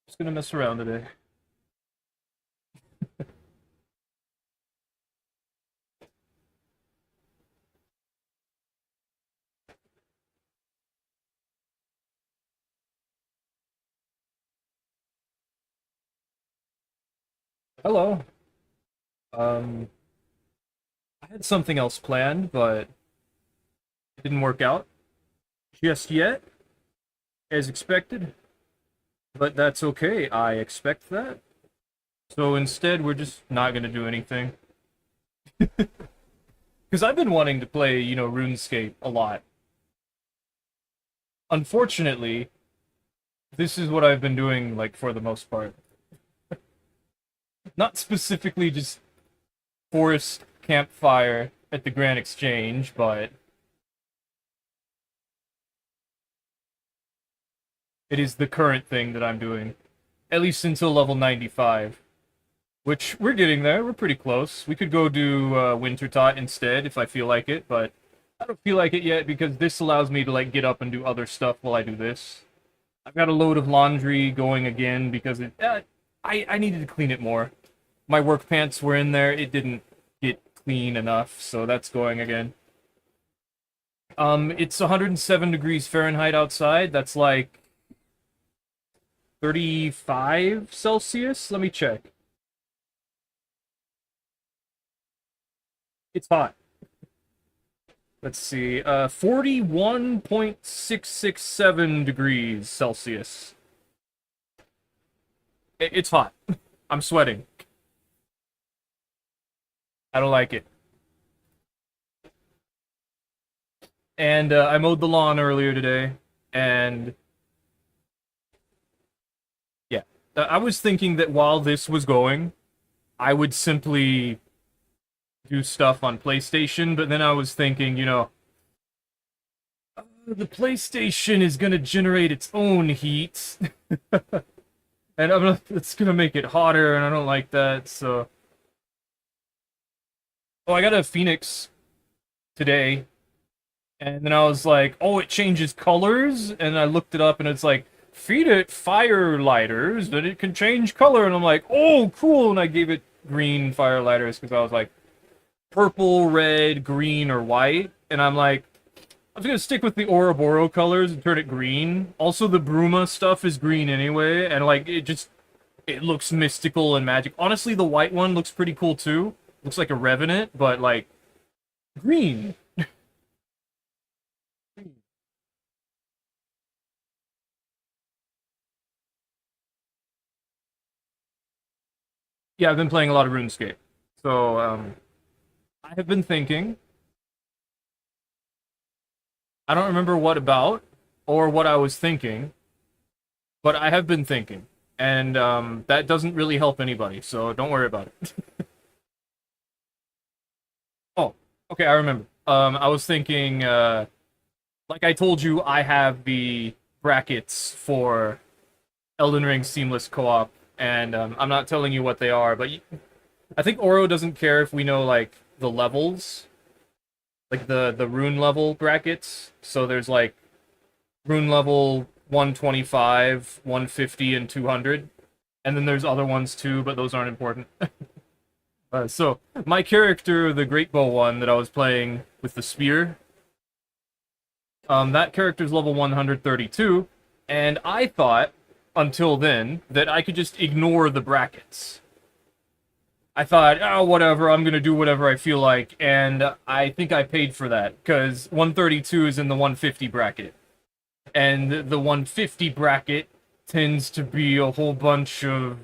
Just gonna mess around today. Hello. Um, I had something else planned, but it didn't work out just yet, as expected. But that's okay. I expect that. So instead, we're just not gonna do anything. Because I've been wanting to play, RuneScape a lot. Unfortunately, this is what I've been doing, like, for the most part. Not specifically just forest campfire at the Grand Exchange, but it is the current thing that I'm doing. At least until level 95. Which, we're getting there, we're pretty close. We could go do Wintertot instead if I feel like it, but I don't feel like it yet because this allows me to, like, get up and do other stuff while I do this. I've got a load of laundry going again because I needed to clean it more. My work pants were in there, it didn't get clean enough, so that's going again. It's 107 degrees Fahrenheit outside, that's like 35 Celsius? Let me check. It's hot. Let's see, 41.667 degrees Celsius. It's hot. I'm sweating. I don't like it. And I mowed the lawn earlier today, and yeah. I was thinking that while this was going, I would simply do stuff on PlayStation, but then I was thinking, the PlayStation is gonna generate its own heat, and it's gonna make it hotter, and I don't like that, so... Oh, I got a Phoenix today, and then I was like, oh, it changes colors, and I looked it up, and it's like, feed it fire lighters, that it can change color, and I'm like, oh, cool, and I gave it green fire lighters, because I was like, purple, red, green, or white, and I'm like, I'm just gonna stick with the Ouroboros colors and turn it green. Also, the Bruma stuff is green anyway, and like, it looks mystical and magic. Honestly, the white one looks pretty cool too. Looks like a Revenant, but like, green. Yeah, I've been playing a lot of RuneScape. So, I have been thinking, I don't remember what about, or what I was thinking, but I have been thinking. And, that doesn't really help anybody, so don't worry about it. Oh, okay, I remember. I was thinking, like I told you, I have the brackets for Elden Ring Seamless Co-op, and I'm not telling you what they are, but I think Oro doesn't care if we know, like, the levels, like the rune level brackets. So there's, like, rune level 125, 150, and 200. And then there's other ones too, but those aren't important. So, my character, the Great Bow one that I was playing with the spear, that character's level 132, and I thought, until then, that I could just ignore the brackets. I thought, oh, whatever, I'm gonna do whatever I feel like, and I think I paid for that, because 132 is in the 150 bracket. And the 150 bracket tends to be a whole bunch of,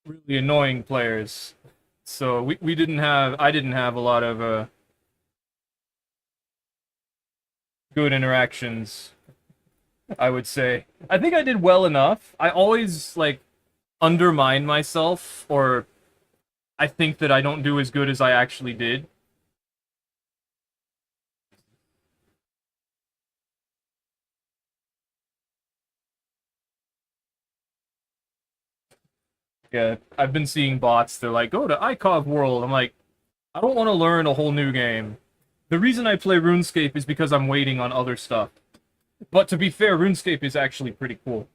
really annoying players. So I didn't have a lot of, good interactions, I would say. I think I did well enough. I always, like, undermine myself, or I think that I don't do as good as I actually did. Yeah, I've been seeing bots, they're like, go to ICOV World. I'm like, I don't want to learn a whole new game. The reason I play RuneScape is because I'm waiting on other stuff. But to be fair, RuneScape is actually pretty cool.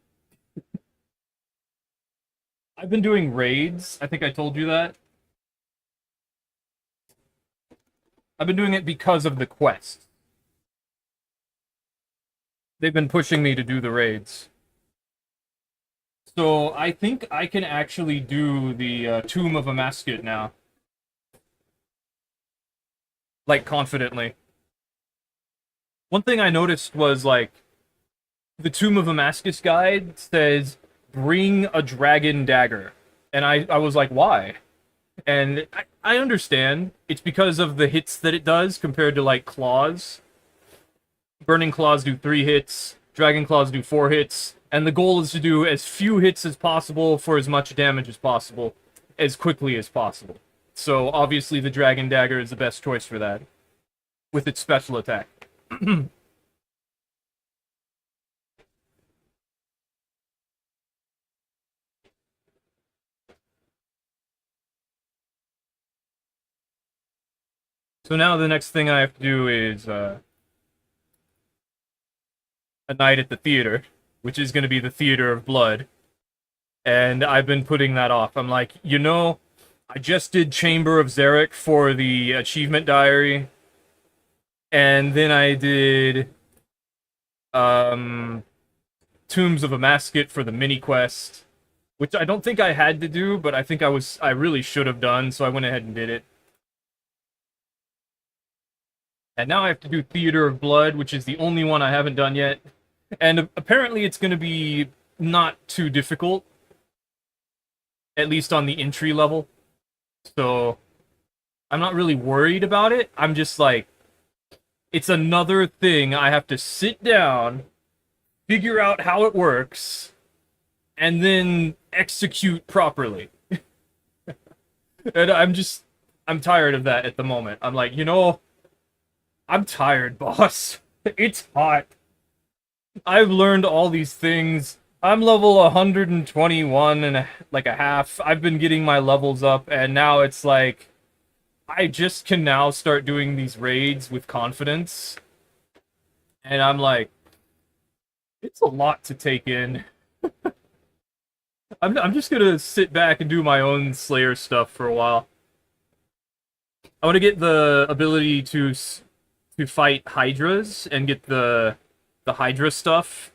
I've been doing raids. I think I told you that. I've been doing it because of the quest. They've been pushing me to do the raids. So I think I can actually do the Tomb of a Mascot now. Like, confidently. One thing I noticed was, like, the Tomb of Damascus guide says, bring a dragon dagger. And I was like, why? And I understand. It's because of the hits that it does compared to, like, claws. Burning claws do 3 hits, dragon claws do 4 hits, and the goal is to do as few hits as possible for as much damage as possible, as quickly as possible. So, obviously, the dragon dagger is the best choice for that, with its special attack. So now the next thing I have to do is a night at the theater, which is going to be the Theater of Blood. And I've been putting that off. I'm like, I just did Chamber of Zarek for the achievement diary. And then I did Tombs of a Mascot for the mini quest, which I don't think I had to do, but I think I really should have done, so I went ahead and did it. And now I have to do Theater of Blood, which is the only one I haven't done yet. And apparently it's going to be not too difficult, at least on the entry level. So I'm not really worried about it. I'm just like, it's another thing I have to sit down, figure out how it works, and then execute properly. And I'm tired of that at the moment. I'm like, I'm tired, boss. It's hot. I've learned all these things. I'm level 121 and like a half. I've been getting my levels up, and now it's like I just can now start doing these raids with confidence. And I'm like, it's a lot to take in. I'm just gonna sit back and do my own Slayer stuff for a while. I want to get the ability to fight Hydras and get the Hydra stuff.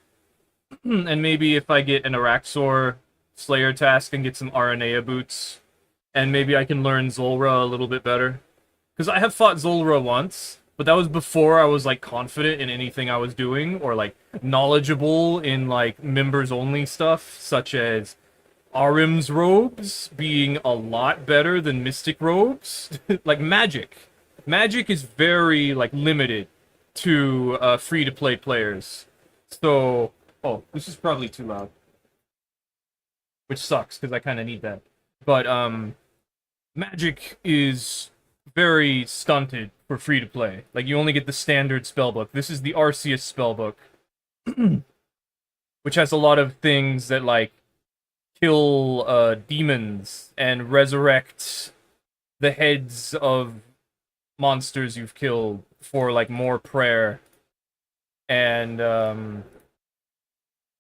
And maybe if I get an Araxor Slayer task and get some Aranea boots, and maybe I can learn Zulrah a little bit better. Because I have fought Zulrah once, but that was before I was, like, confident in anything I was doing, or, like, knowledgeable in, like, members-only stuff, such as Arim's robes being a lot better than Mystic robes. Like, magic. Magic is very, like, limited to free-to-play players. So, oh, this is probably too loud. Which sucks, because I kind of need that. But, magic is very stunted for free-to-play. Like, you only get the standard spellbook. This is the Arceus spellbook. Which has a lot of things that, like, kill demons and resurrect the heads of monsters you've killed for, like, more prayer. And, a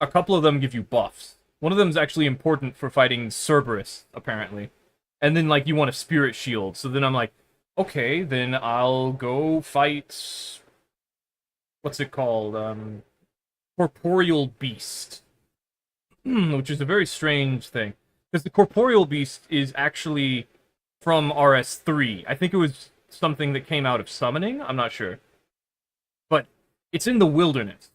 couple of them give you buffs. One of them is actually important for fighting Cerberus, apparently. And then, like, you want a spirit shield. So then I'm like, okay, then I'll go fight... What's it called? Corporeal Beast. Which is a very strange thing. Because the Corporeal Beast is actually from RS3. I think it was something that came out of Summoning? I'm not sure. But it's in the wilderness.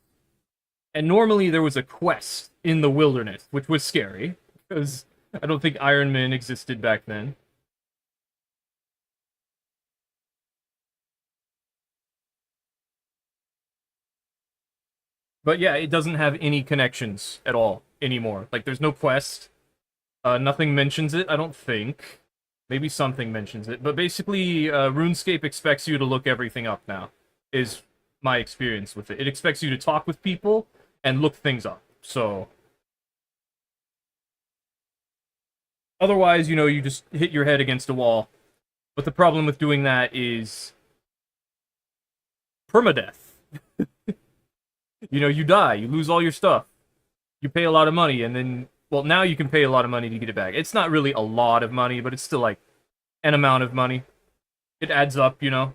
And normally there was a quest in the wilderness, which was scary. Because I don't think Iron Man existed back then. But yeah, it doesn't have any connections at all anymore. Like, there's no quest. Nothing mentions it, I don't think. Maybe something mentions it. But basically, RuneScape expects you to look everything up now, is my experience with it. It expects you to talk with people and look things up. So, otherwise, you just hit your head against a wall. But the problem with doing that is permadeath. You know, you die, you lose all your stuff, you pay a lot of money, and then, well, now you can pay a lot of money to get it back. It's not really a lot of money, but it's still like an amount of money. It adds up, you know.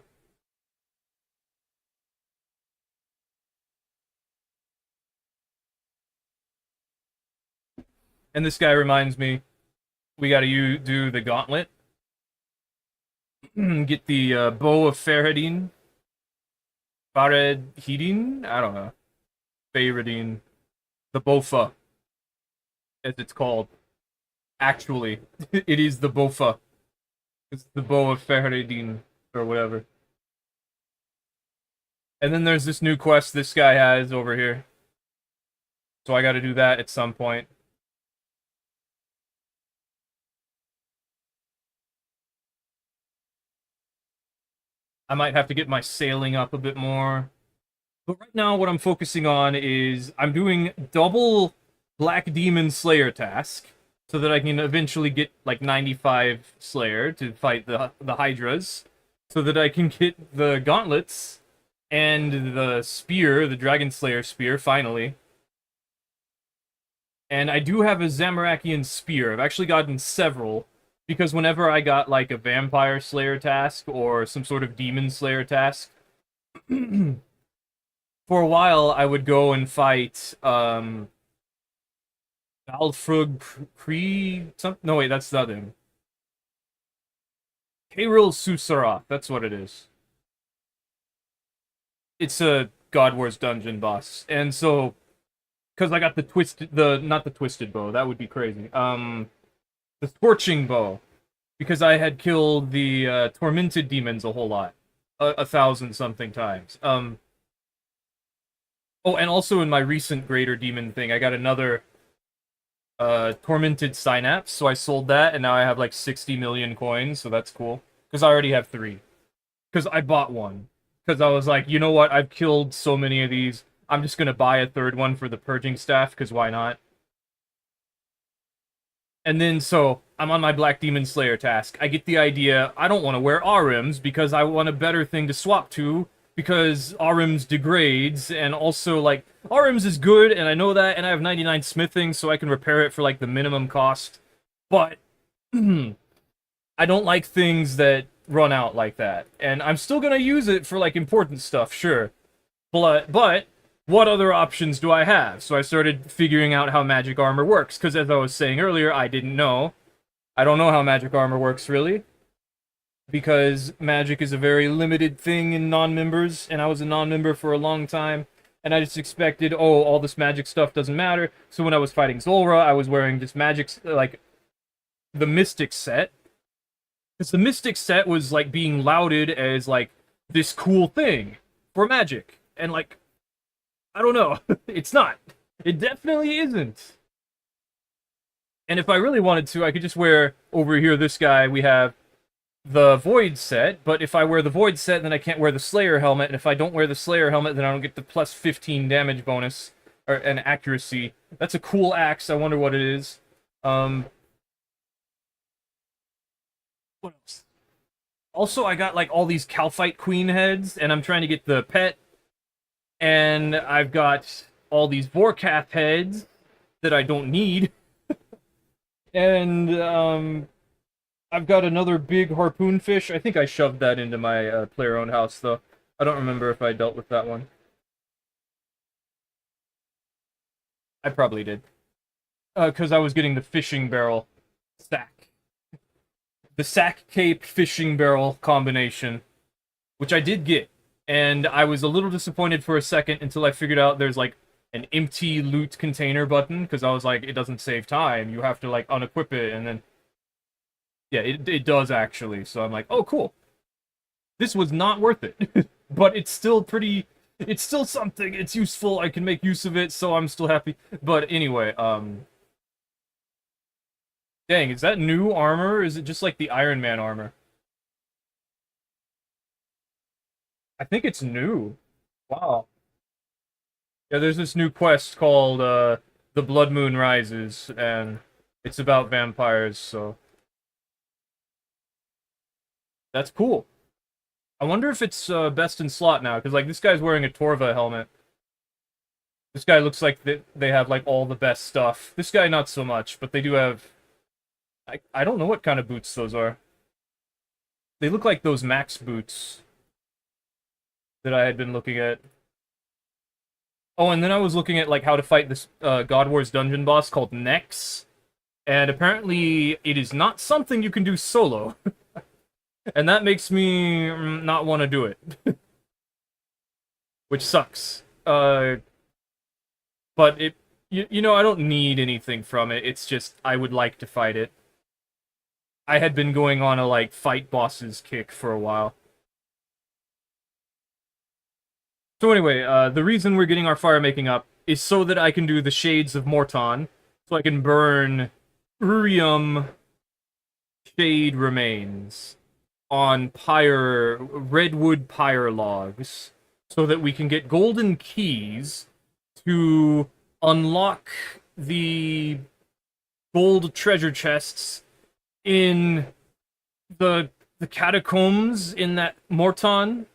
And this guy reminds me, we got to do the gauntlet. Get the bow of Faradine. I don't know. Faradine. The Bofa, as it's called. Actually, it is the Bofa. It's the bow of Faradine, or whatever. And then there's this new quest this guy has over here. So I gotta do that at some point. I might have to get my sailing up a bit more. But right now, what I'm focusing on is I'm doing double Black Demon Slayer task so that I can eventually get like 95 Slayer to fight the Hydras, so that I can get the gauntlets and the spear, the Dragon Slayer spear, finally. And I do have a Zamarakian spear. I've actually gotten several, because whenever I got like a Vampire Slayer task or some sort of Demon Slayer task, for a while I would go and fight Balfrug no wait, that's the other one. Kairil Susaroth, that's what it is. It's a God Wars dungeon boss. And so, because I got not the twisted bow, that would be crazy. The scorching bow, because I had killed the tormented demons a whole lot, 1,000 something times. Oh, and also in my recent greater demon thing, I got another tormented synapse, so I sold that, and now I have like 60 million coins, so that's cool. Because I already have 3. Because I bought one. Because I was like, you know what, I've killed so many of these, I'm just gonna buy a 3rd one for the purging staff, because why not? And then, so, I'm on my Black Demon Slayer task. I get the idea, I don't want to wear RMs, because I want a better thing to swap to, because RMs degrades, and also, like, RMs is good, and I know that, and I have 99 smithing, so I can repair it for, like, the minimum cost. But, I don't like things that run out like that. And I'm still gonna use it for, like, important stuff, sure. But what other options do I have? So I started figuring out how magic armor works, because as I was saying earlier, I didn't know. I don't know how magic armor works, really, because magic is a very limited thing in non-members, and I was a non-member for a long time, and I just expected, oh, all this magic stuff doesn't matter. So when I was fighting Zulra, I was wearing just magic, like, the Mystic set, because the Mystic set was, like, being lauded as, like, this cool thing for magic, and, like, I don't know. It's not. It definitely isn't. And if I really wanted to, I could just wear, over here, this guy, we have the Void set, but if I wear the Void set, then I can't wear the Slayer helmet, and if I don't wear the Slayer helmet, then I don't get the plus 15 damage bonus, or an accuracy. That's a cool axe, I wonder what it is. What else? Also, I got, like, all these Calphite Queen heads, and I'm trying to get the pet, and I've got all these Vorkath heads that I don't need. And, I've got another big harpoon fish. I think I shoved that into my player-owned house, though. I don't remember if I dealt with that one. I probably did. Because I was getting the fishing barrel sack. The sack cape fishing barrel combination, which I did get. And I was a little disappointed for a second until I figured out there's, like, an empty loot container button, because I was like, it doesn't save time. You have to, like, unequip it, and then... Yeah, it does, actually. So I'm like, oh, cool. This was not worth it. But it's still pretty... It's still something. It's useful. I can make use of it, so I'm still happy. But anyway, Dang, is that new armor, or is it just like the Iron Man armor? I think it's new. Wow. Yeah, there's this new quest called, The Blood Moon Rises, and it's about vampires, so... That's cool. I wonder if it's, best in slot now, because, like, this guy's wearing a Torva helmet. This guy looks like they have like all the best stuff. This guy not so much, but they do have. I don't know what kind of boots those are. They look like those Max boots that I had been looking at. Oh, and then I was looking at like how to fight this God Wars dungeon boss called Nex, and apparently it is not something you can do solo, and that makes me not want to do it, which sucks. But you know, I don't need anything from it. It's just I would like to fight it. I had been going on a like fight bosses kick for a while. So anyway, the reason we're getting our fire making up is so that I can do the Shades of Morton, so I can burn Urium Shade Remains on redwood pyre logs, so that we can get golden keys to unlock the gold treasure chests in the catacombs in that Morton,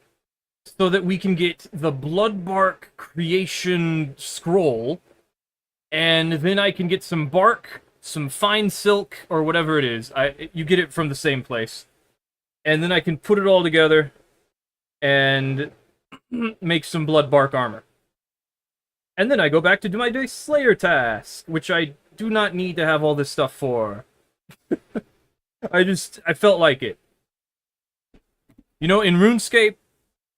so that we can get the Bloodbark creation scroll, and then I can get some bark, some fine silk, or whatever it is. You get it from the same place. And then I can put it all together and make some Bloodbark armor. And then I go back to do my day Slayer task, which I do not need to have all this stuff for. I felt like it. You know, in RuneScape,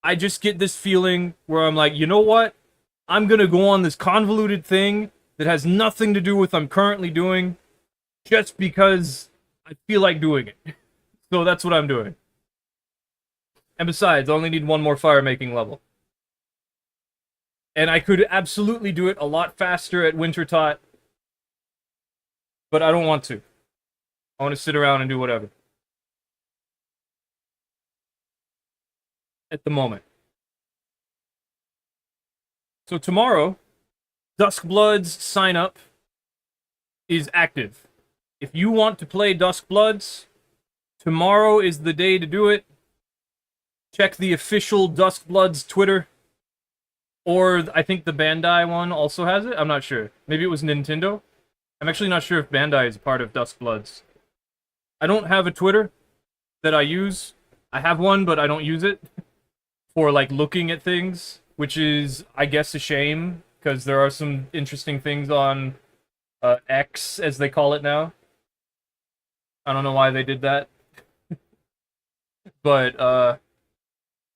I just get this feeling where I'm like, you know what? I'm gonna go on this convoluted thing that has nothing to do with what I'm currently doing, just because I feel like doing it. So that's what I'm doing. And besides, I only need one more fire making level. And I could absolutely do it a lot faster at Wintertot, but I don't want to. I want to sit around and do whatever. At the moment. So tomorrow, Duskblood's sign up is active. If you want to play Duskbloods, tomorrow is the day to do it. Check the official Duskbloods Twitter. Or I think the Bandai one also has it. I'm not sure. Maybe it was Nintendo. I'm actually not sure if Bandai is part of Duskbloods. I don't have a Twitter that I use. I have one, but I don't use it for like looking at things, which is, I guess, a shame, because there are some interesting things on X, as they call it now. I don't know why they did that. But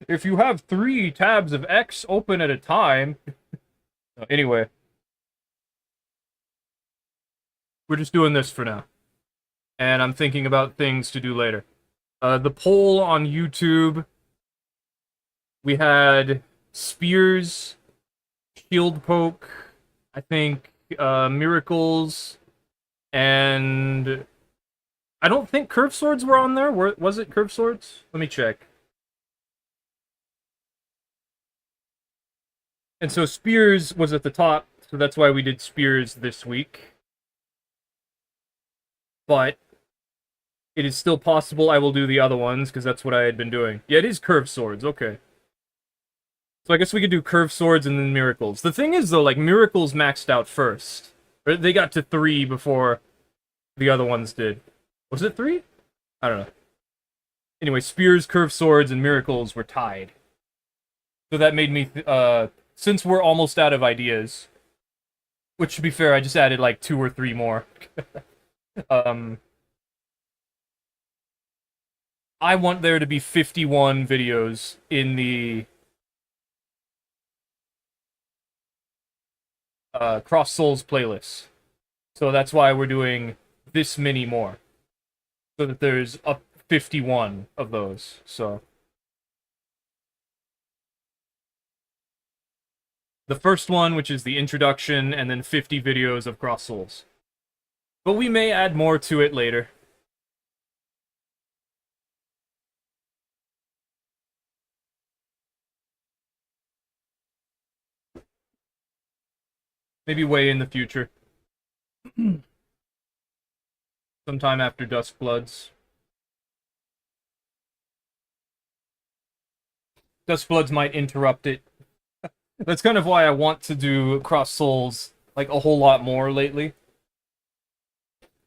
if you have 3 tabs of X open at a time... Anyway. We're just doing this for now. And I'm thinking about things to do later. The poll on YouTube... We had Spears, Shield Poke, I think Miracles, and I don't think Curve Swords were on there. Was it Curve Swords? Let me check. And so Spears was at the top, so that's why we did Spears this week. But it is still possible I will do the other ones, because that's what I had been doing. Yeah, it is Curve Swords, okay. So I guess we could do Curve Swords and then Miracles. The thing is, though, like, Miracles maxed out first. They got to 3 before the other ones did. Was it 3? I don't know. Anyway, Spears, Curve Swords, and Miracles were tied. So that made me, since we're almost out of ideas, which, to be fair, I just added, like, 2 or 3 more. I want there to be 51 videos in the... Cross Souls playlist. So that's why we're doing this many more. So that there's up 51 of those. So the first one, which is the introduction, and then 50 videos of Cross Souls. But we may add more to it later. Maybe way in the future. Sometime after Duskbloods. Duskbloods might interrupt it. That's kind of why I want to do Cross Souls like a whole lot more lately.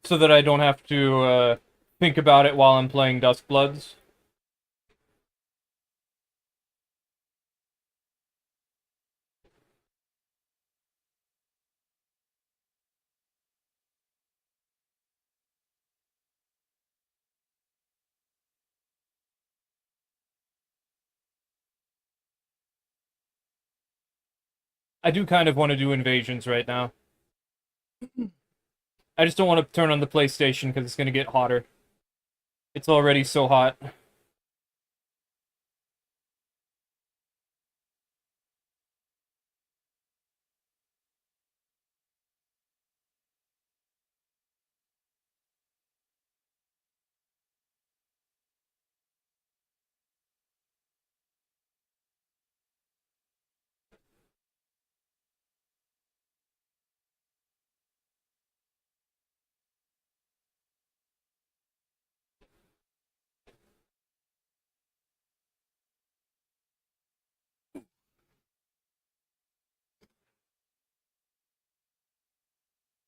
So that I don't have to think about it while I'm playing Duskbloods. I do kind of want to do invasions right now. I just don't want to turn on the PlayStation because it's going to get hotter. It's already so hot.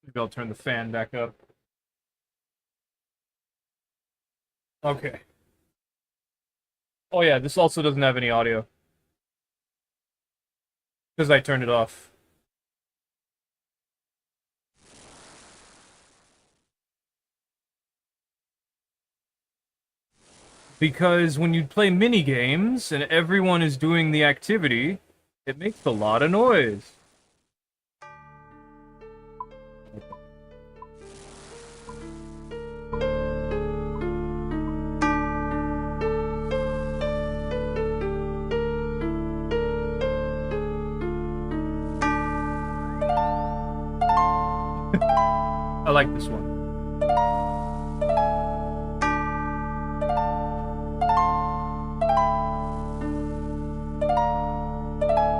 Maybe I'll turn the fan back up. Okay. Oh yeah, this also doesn't have any audio. Because I turned it off. Because when you play mini games and everyone is doing the activity, it makes a lot of noise. I like this one.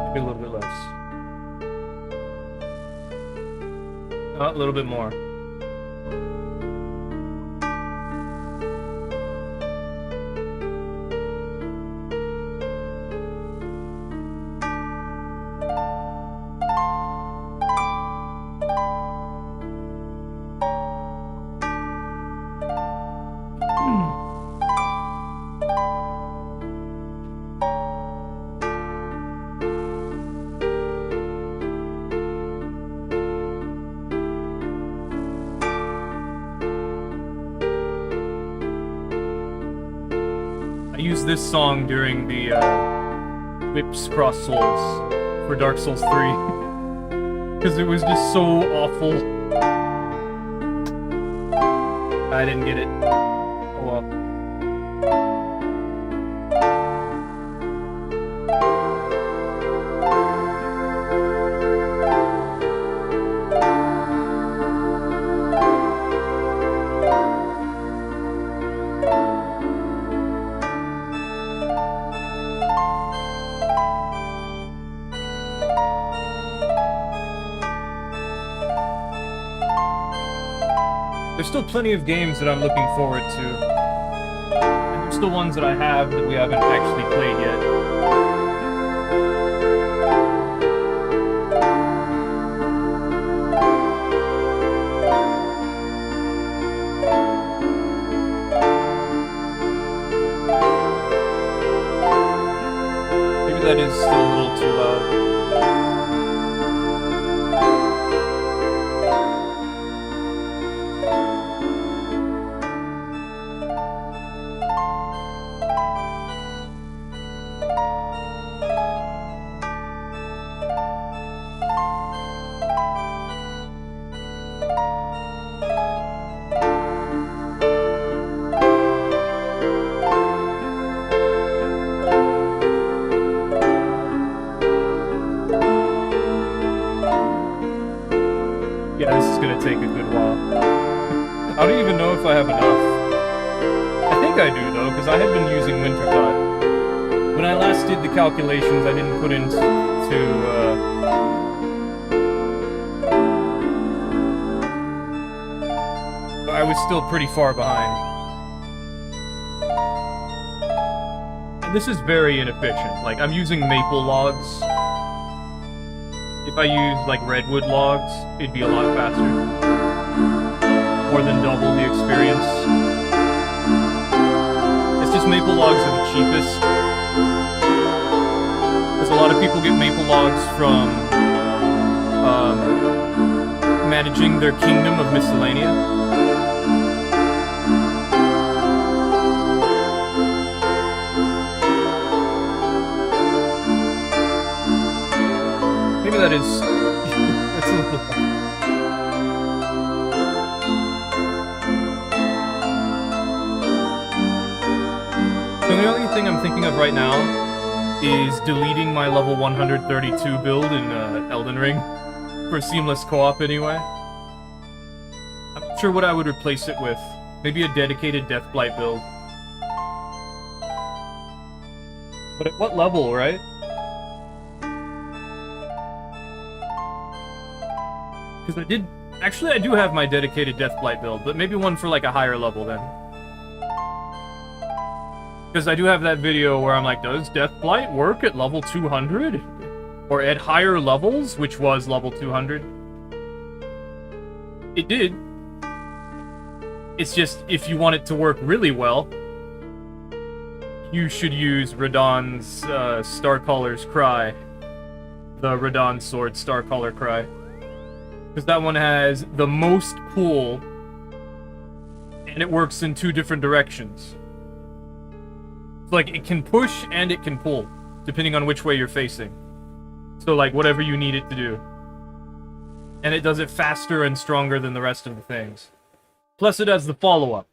Maybe a little bit less. A little bit more. I used this song during the Whips Cross Souls for Dark Souls 3 because it was just so awful. I didn't get it. Oh well. There's still plenty of games that I'm looking forward to. And there's still ones that I have that we haven't actually played yet. Maybe that is still a little too loud. Yeah, this is gonna take a good while. I don't even know if I have enough. I think I do, though, because I had been using Wintertide. When I last did the calculations, I didn't put into... I was still pretty far behind. And this is very inefficient. Like, I'm using maple logs If I used, like, redwood logs, it'd be a lot faster. More than double the experience. It's just maple logs are the cheapest. Because a lot of people get maple logs from managing their kingdom of miscellanea. Maybe that is... that's a little... So the only thing I'm thinking of right now is deleting my level 132 build in Elden Ring. For seamless co-op anyway. I'm not sure what I would replace it with. Maybe a dedicated Deathblight build. But at what level, right? Because I did... Actually, I do have my dedicated Deathblight build, but maybe one for like a higher level then. Because I do have that video where I'm like, does Deathblight work at level 200? Or at higher levels, which was level 200. It did. It's just, if you want it to work really well, you should use Radahn's Starcaller's Cry. The Radahn Sword Starcaller Cry. Because that one has the most pull, and it works in 2 different directions. So, like, it can push and it can pull, depending on which way you're facing. So, like, whatever you need it to do. And it does it faster and stronger than the rest of the things. Plus, it has the follow-up.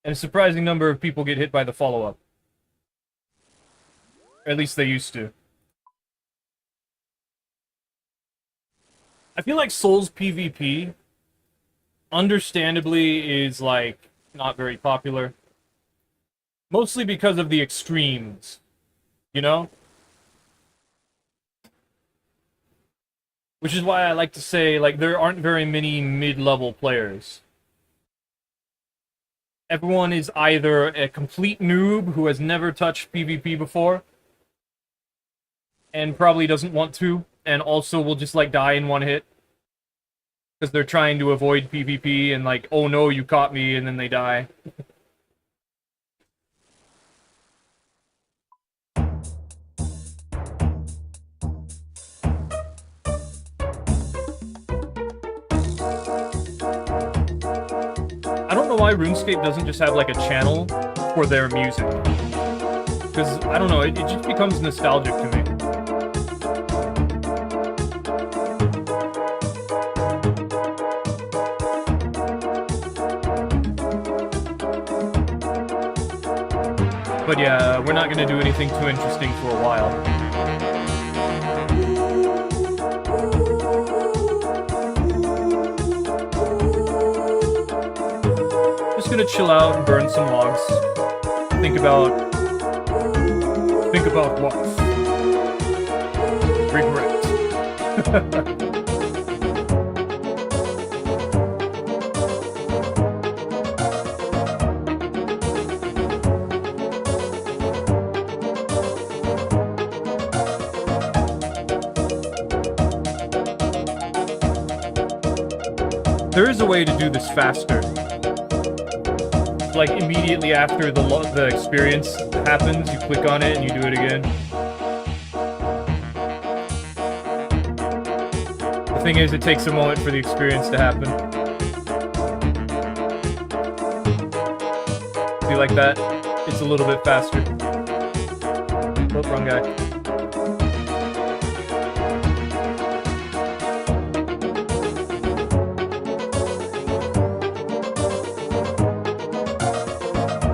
And a surprising number of people get hit by the follow-up. Or at least they used to. I feel like Souls PvP, understandably, is, like, not very popular. Mostly because of the extremes. You know? Which is why I like to say, like, there aren't very many mid-level players. Everyone is either a complete noob who has never touched PvP before, and probably doesn't want to, and also will just, like, die in one hit. Because they're trying to avoid PvP, and like, oh no, you caught me, and then they die. I don't know why RuneScape doesn't just have, like, a channel for their music. Because, I don't know, it just becomes nostalgic to me. But yeah, we're not gonna do anything too interesting for a while. Just gonna chill out and burn some logs. Think about what? Regret. There is a way to do this faster. Like, immediately after the experience happens, you click on it and you do it again. The thing is, it takes a moment for the experience to happen. See, like that? It's a little bit faster. Oh, wrong guy.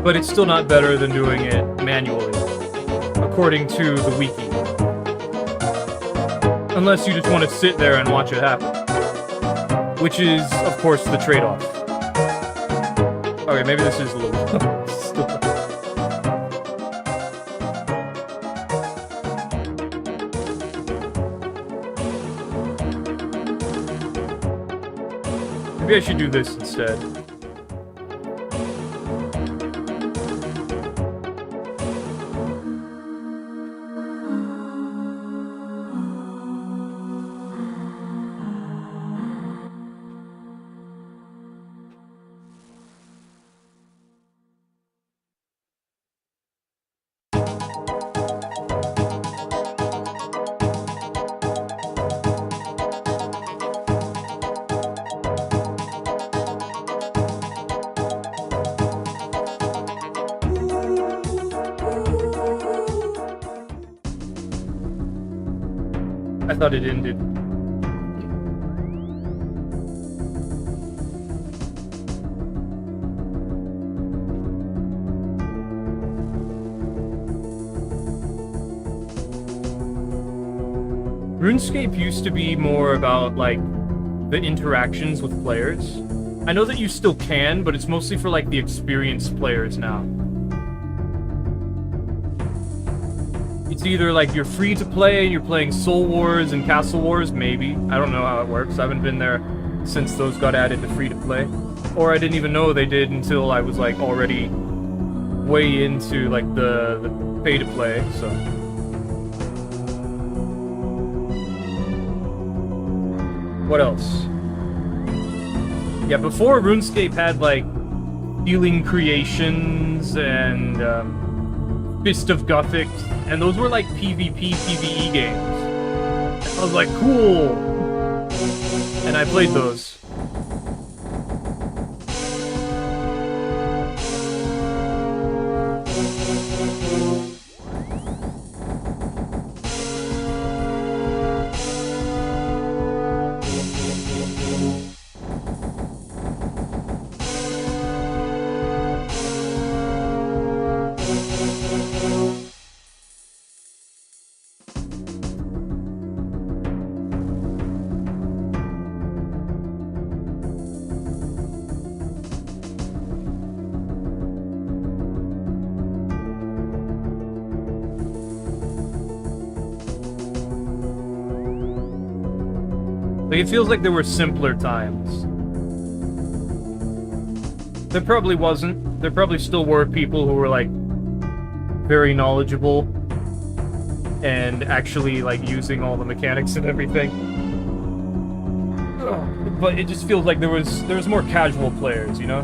But it's still not better than doing it manually, according to the wiki. Unless you just want to sit there and watch it happen. Which is, of course, the trade-off. Okay, maybe this is a little... Maybe I should do this instead. I thought it ended. RuneScape used to be more about, like, the interactions with players. I know that you still can, but it's mostly for, like, the experienced players now. It's either, like, you're free to play and you're playing Soul Wars and Castle Wars, maybe. I don't know how it works. I haven't been there since those got added to free to play. Or I didn't even know they did until I was, like, already way into, like, the pay to play, so... What else? Yeah, before RuneScape had, like, Healing Creations and Fist of Gothic, and those were, like, PvP, PvE games. I was like, cool! And I played those. Like, it feels like there were simpler times. There probably wasn't. There probably still were people who were, like, very knowledgeable and actually, like, using all the mechanics and everything. But it just feels like there was more casual players, you know?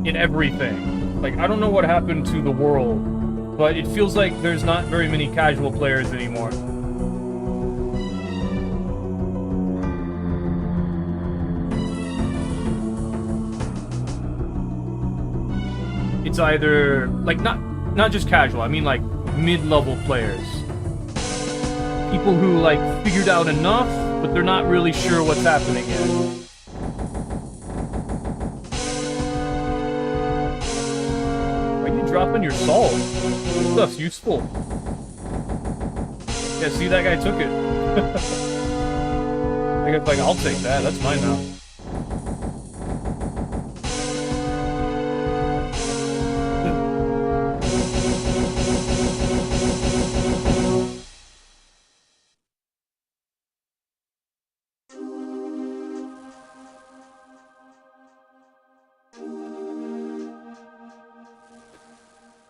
In everything. Like, I don't know what happened to the world, but it feels like there's not very many casual players anymore. It's either, like, not just casual, I mean, like, mid-level players. People who, like, figured out enough, but they're not really sure what's happening yet. Why are you dropping your salt? This stuff's useful. Yeah, see, that guy took it. That guy's like, I'll take that, that's mine now.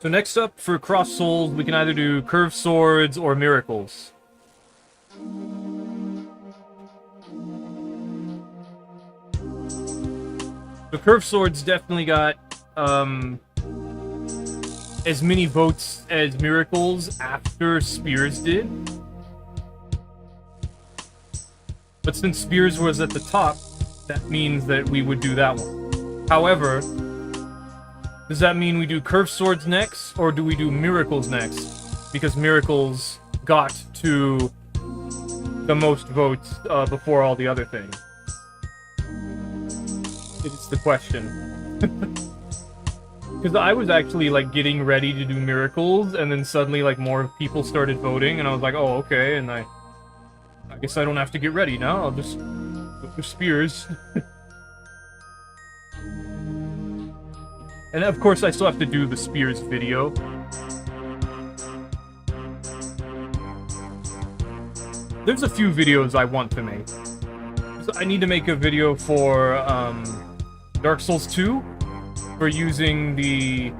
So next up, for Cross Souls, we can either do Curved Swords or Miracles. So Curved Swords definitely got as many votes as Miracles after Spears did. But since Spears was at the top, that means that we would do that one. However, does that mean we do Curved Swords next, or do we do Miracles next? Because Miracles got to the most votes before all the other things. It's the question. Because I was actually, like, getting ready to do Miracles, and then suddenly, like, more people started voting, and I was like, oh, okay, and I guess I don't have to get ready now, I'll just go for Spears. And of course, I still have to do the Spears video. There's a few videos I want to make. So I need to make a video for Dark Souls 2, for using the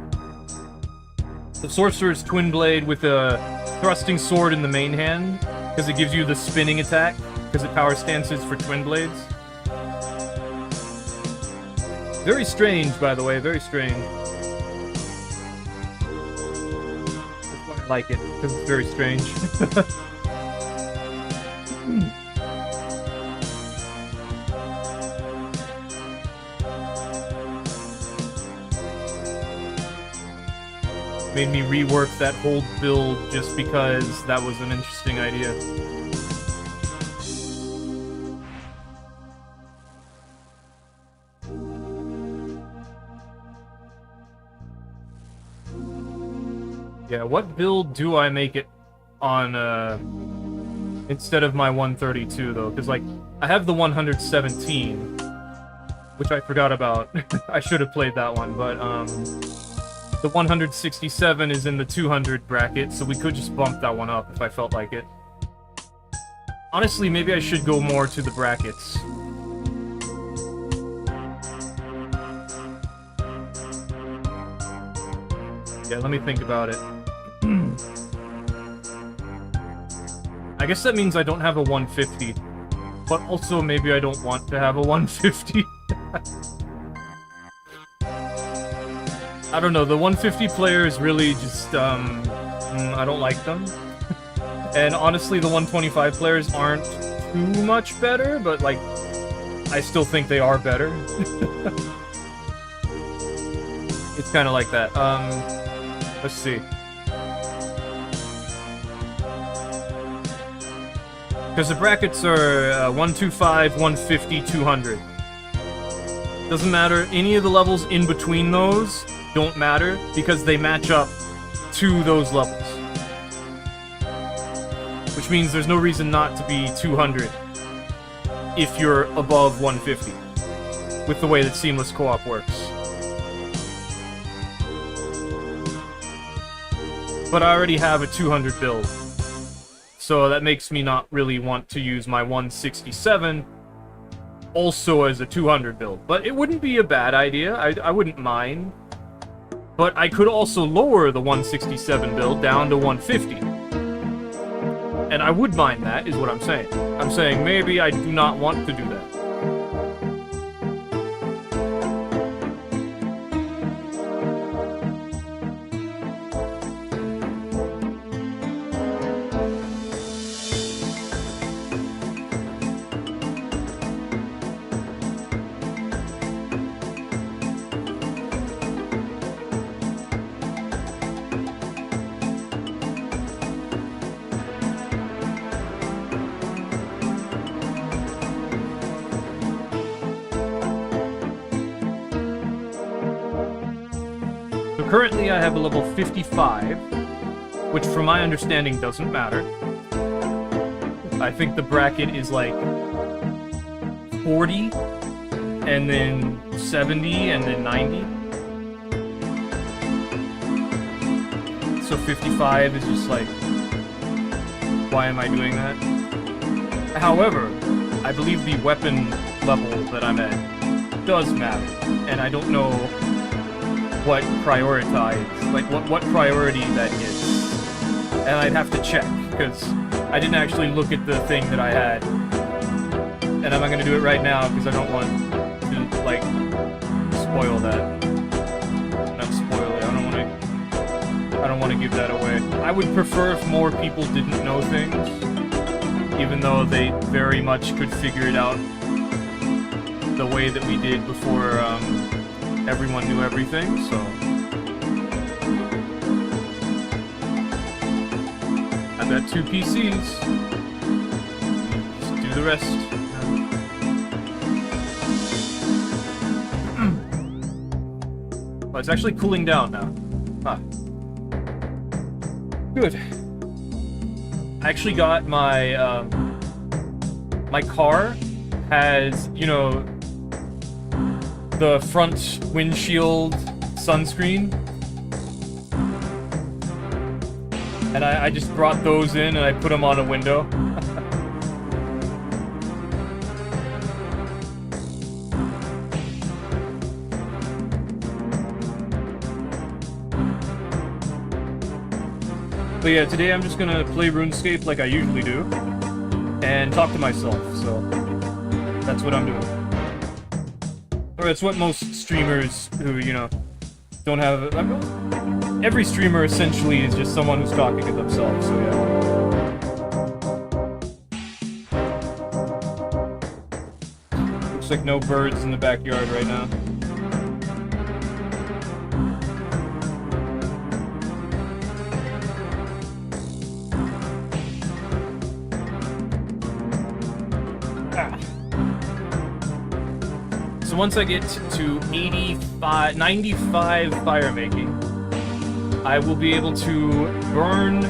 Sorcerer's Twin Blade with a thrusting sword in the main hand, because it gives you the spinning attack, because it power stances for Twin Blades. Very strange, by the way, very strange. That's why I like it, because it's very strange. Made me rework that whole build just because that was an interesting idea. Yeah, what build do I make it on, instead of my 132, though? Because, like, I have the 117, which I forgot about. I should have played that one, but, the 167 is in the 200 bracket, so we could just bump that one up if I felt like it. Honestly, maybe I should go more to the brackets. Yeah, let me think about it. I guess that means I don't have a 150. But also, maybe I don't want to have a 150. I don't know, the 150 players really just, I don't like them. And honestly, the 125 players aren't too much better, but, like, I still think they are better. It's kind of like that. Let's see. Because the brackets are 125, 150, 200. Doesn't matter. Any of the levels in between those don't matter because they match up to those levels. Which means there's no reason not to be 200 if you're above 150 with the way that seamless co-op works. But I already have a 200 build, so that makes me not really want to use my 167 also as a 200 build. But it wouldn't be a bad idea, I wouldn't mind. But I could also lower the 167 build down to 150. And I would mind that, is what I'm saying. I'm saying maybe I do not want to do that. Currently, I have a level 55, which from my understanding doesn't matter. I think the bracket is like 40, and then 70, and then 90. So 55 is just like, why am I doing that? However, I believe the weapon level that I'm at does matter, and I don't know what what priority that is. And I'd have to check, because I didn't actually look at the thing that I had. And I'm not gonna do it right now, because I don't want to, like, spoil that. Not spoil it, I don't want to give that away. I would prefer if more people didn't know things, even though they very much could figure it out the way that we did before, everyone knew everything, so I've got 2 PCs. Just do the rest. Well, it's actually cooling down now. Huh. Good. I actually got my my car has, you know, the front windshield sunscreen, and I just brought those in and I put them on a window. But yeah, today I'm just gonna play RuneScape like I usually do and talk to myself, so that's what I'm doing. Or it's what most streamers who, you know, don't have... every streamer essentially is just someone who's talking to themselves, so yeah. Looks like no birds in the backyard right now. So once I get to 95 fire making, I will be able to burn...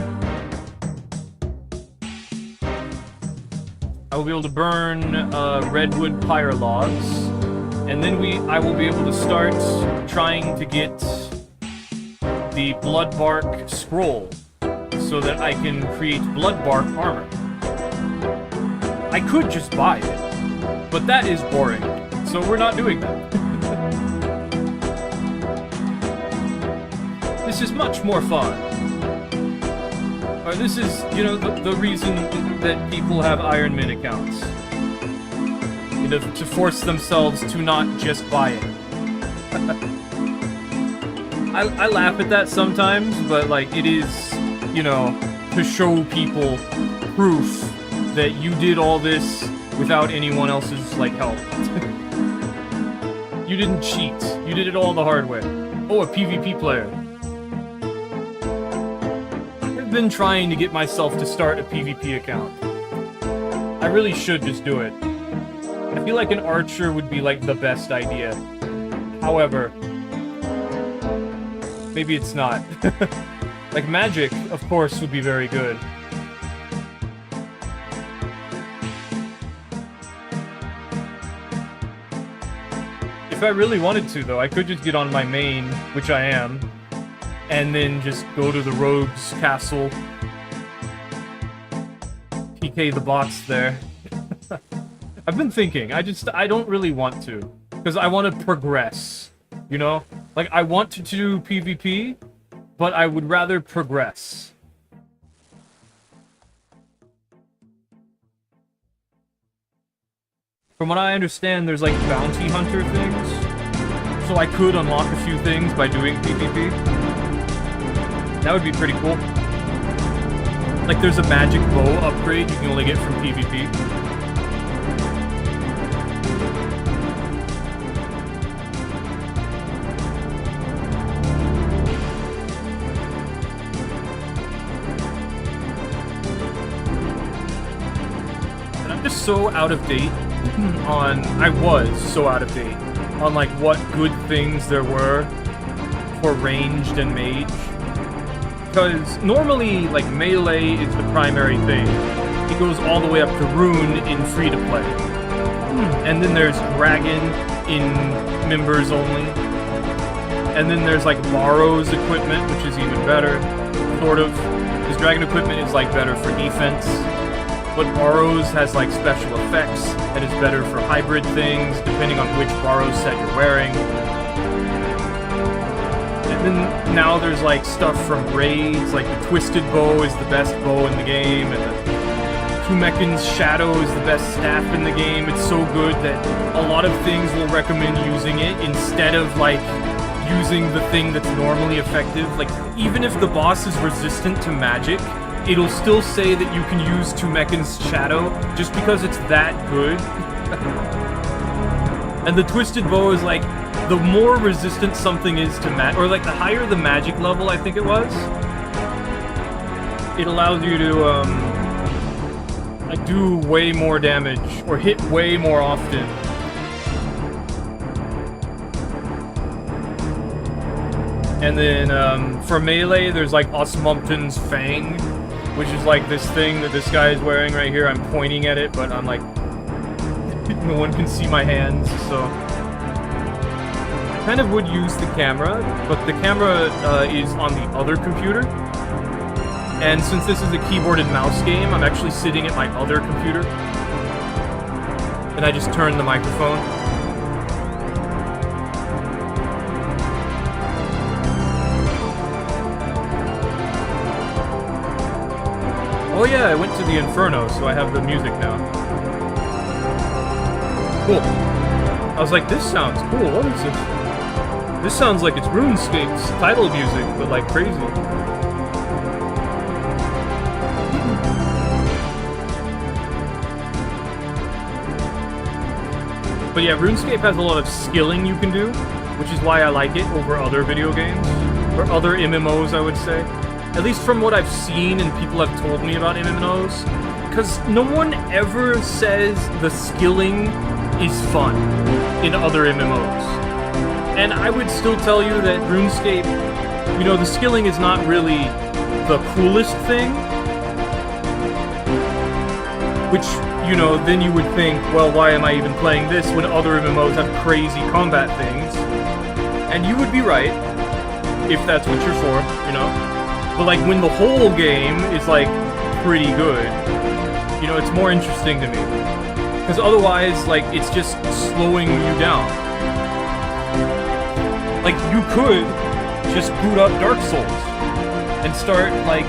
redwood pyre logs, and then I will be able to start trying to get the bloodbark scroll so that I can create bloodbark armor. I could just buy it, but that is boring, so we're not doing that. This is much more fun. Or this is, you know, the reason that people have Iron Man accounts. You know, to force themselves to not just buy it. I laugh at that sometimes, but like, it is, you know, to show people proof that you did all this without anyone else's, like, help. You didn't cheat. You did it all the hard way. Oh, a PvP player. I've been trying to get myself to start a PvP account. I really should just do it. I feel like an archer would be, like, the best idea. However, maybe it's not. Like, magic, of course, would be very good. If I really wanted to, though, I could just get on my main, which I am, and then just go to the rogue's castle, PK the bots there. I've been thinking, I don't really want to, because I want to progress, you know? Like, I want to do PvP, but I would rather progress. From what I understand, there's, like, bounty hunter things, so I could unlock a few things by doing PvP. That would be pretty cool. Like, there's a magic bow upgrade you can only get from PvP. And I'm just so out of date I was so out of date on, like, what good things there were for ranged and mage. Because normally, like, melee is the primary thing. It goes all the way up to rune in free-to-play. And then there's dragon in members only. And then there's, like, Borrow's equipment, which is even better, sort of. Because dragon equipment is, like, better for defense. But Borrow's has, like, special effects that is better for hybrid things, depending on which Borrow's set you're wearing. And then now there's, like, stuff from raids, like the Twisted Bow is the best bow in the game, and the Kumekin's Shadow is the best staff in the game. It's so good that a lot of things will recommend using it instead of, like, using the thing that's normally effective. Like, even if the boss is resistant to magic, it'll still say that you can use Tumekin's Shadow just because it's that good. And the Twisted Bow is like, the more resistant something is to magic, or like the higher the magic level, I think it was, it allows you to, like, do way more damage, or hit way more often. And then, for melee, there's like Osmumpton's Fang, which is like this thing that this guy is wearing right here. I'm pointing at it, but I'm like, no one can see my hands, so I kind of would use the camera, but the camera is on the other computer. And since this is a keyboard and mouse game, I'm actually sitting at my other computer. And I just turn the microphone. Oh yeah, I went to the Inferno, so I have the music now. Cool. I was like, this sounds cool. What is this? This sounds like it's RuneScape's title music, but like crazy. But yeah, RuneScape has a lot of skilling you can do, which is why I like it over other video games. Or other MMOs, I would say. At least from what I've seen and people have told me about MMOs. Because no one ever says the skilling is fun in other MMOs. And I would still tell you that RuneScape you know, the skilling is not really the coolest thing. Which, you know, then you would think, well, why am I even playing this when other MMOs have crazy combat things? And you would be right, if that's what you're for, you know? But, like, when the whole game is, like, pretty good, you know, it's more interesting to me. Because otherwise, like, it's just slowing you down. Like, you could just boot up Dark Souls and start, like,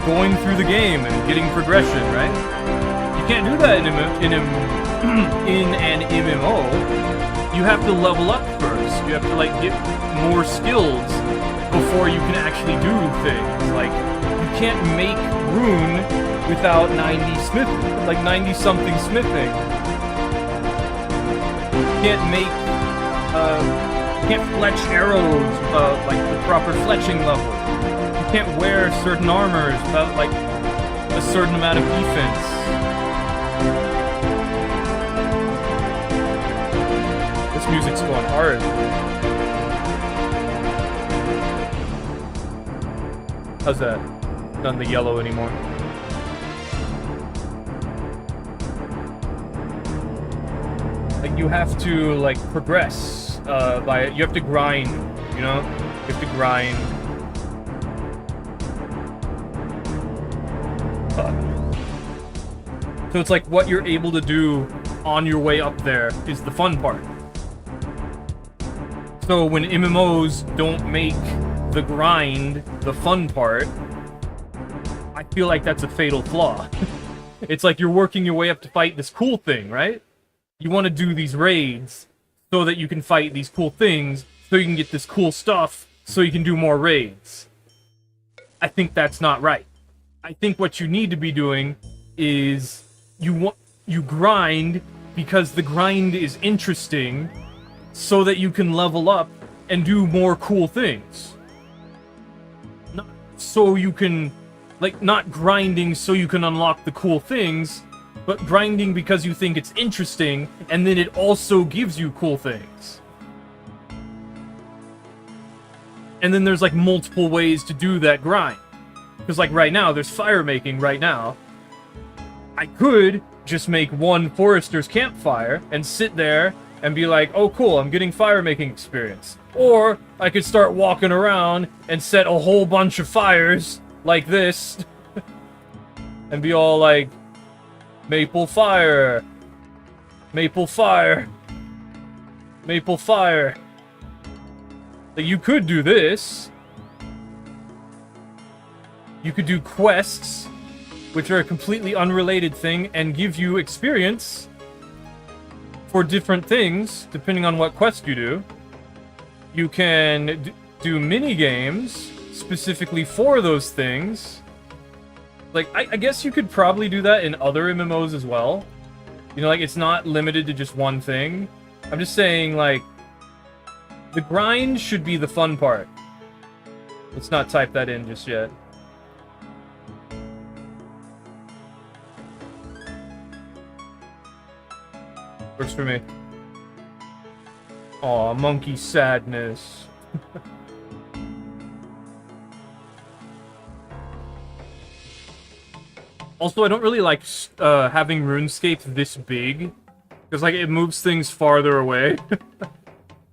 going through the game and getting progression, right? You can't do that in an MMO. You have to level up first. You have to, like, get more skills before you can actually do things. Like, you can't make rune without 90-something smithing. You can't make, you can't fletch arrows without, like, the proper fletching level. You can't wear certain armors without, like, a certain amount of defense. This music's going hard. How's that? Not in the yellow anymore. Like, you have to, like, progress you have to grind, you know? You have to grind. So it's like what you're able to do on your way up there is the fun part. So when MMOs don't make the grind the fun part, I feel like that's a fatal flaw. It's like you're working your way up to fight this cool thing, right? You want to do these raids so that you can fight these cool things, so you can get this cool stuff, so you can do more raids. I think that's not right. I think what you need to be doing is you grind because the grind is interesting, so that you can level up and do more cool things. Not so you can, like, not grinding so you can unlock the cool things, but grinding because you think it's interesting, and then it also gives you cool things. And then there's, like, multiple ways to do that grind. Because, like, right now, there's fire making right now. I could just make one forester's campfire and sit there and be like, oh cool, I'm getting fire making experience. Or I could start walking around and set a whole bunch of fires like this and be all like, maple fire, maple fire, maple fire. Like, you could do this. You could do quests, which are a completely unrelated thing, and give you experience for different things, depending on what quest you do. You can do mini-games specifically for those things. Like, I guess you could probably do that in other MMOs as well. You know, like, it's not limited to just one thing. I'm just saying, like, the grind should be the fun part. Let's not type that in just yet. Works for me. Aw, monkey sadness. Also, I don't really like having RuneScape this big, because, like, it moves things farther away.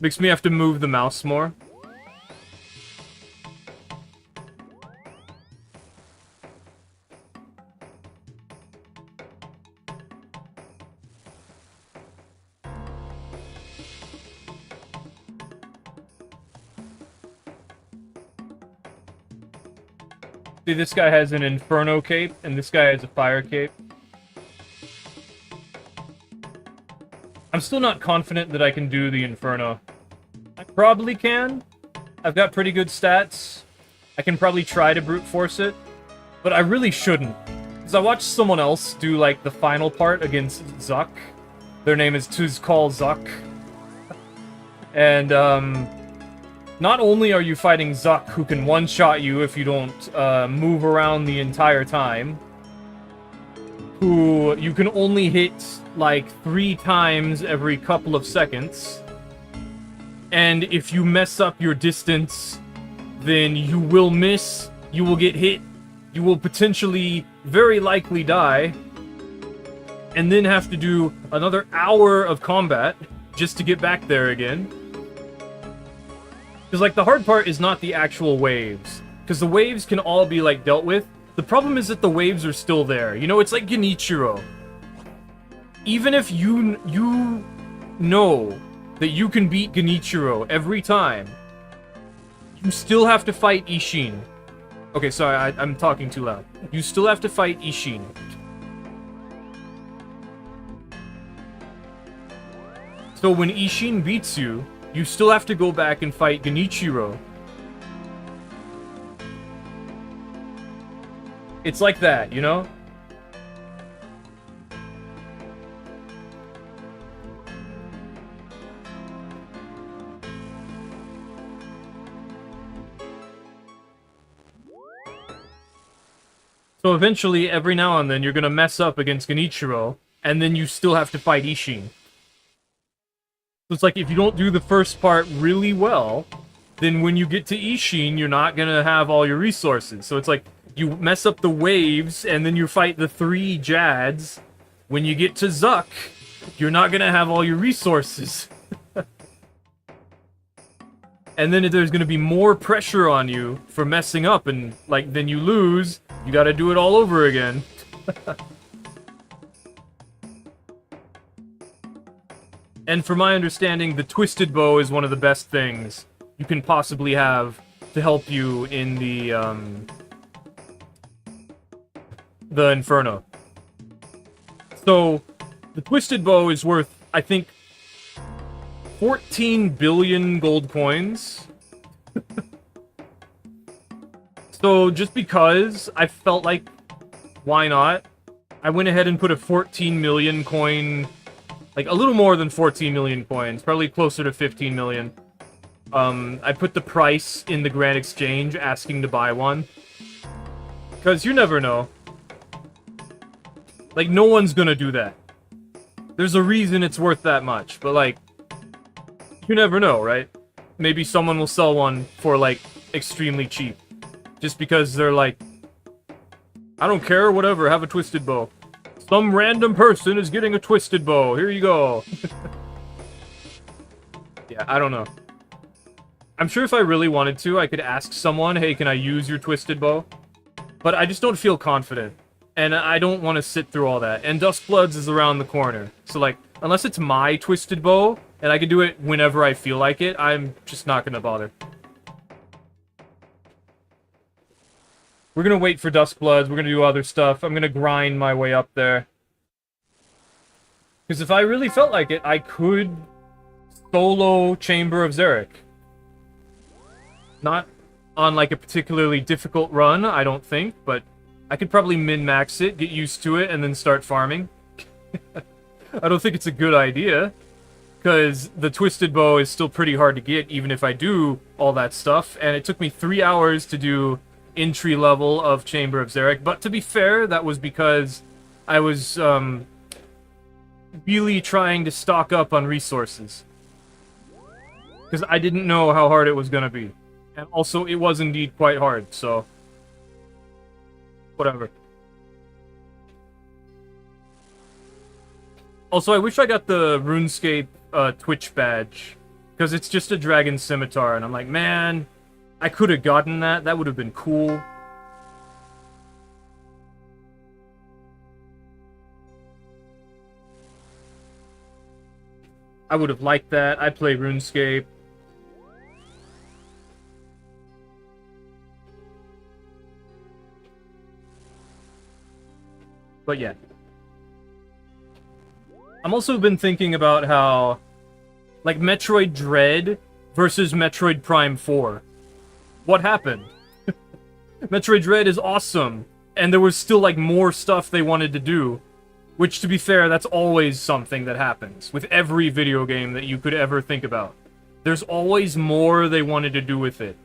Makes me have to move the mouse more. See, this guy has an Inferno cape, and this guy has a Fire cape. I'm still not confident that I can do the Inferno. I probably can. I've got pretty good stats. I can probably try to brute force it. But I really shouldn't. Because I watched someone else do, like, the final part against Zuck. Their name is Tuzcall Zuck. And, not only are you fighting Zuck, who can one-shot you if you don't move around the entire time, who you can only hit, like, 3 times every couple of seconds, and if you mess up your distance, then you will miss, you will get hit, you will potentially, very likely die, and then have to do another hour of combat just to get back there again. Because, like, the hard part is not the actual waves. Because the waves can all be, like, dealt with. The problem is that the waves are still there. You know, it's like Genichiro. Even if you know that you can beat Genichiro every time, you still have to fight Ishin. Okay, sorry, I'm talking too loud. You still have to fight Ishin. So when Ishin beats you, you still have to go back and fight Genichiro. It's like that, you know? So eventually, every now and then, you're gonna mess up against Genichiro, and then you still have to fight Ishin. So it's like, if you don't do the first part really well, then when you get to Ishin, you're not gonna have all your resources. So it's like, you mess up the waves, and then you fight the 3 Jads. When you get to Zuck, you're not gonna have all your resources. And then there's gonna be more pressure on you for messing up, and, like, then you lose, you gotta do it all over again. And from my understanding, the Twisted Bow is one of the best things you can possibly have to help you in the Inferno. So, the Twisted Bow is worth, I think, 14 billion gold coins. So, just because I felt like, why not? I went ahead and put a 14 million coin, like a little more than 14 million coins, probably closer to 15 million. I put the price in the Grand Exchange, asking to buy one. Because you never know. Like, no one's gonna do that. There's a reason it's worth that much, but, like, you never know, right? Maybe someone will sell one for, like, extremely cheap. Just because they're like, I don't care, whatever, have a Twisted Bow. Some random person is getting a Twisted Bow, here you go. Yeah, I don't know. I'm sure if I really wanted to, I could ask someone, hey, can I use your Twisted Bow? But I just don't feel confident. And I don't want to sit through all that. And Duskbloods is around the corner. So, like, unless it's my Twisted Bow, and I can do it whenever I feel like it, I'm just not gonna bother. We're gonna wait for Duskbloods, we're gonna do other stuff. I'm gonna grind my way up there. Because if I really felt like it, I could solo Chamber of Xeric. Not on, like, a particularly difficult run, I don't think, but I could probably min-max it, get used to it, and then start farming. I don't think it's a good idea, because the Twisted Bow is still pretty hard to get, even if I do all that stuff, and it took me 3 hours to do entry level of Chamber of Xeric, but to be fair, that was because I was, really trying to stock up on resources. Because I didn't know how hard it was gonna be. And also, it was indeed quite hard, so whatever. Also, I wish I got the RuneScape Twitch badge, because it's just a dragon scimitar, and I'm like, man, I could have gotten that. That would have been cool. I would have liked that. I play RuneScape. But yeah. I'm also been thinking about how, like, Metroid Dread versus Metroid Prime 4. What happened? Metroid Dread is awesome, and there was still, like, more stuff they wanted to do. Which, to be fair, that's always something that happens with every video game that you could ever think about. There's always more they wanted to do with it.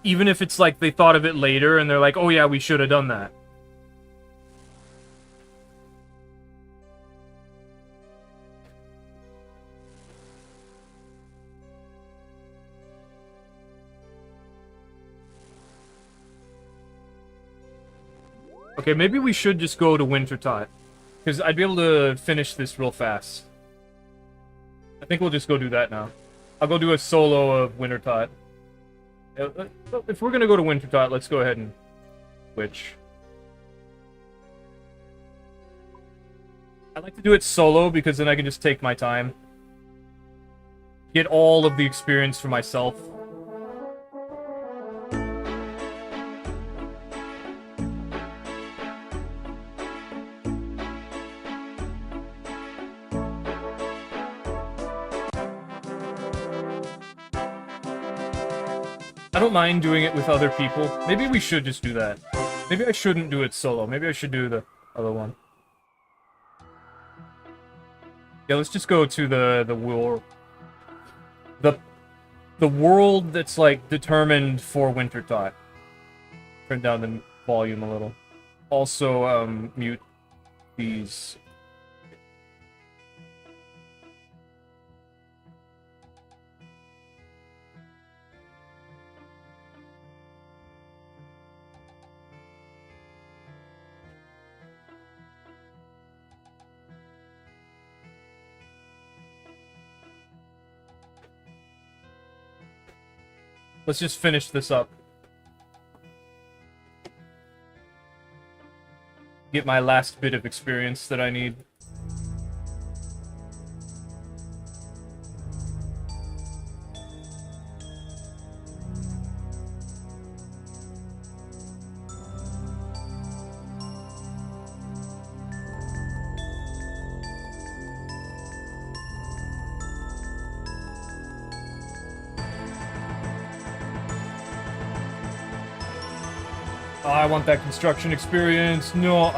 Even if it's like they thought of it later and they're like, oh yeah, we should have done that. Okay, maybe we should just go to Wintertot. Because I'd be able to finish this real fast. I think we'll just go do that now. I'll go do a solo of Wintertot. If we're gonna go to Wintertot, let's go ahead and switch. I like to do it solo because then I can just take my time. Get all of the experience for myself. I don't mind doing it with other people. Maybe we should just do that. Maybe I shouldn't do it solo. Maybe I should do the other one. Yeah, let's just go to the world. The world that's like determined for Wintertot. Turn down the volume a little. Also, mute these. Let's just finish this up. Get my last bit of experience that I need. Oh, I want that construction experience. No,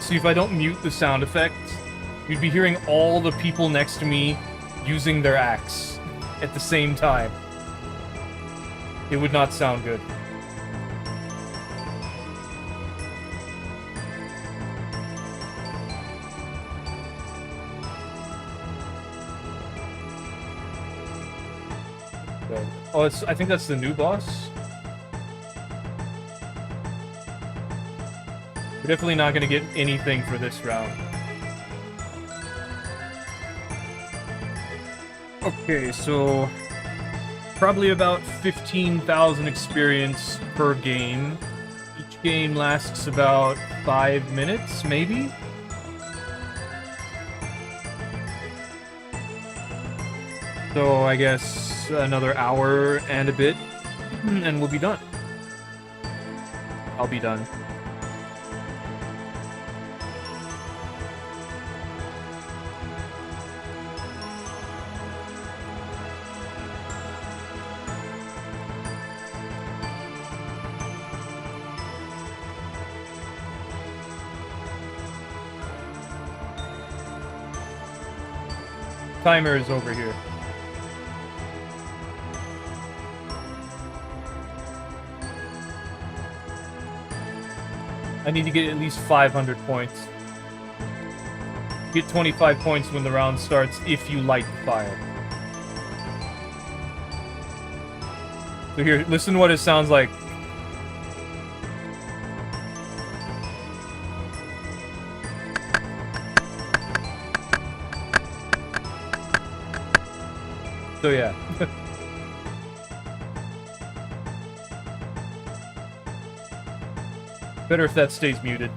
See, if I don't mute the sound effect, you'd be hearing all the people next to me using their axe at the same time. It would not sound good. Okay. Oh, I think that's the new boss. We're definitely not going to get anything for this round. Okay, so probably about 15,000 experience per game. Each game lasts about 5 minutes, maybe? So I guess another hour and a bit, and we'll be done. I'll be done. Timer is over here. I need to get at least 500 points. Get 25 points when the round starts if you light the fire. So here, listen to what it sounds like. So yeah. Better if that stays muted.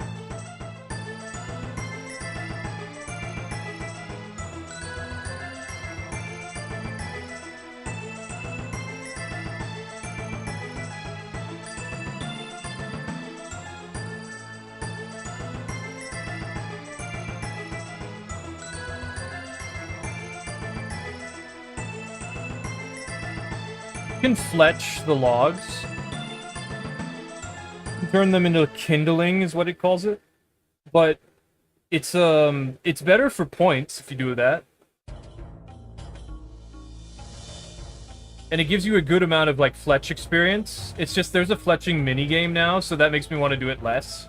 You can fletch the logs. Turn them into kindling is what it calls it. But it's better for points if you do that. and it gives you a good amount of like fletch experience. It's just there's a fletching mini game now, so that makes me want to do it less.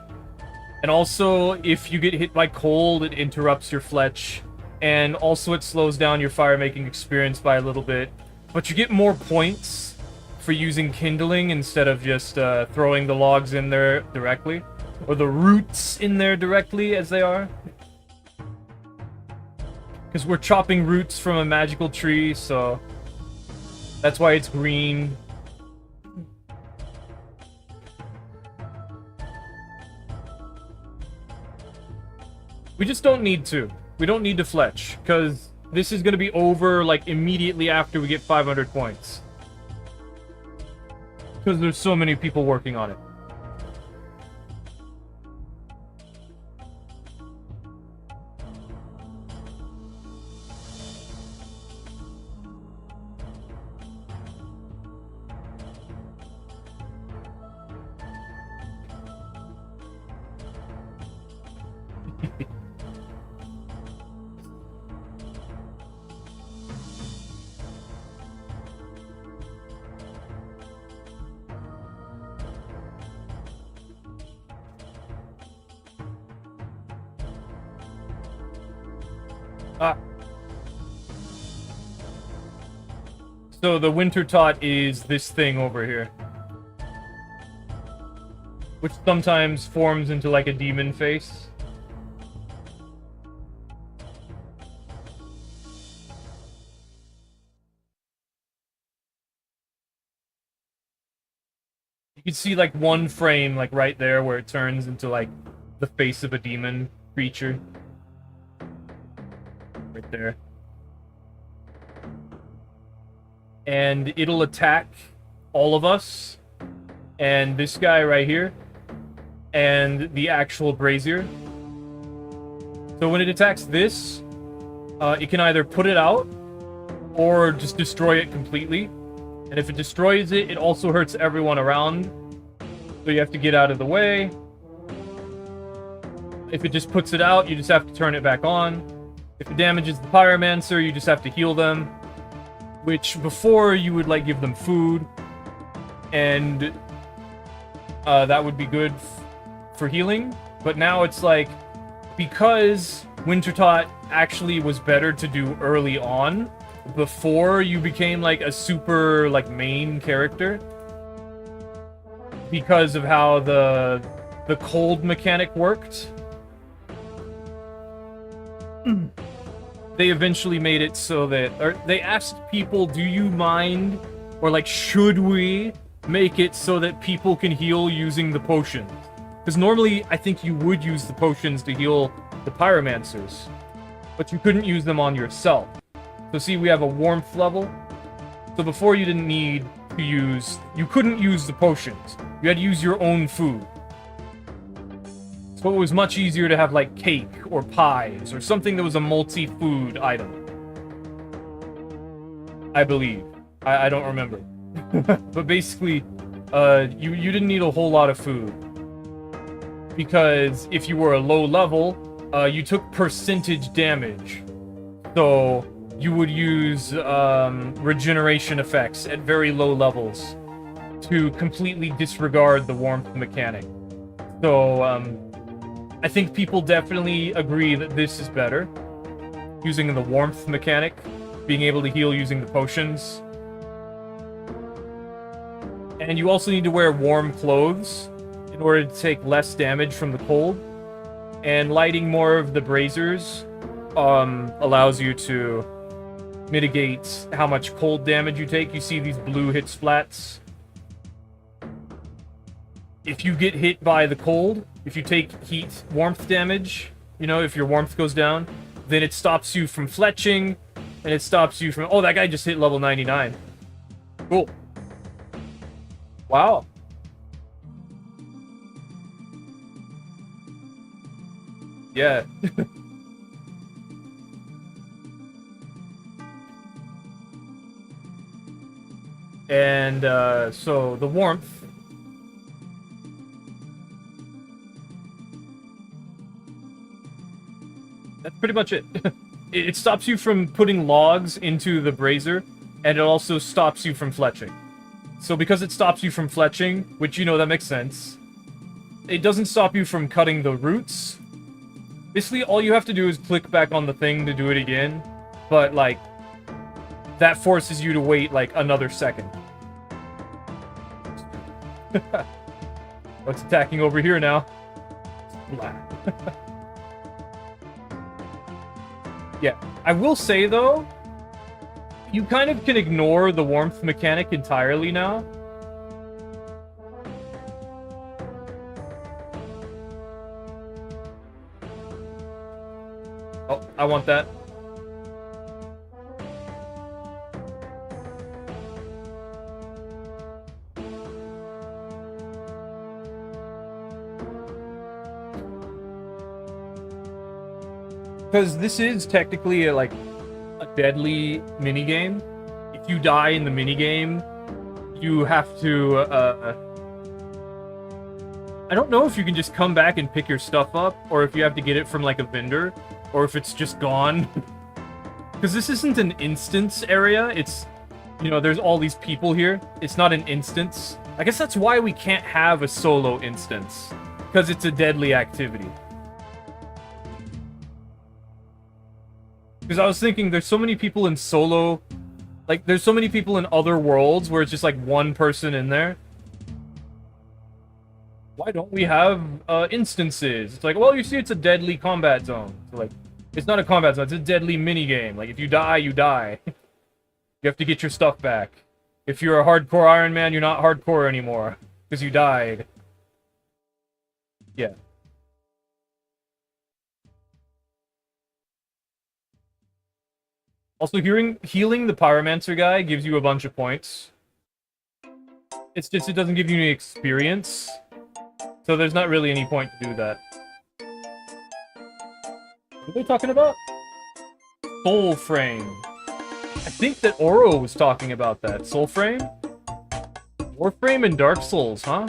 And also, if you get hit by cold, it interrupts your fletch, and also it slows down your fire-making experience by a little bit. But you get more points for using kindling instead of just throwing the logs in there directly, or the roots in there directly, as they are. Because we're chopping roots from a magical tree, so that's why it's green. We just don't need to. We don't need to fletch, because this is going to be over, like, immediately after we get 500 points. Because there's so many people working on it. So the winter tot is this thing over here. Which sometimes forms into like a demon face. You can see like one frame like right there where it turns into like the face of a demon creature. Right there. And it'll attack all of us, and this guy right here, and the actual brazier. So when it attacks this, it can either put it out, or just destroy it completely. And if it destroys it, it also hurts everyone around. So you have to get out of the way. If it just puts it out, you just have to turn it back on. If it damages the pyromancer, you just have to heal them. Which, before, you would, like, give them food, and that would be good for healing. But now it's like, because Wintertot actually was better to do early on, before you became, like, a super, like, main character, because of how the cold mechanic worked, they eventually made it so that, or they asked people, do you mind, or like, should we make it so that people can heal using the potions? Because normally, I think you would use the potions to heal the pyromancers, but you couldn't use them on yourself. So see, we have a warmth level. So before you didn't need to use, you couldn't use the potions. You had to use your own food. So it was much easier to have, like, cake or pies or something that was a multi-food item. I believe. I don't remember. But basically, you didn't need a whole lot of food. Because if you were a low level, you took percentage damage. So you would use regeneration effects at very low levels to completely disregard the warmth mechanic. So, I think people definitely agree that this is better. Using the warmth mechanic, being able to heal using the potions. And you also need to wear warm clothes in order to take less damage from the cold. And lighting more of the braziers allows you to mitigate how much cold damage you take. You see these blue hit splats. If you get hit by the cold, if you take heat warmth damage, you know, if your warmth goes down, then it stops you from fletching, and it stops you from... Oh, that guy just hit level 99. Cool. Wow. Yeah. And, so, the warmth... That's pretty much it. It stops you from putting logs into the brazier, and it also stops you from fletching. So because it stops you from fletching, which, you know, that makes sense, it doesn't stop you from cutting the roots. Basically, all you have to do is click back on the thing to do it again, but, like, that forces you to wait, like, another second. What's attacking over here now? Yeah, I will say, though, you kind of can ignore the warmth mechanic entirely now. Oh, I want that. Because this is technically a deadly minigame. If you die in the minigame, you have to, I don't know if you can just come back and pick your stuff up, or if you have to get it from, like, a vendor, or if it's just gone. Because this isn't an instance area, it's, you know, there's all these people here. It's not an instance. I guess that's why we can't have a solo instance. Because it's a deadly activity. Because I was thinking, there's so many people in solo... Like, there's so many people in other worlds where it's just, like, one person in there. Why don't we have, instances? It's like, well, you see, it's a deadly combat zone. So, like, it's not a combat zone, it's a deadly minigame. Like, if you die, you die. You have to get your stuff back. If you're a hardcore Iron Man, you're not hardcore anymore. Because you died. Yeah. Also, healing the Pyromancer guy gives you a bunch of points. It's just, it doesn't give you any experience. So there's not really any point to do that. What are they talking about? Soul Frame. I think that Oro was talking about that. Soul Frame? Warframe and Dark Souls, huh?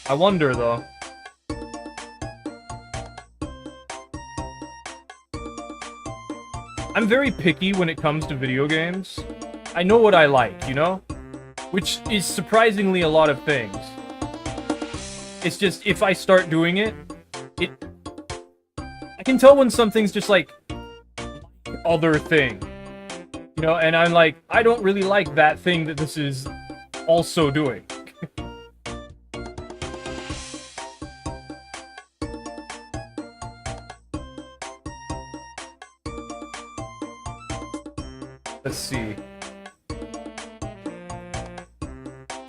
I wonder, though. I'm very picky when it comes to video games. I know what I like, you know? Which is surprisingly a lot of things. It's just, if I start doing it, I can tell when something's just like other thing. You know, and I'm like, I don't really like that thing that this is also doing. Let's see.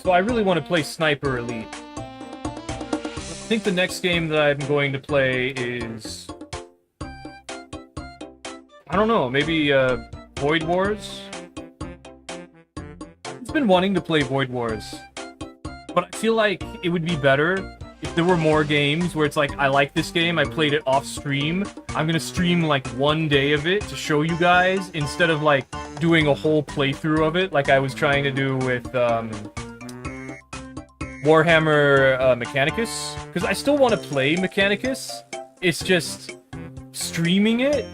So I really want to play Sniper Elite. I think the next game that I'm going to play is... I don't know, maybe Void Wars? I've been wanting to play Void Wars. But I feel like it would be better if there were more games where it's like, I like this game, I played it off stream. I'm gonna stream like one day of it to show you guys, instead of like doing a whole playthrough of it like I was trying to do with Warhammer Mechanicus. Because I still want to play Mechanicus, it's just streaming it.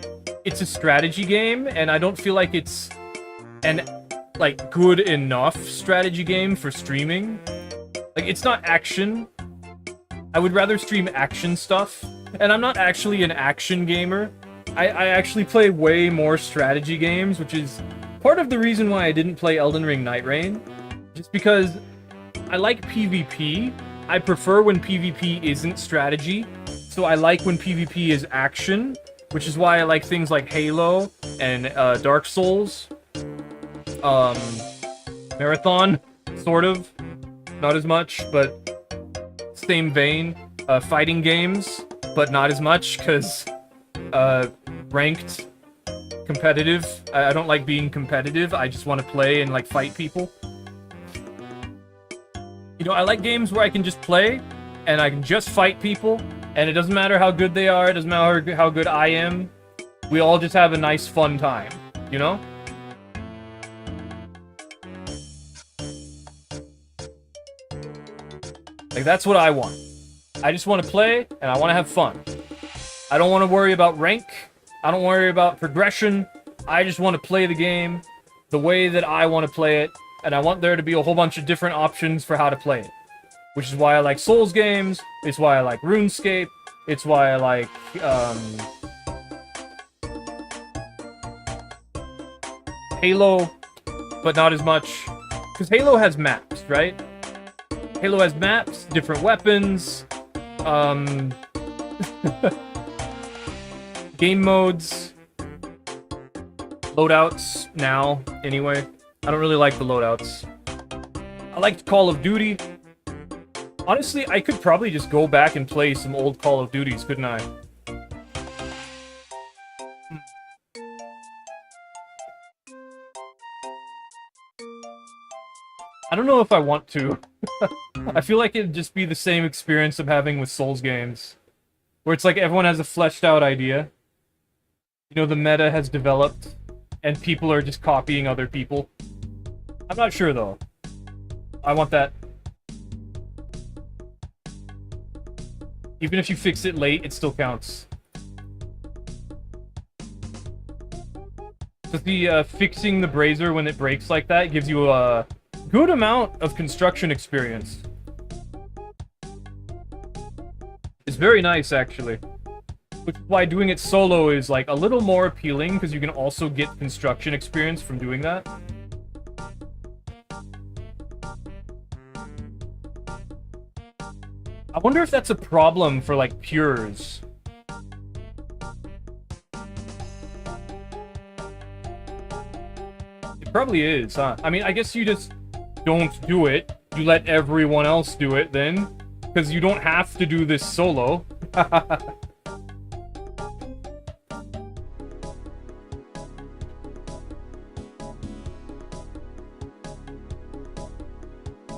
It's a strategy game, and I don't feel like it's an, like, good enough strategy game for streaming. Like, it's not action. I would rather stream action stuff. And I'm not actually an action gamer. I actually play way more strategy games, which is part of the reason why I didn't play Elden Ring Night Rain. Just because I like PvP. I prefer when PvP isn't strategy. So I like when PvP is action. Which is why I like things like Halo and Dark Souls. Marathon, sort of. Not as much, but same vein. Fighting games, but not as much, because ranked, competitive. I don't like being competitive. I just want to play and, like, fight people. You know, I like games where I can just play, and I can just fight people. And it doesn't matter how good they are, it doesn't matter how good I am. We all just have a nice, fun time, you know? Like, that's what I want. I just want to play, and I want to have fun. I don't want to worry about rank. I don't worry about progression. I just want to play the game the way that I want to play it, and I want there to be a whole bunch of different options for how to play it. Which is why I like Souls games, it's why I like RuneScape, it's why I like, Halo, but not as much. Because Halo has maps, right? Halo has maps, different weapons, game modes, loadouts now, anyway. I don't really like the loadouts. I liked Call of Duty. Honestly, I could probably just go back and play some old Call of Duties, couldn't I? I don't know if I want to. I feel like it'd just be the same experience I'm having with Souls games. Where it's like everyone has a fleshed out idea. You know, the meta has developed, and people are just copying other people. I'm not sure, though. I want that. Even if you fix it late, it still counts. But the fixing the brazier when it breaks like that gives you a good amount of construction experience. It's very nice, actually. Which is why doing it solo is, like, a little more appealing, because you can also get construction experience from doing that. I wonder if that's a problem for, like, pures. It probably is, huh? I mean, I guess you just don't do it. You let everyone else do it, then. Because you don't have to do this solo.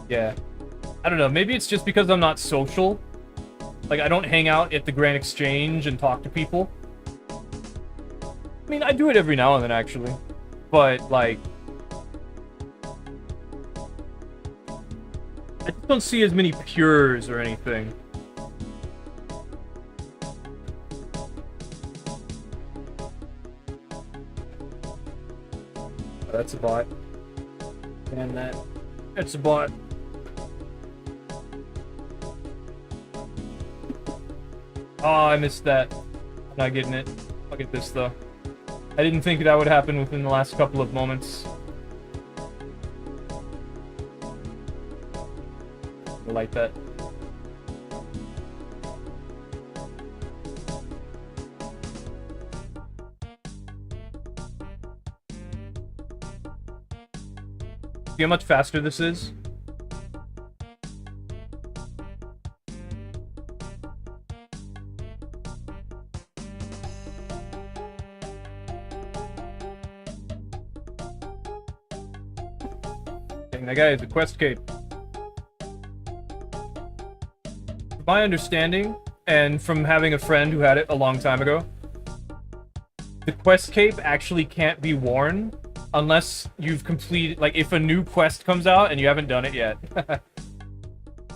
Yeah. I don't know, maybe it's just because I'm not social. Like, I don't hang out at the Grand Exchange and talk to people. I mean, I do it every now and then, actually. But, like... I just don't see as many pures or anything. Oh, that's a bot. Damn that. That's a bot. Oh, I missed that. I'm not getting it. I'll get this, though. I didn't think that would happen within the last couple of moments. I like that. See how much faster this is? Dang, that guy is a quest cape. From my understanding, and from having a friend who had it a long time ago, the quest cape actually can't be worn unless you've completed, like, if a new quest comes out and you haven't done it yet.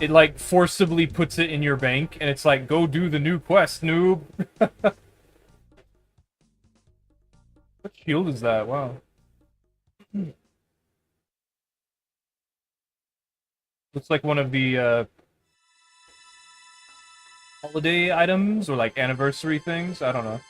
It, like, forcibly puts it in your bank, and it's like, go do the new quest, noob. What shield is that? Wow. Looks like one of the, holiday items, or, like, anniversary things? I don't know.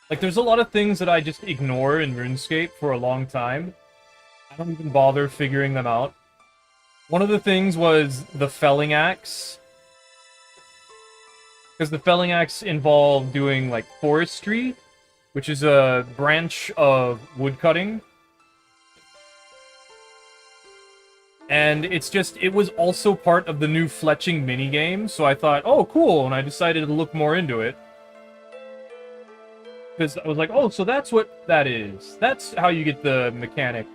Like, there's a lot of things that I just ignore in RuneScape for a long time. I don't even bother figuring them out. One of the things was the felling axe. Because the felling axe involved doing, like, forestry, which is a branch of woodcutting. And it's just, it was also part of the new fletching minigame, so I thought, oh, cool, and I decided to look more into it. Because I was like, oh, so that's what that is. That's how you get the mechanic.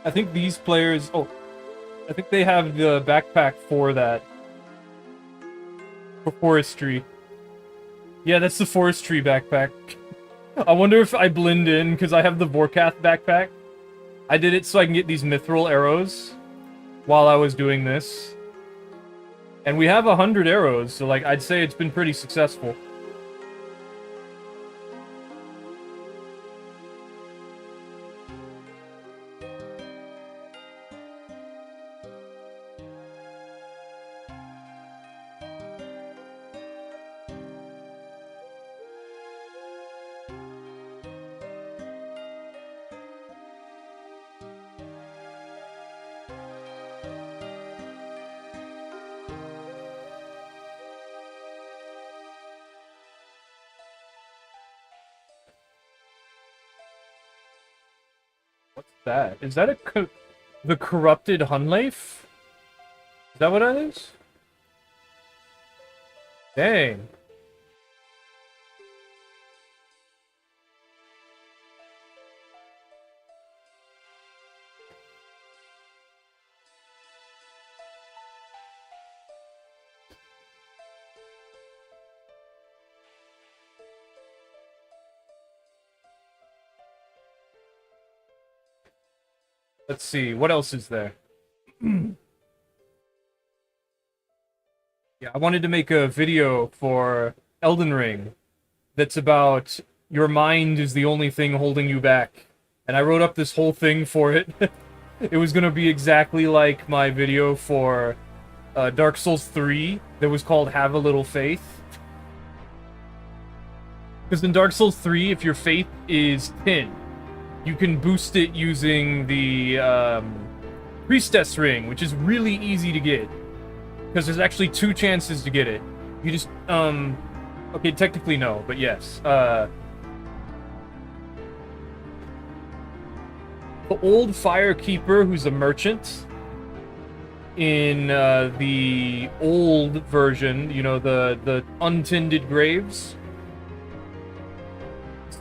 I think these players... Oh, I think they have the backpack for that. For forestry. Yeah, that's the forestry backpack. I wonder if I blend in, because I have the Vorkath backpack. I did it so I can get these mithril arrows while I was doing this. And we have 100 arrows, so like I'd say it's been pretty successful. What's that? Is that the corrupted Hunleif? Is that what that is? Dang. Let's see, what else is there? Yeah, I wanted to make a video for Elden Ring that's about your mind is the only thing holding you back. And I wrote up this whole thing for it. It was gonna be exactly like my video for Dark Souls 3 that was called Have a Little Faith. Because in Dark Souls 3, if your faith is 10, you can boost it using the Priestess Ring, which is really easy to get. Because there's actually 2 chances to get it. You just, okay, technically no, but yes. The old Firekeeper, who's a merchant, in the old version, you know, the untended graves,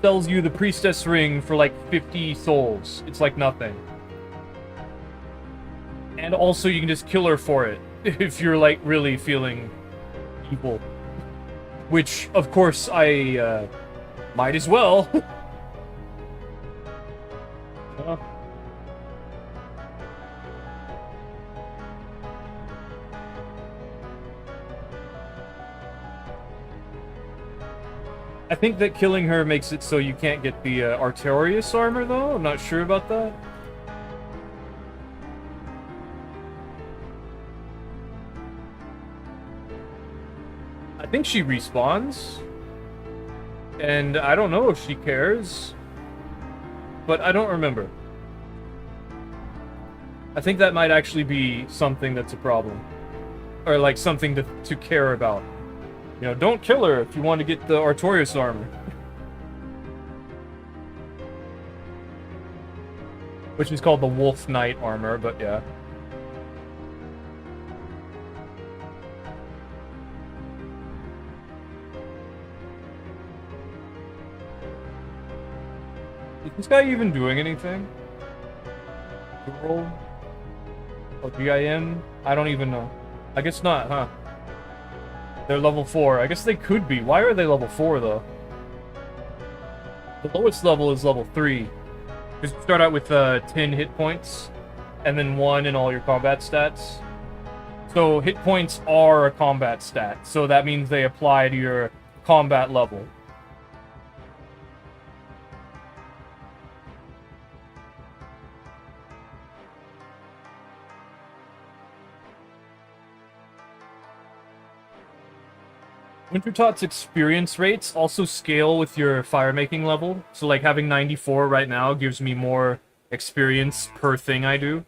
sells you the Priestess Ring for like 50 souls. It's like nothing. And also you can just kill her for it, if you're like really feeling evil. Which, of course, I might as well. I think that killing her makes it so you can't get the Artorias armor, though. I'm not sure about that. I think she respawns. And I don't know if she cares. But I don't remember. I think that might actually be something that's a problem. Or like something to care about. You know, don't kill her if you want to get the Artorias armor. Which is called the Wolf Knight armor, but yeah. Is this guy even doing anything? Roll? Oh, GIM? I don't even know. I guess not, huh? They're level 4. I guess they could be. Why are they level 4, though? The lowest level is level 3. Just start out with 10 hit points, and then 1 in all your combat stats. So hit points are a combat stat, so that means they apply to your combat level. Wintertot's experience rates also scale with your fire-making level. So, like, having 94 right now gives me more experience per thing I do.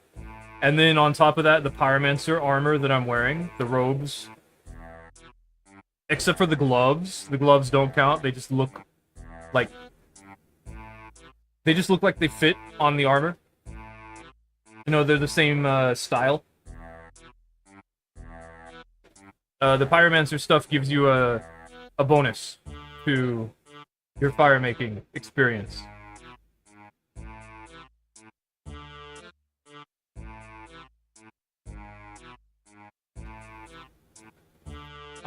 And then on top of that, the Pyromancer armor that I'm wearing, the robes. Except for the gloves. The gloves don't count. They just look like... They just look like they fit on the armor. You know, they're the same style. The Pyromancer stuff gives you a bonus to your fire-making experience.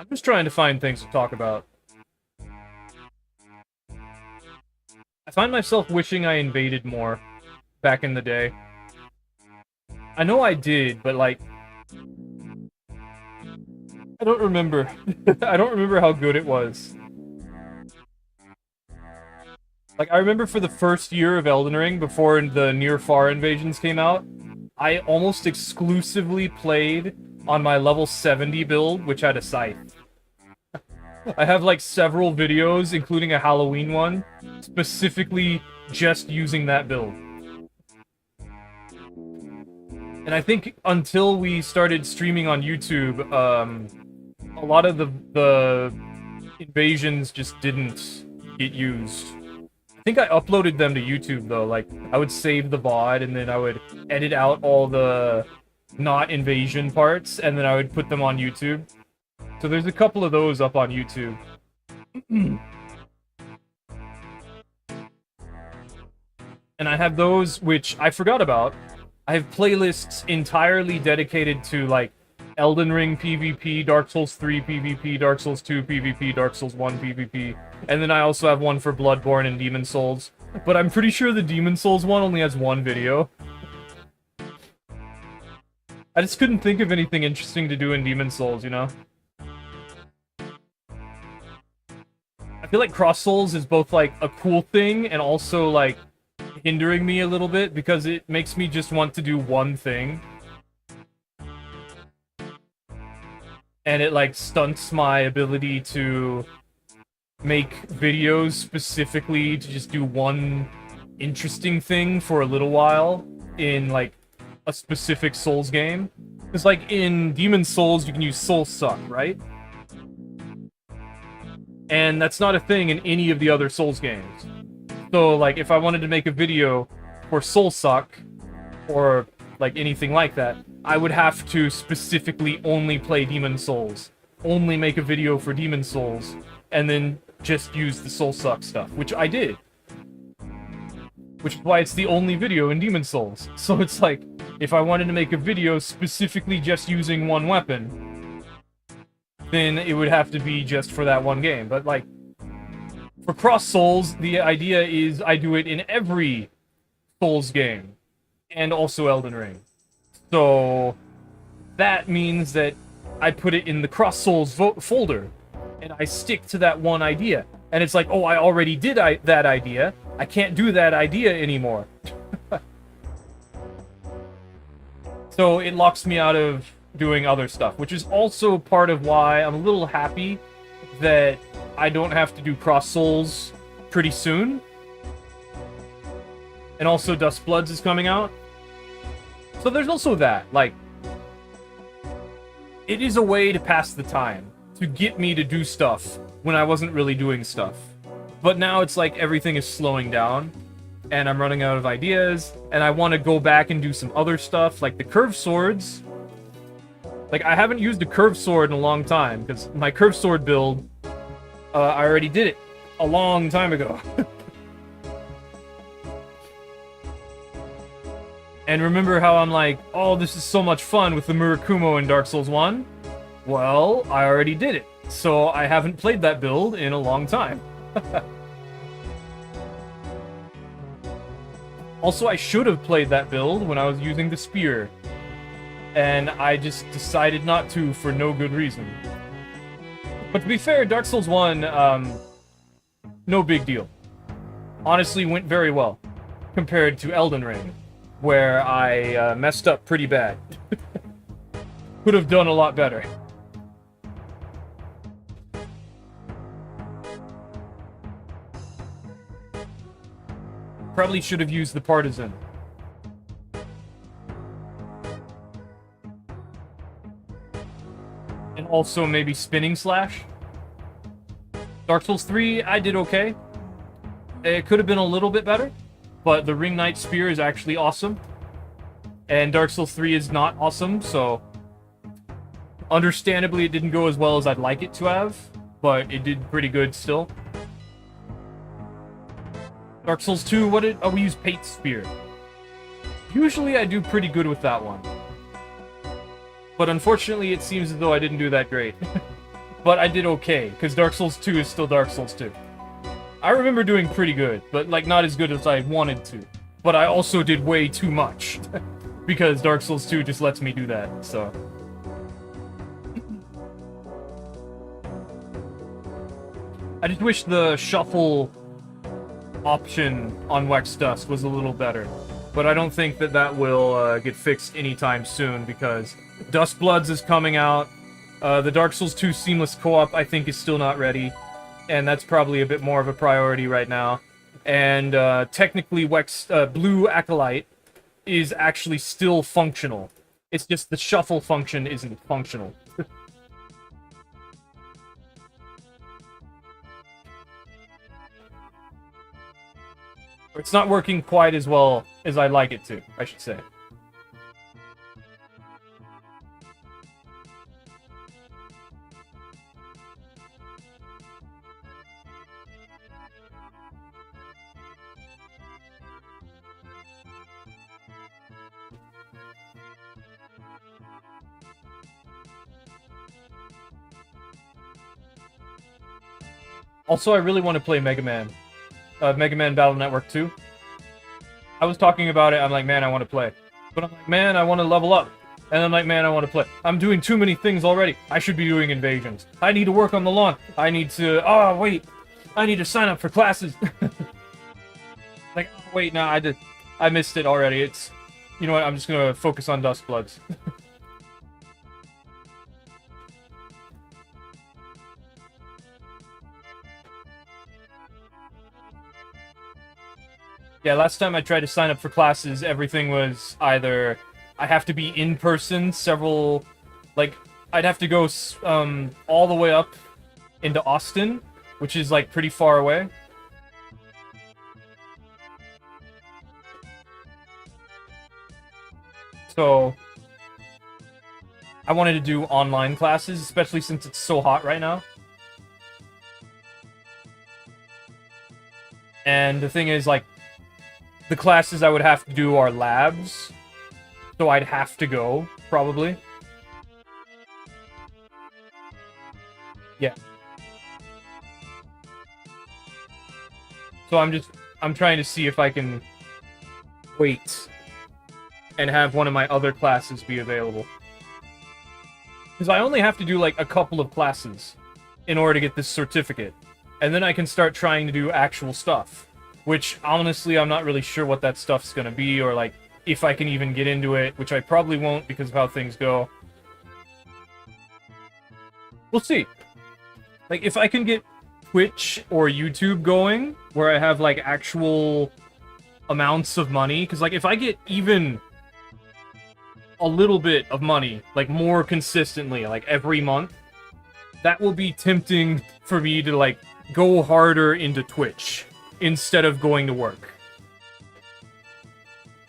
I'm just trying to find things to talk about. I find myself wishing I invaded more back in the day. I know I did, but like... I don't remember. I don't remember how good it was. Like, I remember for the first year of Elden Ring, before the near-far invasions came out, I almost exclusively played on my level 70 build, which had a scythe. I have, like, several videos, including a Halloween one, specifically just using that build. And I think until we started streaming on YouTube, a lot of the invasions just didn't get used. I think I uploaded them to YouTube, though. Like, I would save the VOD, and then I would edit out all the not invasion parts, and then I would put them on YouTube. So there's a couple of those up on YouTube. And I have those, which I forgot about. I have playlists entirely dedicated to, like, Elden Ring PvP, Dark Souls 3 PvP, Dark Souls 2 PvP, Dark Souls 1 PvP, and then I also have one for Bloodborne and Demon Souls. But I'm pretty sure the Demon Souls one only has one video. I just couldn't think of anything interesting to do in Demon Souls, you know? I feel like Cross Souls is both, like, a cool thing and also, like, hindering me a little bit because it makes me just want to do one thing. And it, like, stunts my ability to make videos specifically to just do one interesting thing for a little while in, like, a specific Souls game. Because, like, in Demon Souls, you can use Soul Suck, right? And that's not a thing in any of the other Souls games. So, like, if I wanted to make a video for Soul Suck, or, like, anything like that, I would have to specifically only play Demon Souls, only make a video for Demon Souls, and then just use the Soul Suck stuff, which I did. Which is why it's the only video in Demon Souls. So it's like, if I wanted to make a video specifically just using one weapon, then it would have to be just for that one game. But, like, for Cross Souls, the idea is I do it in every Souls game, and also Elden Ring. So that means that I put it in the Cross Souls folder, and I stick to that one idea. And it's like, oh, I already did that idea. I can't do that idea anymore. So it locks me out of doing other stuff, which is also part of why I'm a little happy that I don't have to do Cross Souls pretty soon. And also Dust Bloods is coming out. So there's also that, like, it is a way to pass the time, to get me to do stuff when I wasn't really doing stuff. But now it's like everything is slowing down, and I'm running out of ideas, and I want to go back and do some other stuff, like the curved swords. Like, I haven't used a curved sword in a long time, because my curved sword build, I already did it a long time ago. And remember how I'm like, oh, this is so much fun with the Murakumo in Dark Souls 1? Well, I already did it, so I haven't played that build in a long time. Also, I should have played that build when I was using the spear, and I just decided not to for no good reason. But to be fair, Dark Souls 1, no big deal. Honestly, went very well, compared to Elden Ring, where I messed up pretty bad. Could have done a lot better. Probably should have used the Partisan. And also maybe Spinning Slash. Dark Souls 3, I did okay. It could have been a little bit better, but the Ring Knight Spear is actually awesome. And Dark Souls 3 is not awesome, so understandably it didn't go as well as I'd like it to have, but it did pretty good still. Dark Souls 2, we use Pate's Spear. Usually I do pretty good with that one. But unfortunately it seems as though I didn't do that great. but I did okay, because Dark Souls 2 is still Dark Souls 2. I remember doing pretty good, but like not as good as I wanted to. But I also did way too much, because Dark Souls 2 just lets me do that, so... I just wish the shuffle option on Wax Dust was a little better. But I don't think that that will get fixed anytime soon, because Dust Bloods is coming out. The Dark Souls 2 Seamless Co-op, I think, is still not ready. And that's probably a bit more of a priority right now. And technically, Blue Acolyte is actually still functional. It's just the shuffle function isn't functional. It's not working quite as well as I'd like it to, I should say. Also, I really want to play Mega Man. Mega Man Battle Network 2. I was talking about it, I'm like, man, I want to play. But I'm like, man, I want to level up. And I'm like, man, I want to play. I'm doing too many things already. I should be doing invasions. I need to work on the lawn. I need to... Oh, wait. I need to sign up for classes. Like, oh, wait, no, I missed it already. It's... You know what, I'm just gonna focus on Dust Bloods. Yeah, last time I tried to sign up for classes, everything was either I have to be in person several... Like, I'd have to go all the way up into Austin, which is, like, pretty far away. So, I wanted to do online classes, especially since it's so hot right now. And the thing is, like, the classes I would have to do are labs, so I'd have to go, probably. Yeah. So I'm trying to see if I can wait and have one of my other classes be available. Because I only have to do, like, a couple of classes in order to get this certificate. And then I can start trying to do actual stuff. Which, honestly, I'm not really sure what that stuff's gonna be, or, like, if I can even get into it, which I probably won't because of how things go. We'll see. Like, if I can get Twitch or YouTube going, where I have, like, actual amounts of money, because, like, if I get even a little bit of money, like, more consistently, like, every month, that will be tempting for me to, like, go harder into Twitch instead of going to work.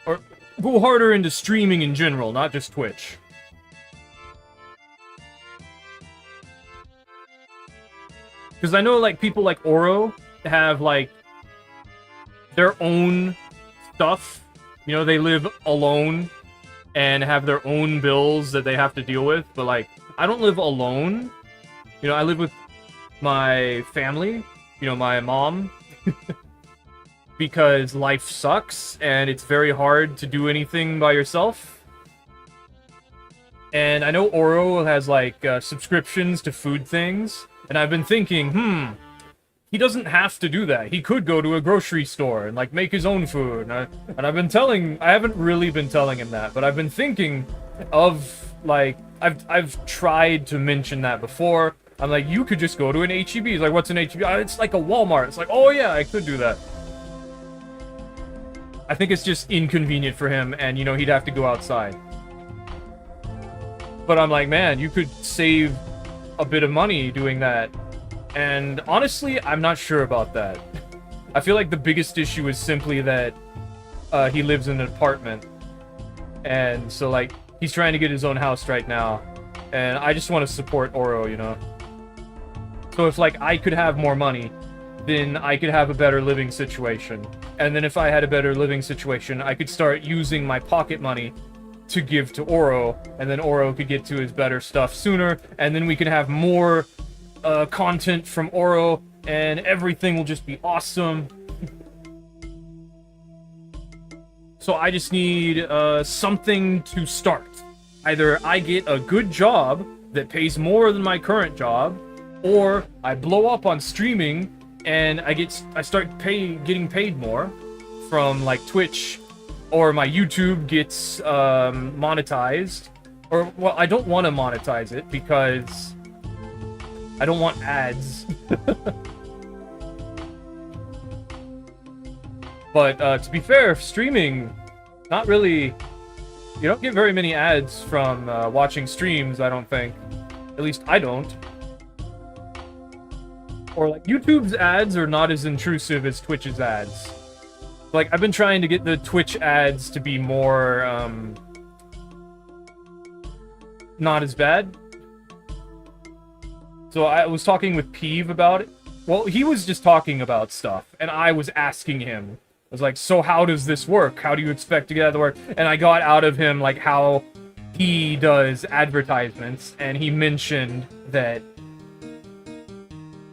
Or go harder into streaming in general, not just Twitch. Because I know, like, people like Oro have, like, their own stuff. You know, they live alone and have their own bills that they have to deal with. But, like, I don't live alone. You know, I live with my family. You know, my mom. Because life sucks, and it's very hard to do anything by yourself. And I know Oro has, like, subscriptions to food things, and I've been thinking, he doesn't have to do that. He could go to a grocery store and, like, make his own food. And I haven't really been telling him that, but I've been thinking of, like, I've tried to mention that before. I'm like, you could just go to an H-E-B. He's like, what's an H-E-B? It's like a Walmart. It's like, oh yeah, I could do that. I think it's just inconvenient for him, and, you know, he'd have to go outside. But I'm like, man, you could save a bit of money doing that. And honestly, I'm not sure about that. I feel like the biggest issue is simply that he lives in an apartment. And so, like, he's trying to get his own house right now. And I just want to support Oro, you know? So if, like, I could have more money, then I could have a better living situation. And then if I had a better living situation, I could start using my pocket money to give to Oro, and then Oro could get to his better stuff sooner, and then we could have more content from Oro, and everything will just be awesome. So I just need something to start. Either I get a good job that pays more than my current job, or I blow up on streaming and I start getting paid more from like Twitch, or my YouTube gets monetized. Or, well, I don't want to monetize it because I don't want ads. But to be fair, streaming, not really. You don't get very many ads from watching streams, I don't think. At least I don't. Or like YouTube's ads are not as intrusive as Twitch's ads. Like, I've been trying to get the Twitch ads to be more not as bad. So I was talking with Peeve about it. Well, he was just talking about stuff, and I was asking him. I was like, so how does this work? How do you expect to get out of work? And I got out of him, like, how he does advertisements, and he mentioned that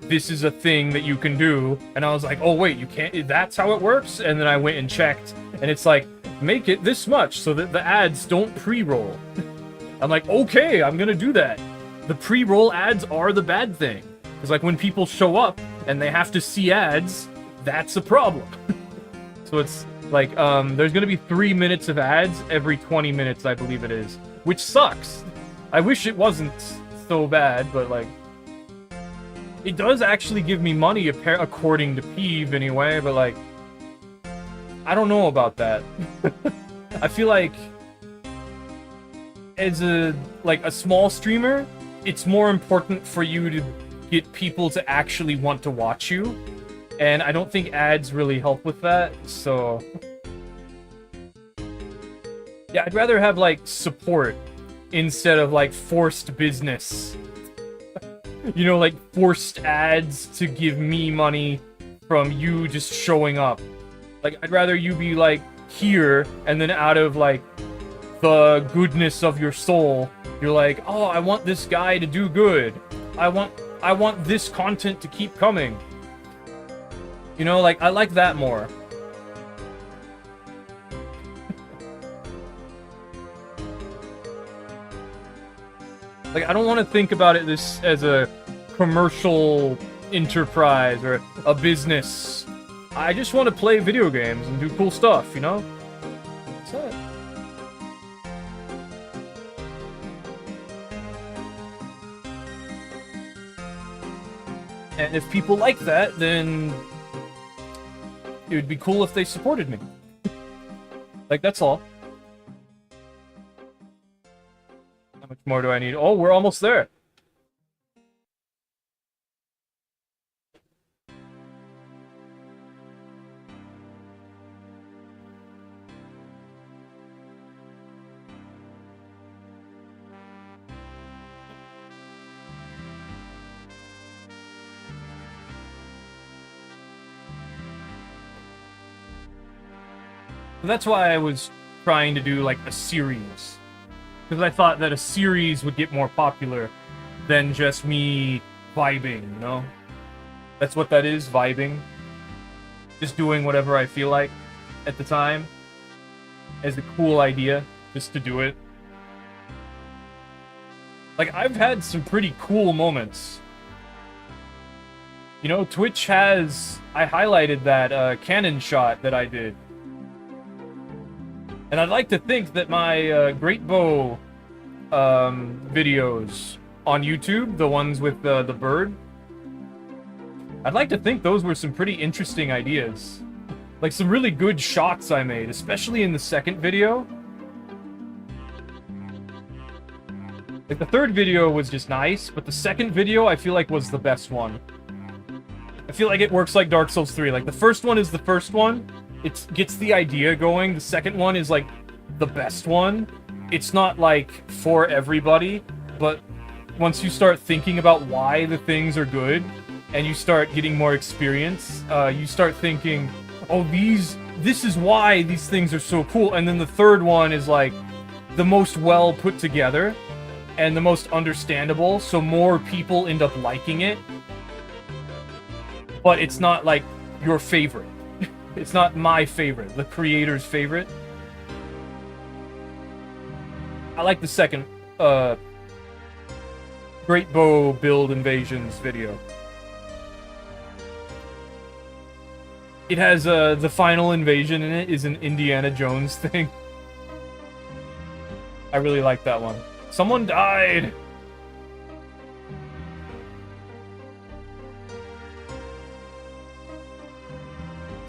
this is a thing that you can do. And I was like, oh, wait, you can't? That's how it works? And then I went and checked, and it's like, make it this much so that the ads don't pre-roll. I'm like, okay, I'm gonna do that. The pre-roll ads are the bad thing. It's like when people show up and they have to see ads, that's a problem. So it's like, there's gonna be 3 minutes of ads every 20 minutes, I believe it is. Which sucks. I wish it wasn't so bad, but like... It does actually give me money, according to Peeve anyway, but like... I don't know about that. I feel like... As a small streamer, it's more important for you to get people to actually want to watch you. And I don't think ads really help with that, so... Yeah, I'd rather have, like, support instead of, like, forced business. You know, like, forced ads to give me money from you just showing up. Like, I'd rather you be, like, here, and then out of, like, the goodness of your soul, you're like, oh, I want this guy to do good. I want this content to keep coming. You know, like, I like that more. Like, I don't want to think about it as a commercial enterprise or a business. I just want to play video games and do cool stuff, you know? That's it. And if people like that, then it would be cool if they supported me. Like, that's all. How much more do I need? Oh, we're almost there. That's why I was trying to do, like, a series. Because I thought that a series would get more popular than just me vibing, you know? That's what that is, vibing. Just doing whatever I feel like at the time. As a cool idea, just to do it. Like, I've had some pretty cool moments. You know, Twitch has... I highlighted that cannon shot that I did. And I'd like to think that my Great Bow videos on YouTube, the ones with the bird, I'd like to think those were some pretty interesting ideas. Like, some really good shots I made, especially in the second video. Like, the third video was just nice, but the second video I feel like was the best one. I feel like it works like Dark Souls 3. Like, the first one is the first one. It gets the idea going. The second one is, like, the best one. It's not, like, for everybody, but once you start thinking about why the things are good, and you start getting more experience, you start thinking, oh, this is why these things are so cool. And then the third one is, like, the most well put together, and the most understandable, so more people end up liking it. But it's not like your favorite. It's not my favorite, the creator's favorite. I like the second Great Bow Build Invasions video. It has the final invasion in it is an Indiana Jones thing. I really like that one. Someone died!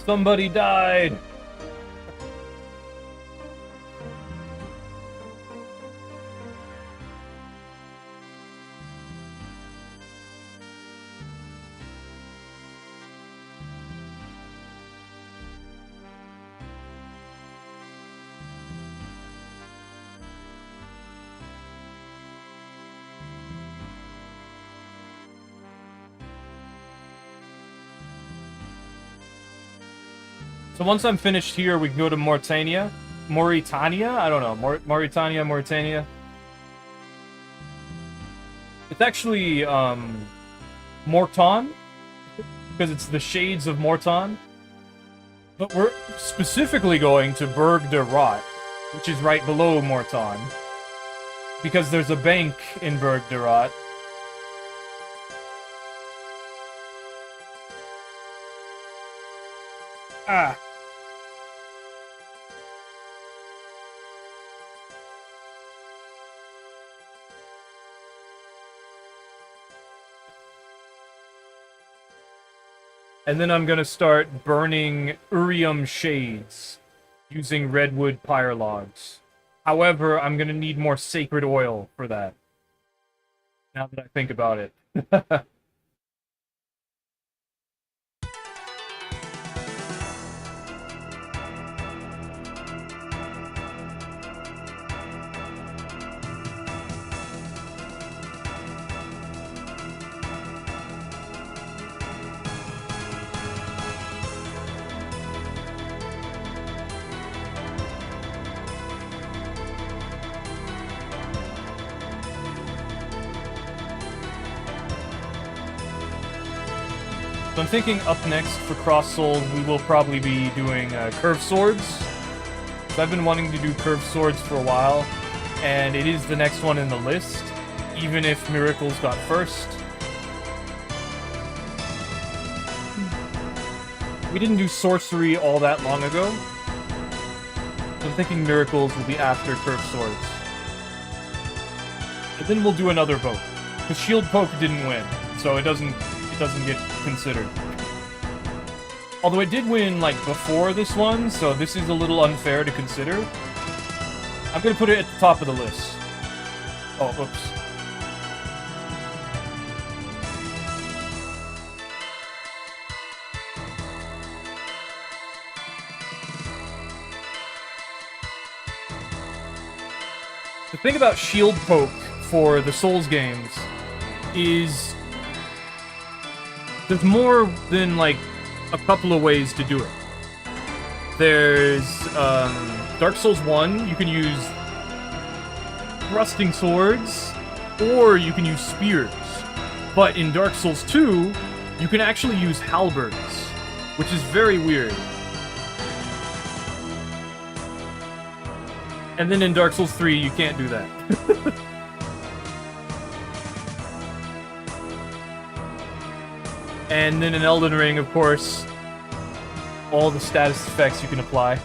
Somebody died! So once I'm finished here, we can go to Mauritania. I don't know. Mauritania. It's actually, Morton, because it's the shades of Morton. But we're specifically going to Berg de Rot, which is right below Morton. Because there's a bank in Berg de Rot. Ah! And then I'm gonna start burning Urium shades using redwood pyre logs. However, I'm gonna need more sacred oil for that. Now that I think about it. So I'm thinking up next for Cross Souls, we will probably be doing curved swords. So I've been wanting to do curved swords for a while, and it is the next one in the list, even if Miracles got first. We didn't do sorcery all that long ago, so I'm thinking Miracles will be after curved swords. And then we'll do another vote, because Shield Poke didn't win, so it doesn't get considered. Although it did win, like, before this one, so this is a little unfair to consider. I'm gonna put it at the top of the list. Oh, oops. The thing about Shield Poke for the Souls games is there's more than, like, a couple of ways to do it. There's, Dark Souls 1, you can use thrusting swords, or you can use spears. But in Dark Souls 2, you can actually use halberds, which is very weird. And then in Dark Souls 3, you can't do that. And then in Elden Ring, of course, all the status effects you can apply.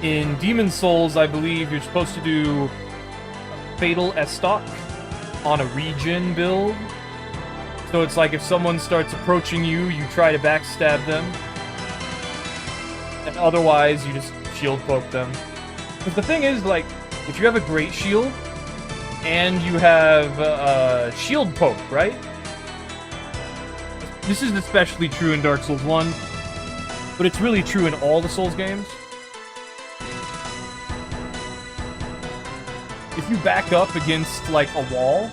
In Demon Souls, I believe you're supposed to do Fatal Estoc on a regen build. So it's like if someone starts approaching you, you try to backstab them. And otherwise, you just shield poke them. But the thing is, like, if you have a great shield, and you have shield poke, right? This is especially true in Dark Souls 1, but it's really true in all the Souls games. If you back up against, like, a wall,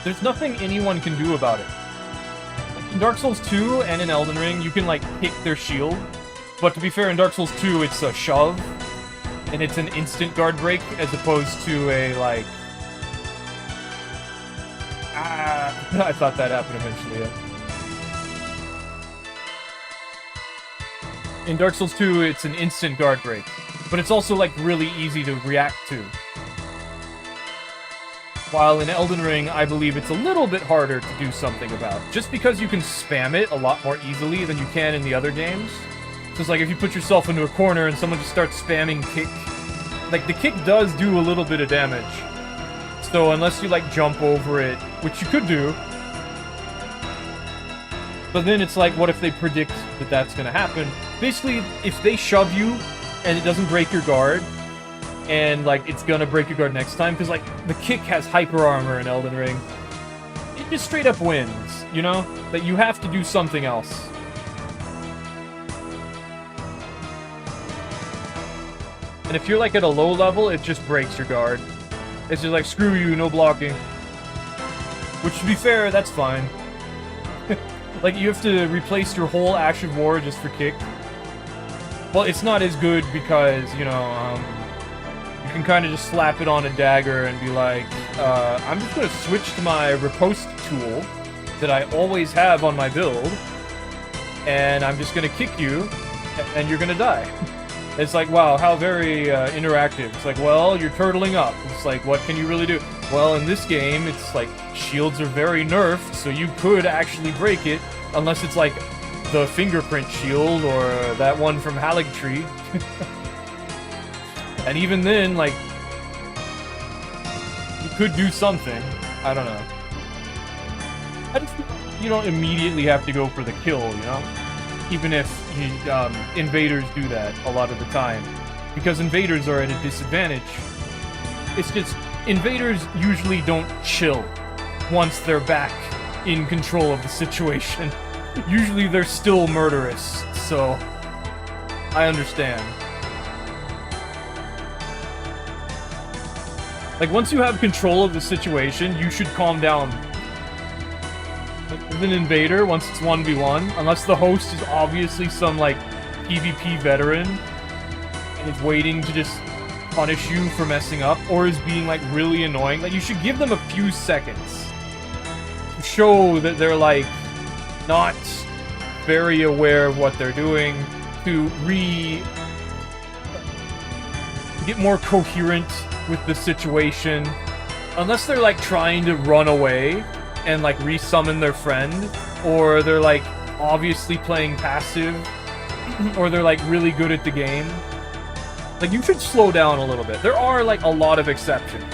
there's nothing anyone can do about it. Like, In Dark Souls 2 and in Elden Ring, you can, like, kick their shield. But to be fair, in Dark Souls 2, it's a shove. And it's an instant guard break, as opposed to a, like... I thought that happened eventually, yeah. In Dark Souls 2, it's an instant guard break. But it's also, like, really easy to react to. While in Elden Ring, I believe it's a little bit harder to do something about. Just because you can spam it a lot more easily than you can in the other games. So it's like if you put yourself into a corner and someone just starts spamming kick, like the kick does do a little bit of damage. So unless you like jump over it, which you could do, but then it's like, what if they predict that that's gonna happen? Basically, if they shove you and it doesn't break your guard, and, like, it's gonna break your guard next time, because, like, the kick has hyper armor in Elden Ring. It just straight up wins, you know? That you have to do something else. And if you're, like, at a low level, it just breaks your guard. It's just like, screw you, no blocking. Which, to be fair, that's fine. Like, you have to replace your whole Ash of War just for kick. Well, it's not as good because, you know, you can kind of just slap it on a dagger and be like, I'm just going to switch to my riposte tool that I always have on my build, and I'm just going to kick you, and you're going to die. It's like, wow, how very interactive. It's like, well, you're turtling up. It's like, what can you really do? Well, in this game, it's like, shields are very nerfed, so you could actually break it, unless it's like the fingerprint shield or that one from Haligtree. And even then, like, you could do something. I don't know. You don't immediately have to go for the kill, you know? Even if invaders do that a lot of the time. Because invaders are at a disadvantage. It's just, invaders usually don't chill once they're back in control of the situation. Usually they're still murderous, so I understand. Like, once you have control of the situation, you should calm down. With an invader, once it's 1v1, unless the host is obviously some, like, PvP veteran, and is waiting to just punish you for messing up, or is being, like, really annoying, like, you should give them a few seconds to show that they're, like, not very aware of what they're doing, to get more coherent with the situation. Unless they're, like, trying to run away and, like, resummon their friend, or they're, like, obviously playing passive, or they're, like, really good at the game. Like, you should slow down a little bit. There are, like, a lot of exceptions.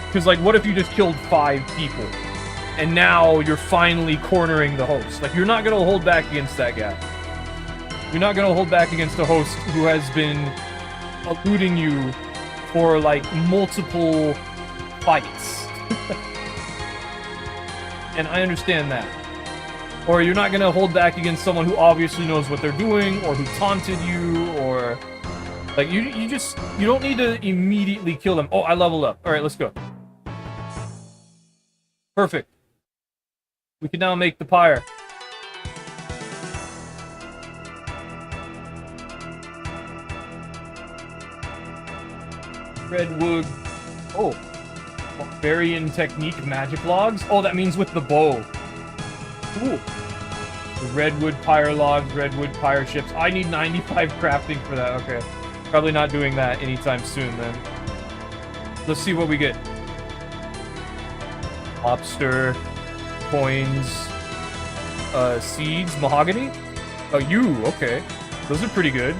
Because, like, what if you just killed 5 people? And now you're finally cornering the host. Like, you're not going to hold back against that guy. You're not going to hold back against a host who has been eluding you for, like, multiple fights. And I understand that. Or you're not going to hold back against someone who obviously knows what they're doing, or who taunted you, or... Like, you don't need to immediately kill them. Oh, I leveled up. Alright, let's go. Perfect. We can now make the pyre. Redwood. Oh. Barbarian technique magic logs? Oh, that means with the bow. Cool. The redwood pyre logs, redwood pyre ships. I need 95 crafting for that. Okay. Probably not doing that anytime soon, then. Let's see what we get. Lobster, coins, seeds, mahogany? Oh, okay. Those are pretty good.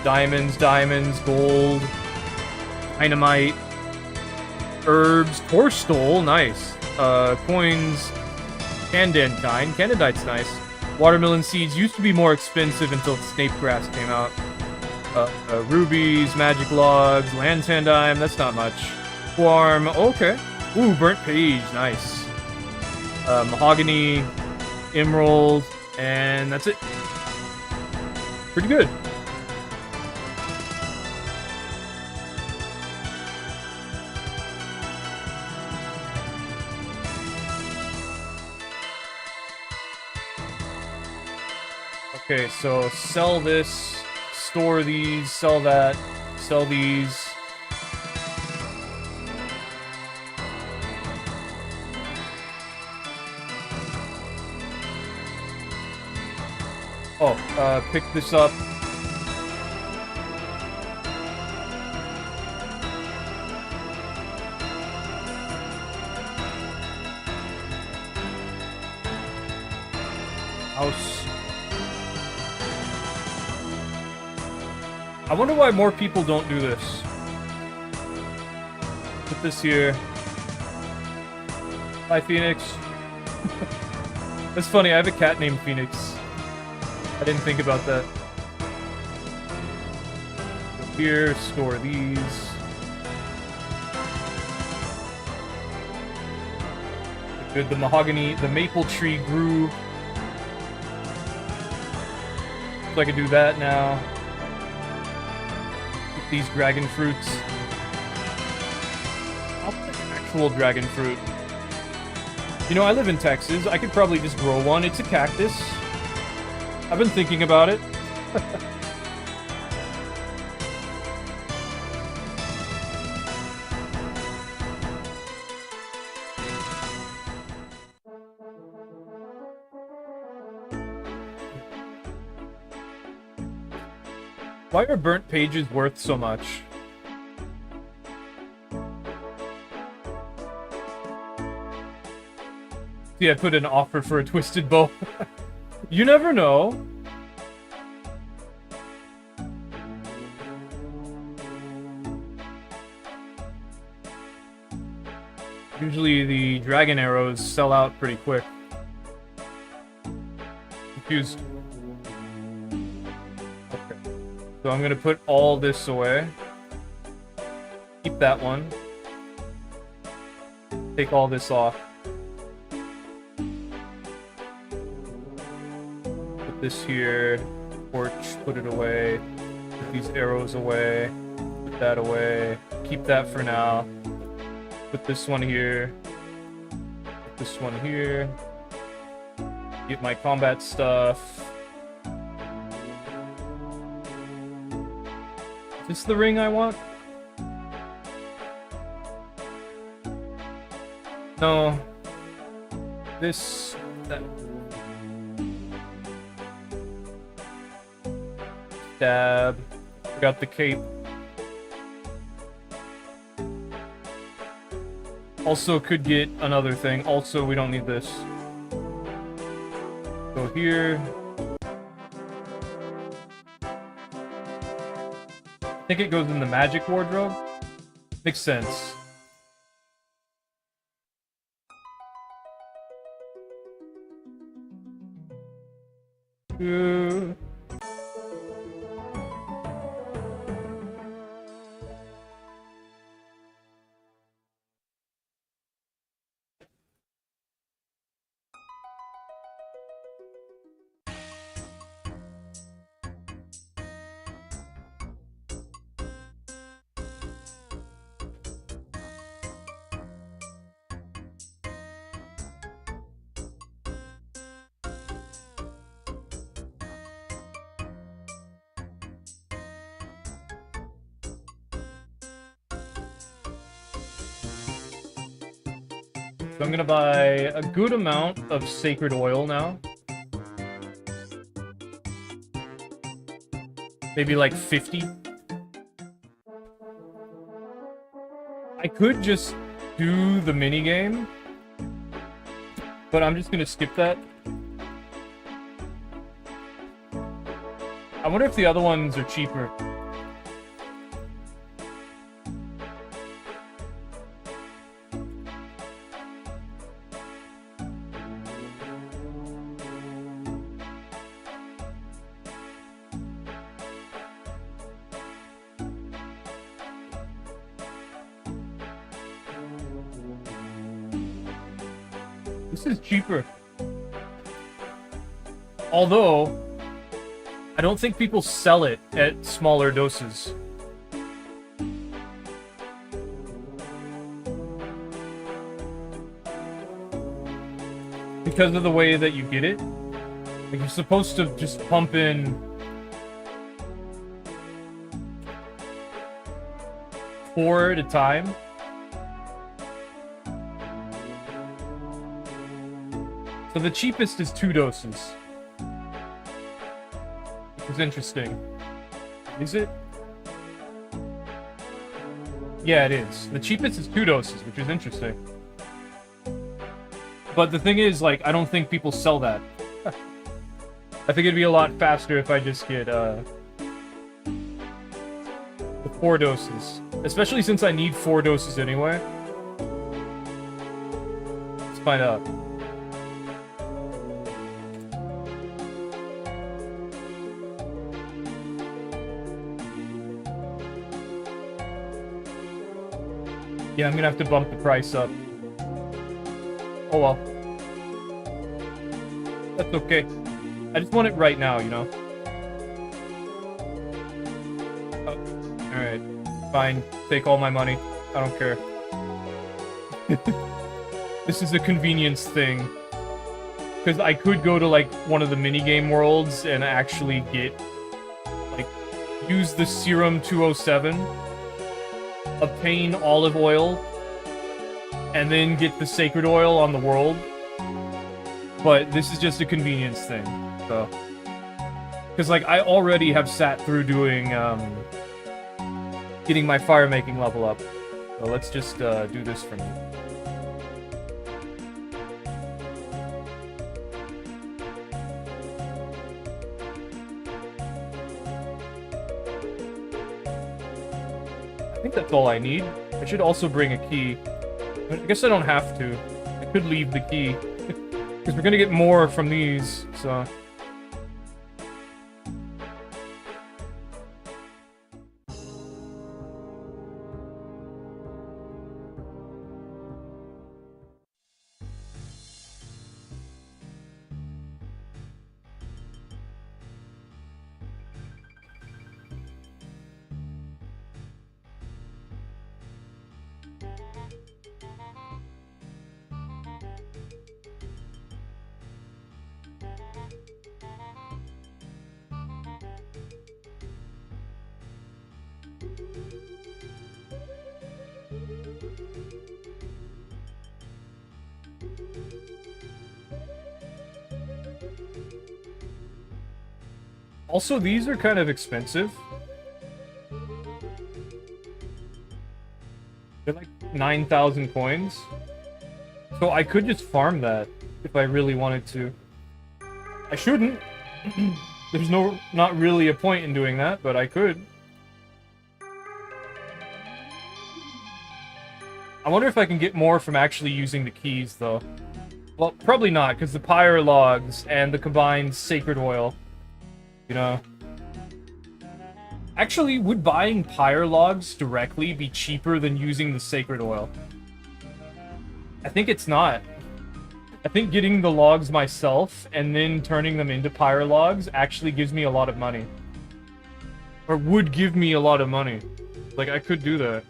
Diamonds, gold, dynamite, herbs, core stole, nice. Coins, candentine, candentite's nice. Watermelon seeds used to be more expensive until snape grass came out. Rubies, magic logs, lantandime, that's not much. Quarm, okay. Ooh, burnt page, nice. Mahogany, emerald, and that's it. Pretty good. Okay, so sell this, store these, sell that, sell these. Oh, pick this up. House. I wonder why more people don't do this. Put this here. Hi, Phoenix. That's funny, I have a cat named Phoenix. I didn't think about that. Go here, store these. Good, the mahogany, the maple tree grew. So I can do that now. Get these dragon fruits. I'll put actual dragon fruit. You know, I live in Texas. I could probably just grow one. It's a cactus. I've been thinking about it. Why are burnt pages worth so much? See, I put an offer for a twisted bow. You never know. Usually the dragon arrows sell out pretty quick. Confused. Okay. So I'm gonna put all this away. Keep that one. Take all this off. This here, torch, put it away, put these arrows away, put that away, keep that for now, put this one here, put this one here, get my combat stuff. Is this the ring I want? No. This, that. Dab. Got the cape. Also could get another thing. Also, we don't need this. Go here. I think it goes in the magic wardrobe. Makes sense. So I'm gonna buy a good amount of sacred oil now. Maybe like 50. I could just do the minigame, but I'm just gonna skip that. I wonder if the other ones are cheaper. This is cheaper. Although, I don't think people sell it at smaller doses. Because of the way that you get it. Like, you're supposed to just pump in 4 at a time. So the cheapest is 2 doses. Which is interesting. Is it? Yeah, it is. The cheapest is 2 doses, which is interesting. But the thing is, like, I don't think people sell that. I think it'd be a lot faster if I just get, the 4 doses. Especially since I need 4 doses anyway. Let's find out. Yeah, I'm gonna have to bump the price up. Oh well. That's okay. I just want it right now, you know? Oh, alright. Fine. Take all my money. I don't care. This is a convenience thing. Because I could go to, like, one of the minigame worlds and actually get, like, use the Serum 207, obtain olive oil, and then get the sacred oil on the world. But this is just a convenience thing, so. Because, like, I already have sat through doing, getting my fire-making level up. So let's just, do this for me. I think that's all I need. I should also bring a key. I guess I don't have to. I could leave the key. Because we're gonna get more from these, so... Also, these are kind of expensive. They're like 9,000 coins. So I could just farm that if I really wanted to. I shouldn't. There's not really a point in doing that, but I could. I wonder if I can get more from actually using the keys, though. Well, probably not, because the pyre logs and the combined sacred oil, you know. Actually, would buying pyre logs directly be cheaper than using the sacred oil? I think it's not. I think getting the logs myself and then turning them into pyre logs actually gives me a lot of money. Or would give me a lot of money. Like, I could do that.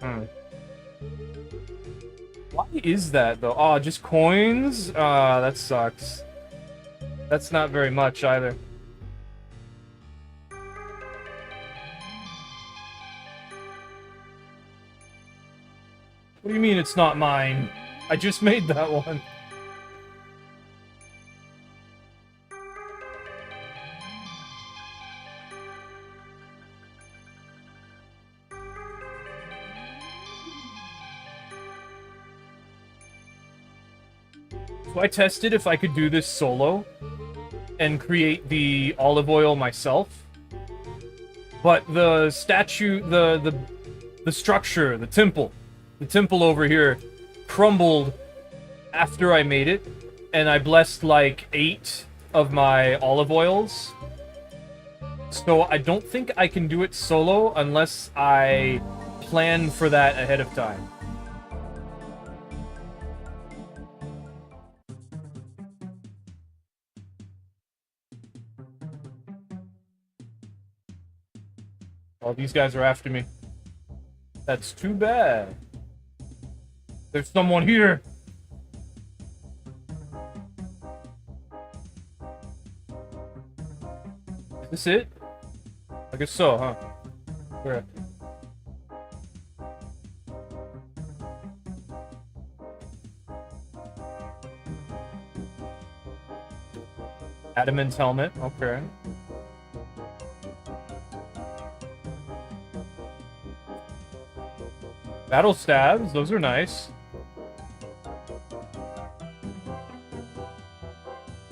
Why is that, though? Oh, just coins? Ah, that sucks. That's not very much, either. What do you mean it's not mine? I just made that one. So I tested if I could do this solo and create the olive oil myself. But the statue, the structure, the temple over here crumbled after I made it, and I blessed like 8 of my olive oils. So I don't think I can do it solo unless I plan for that ahead of time. Oh, these guys are after me. That's too bad. There's someone here. Is this it? I guess so, huh? Correct. Adamant's helmet, okay. Battle stabs, those are nice.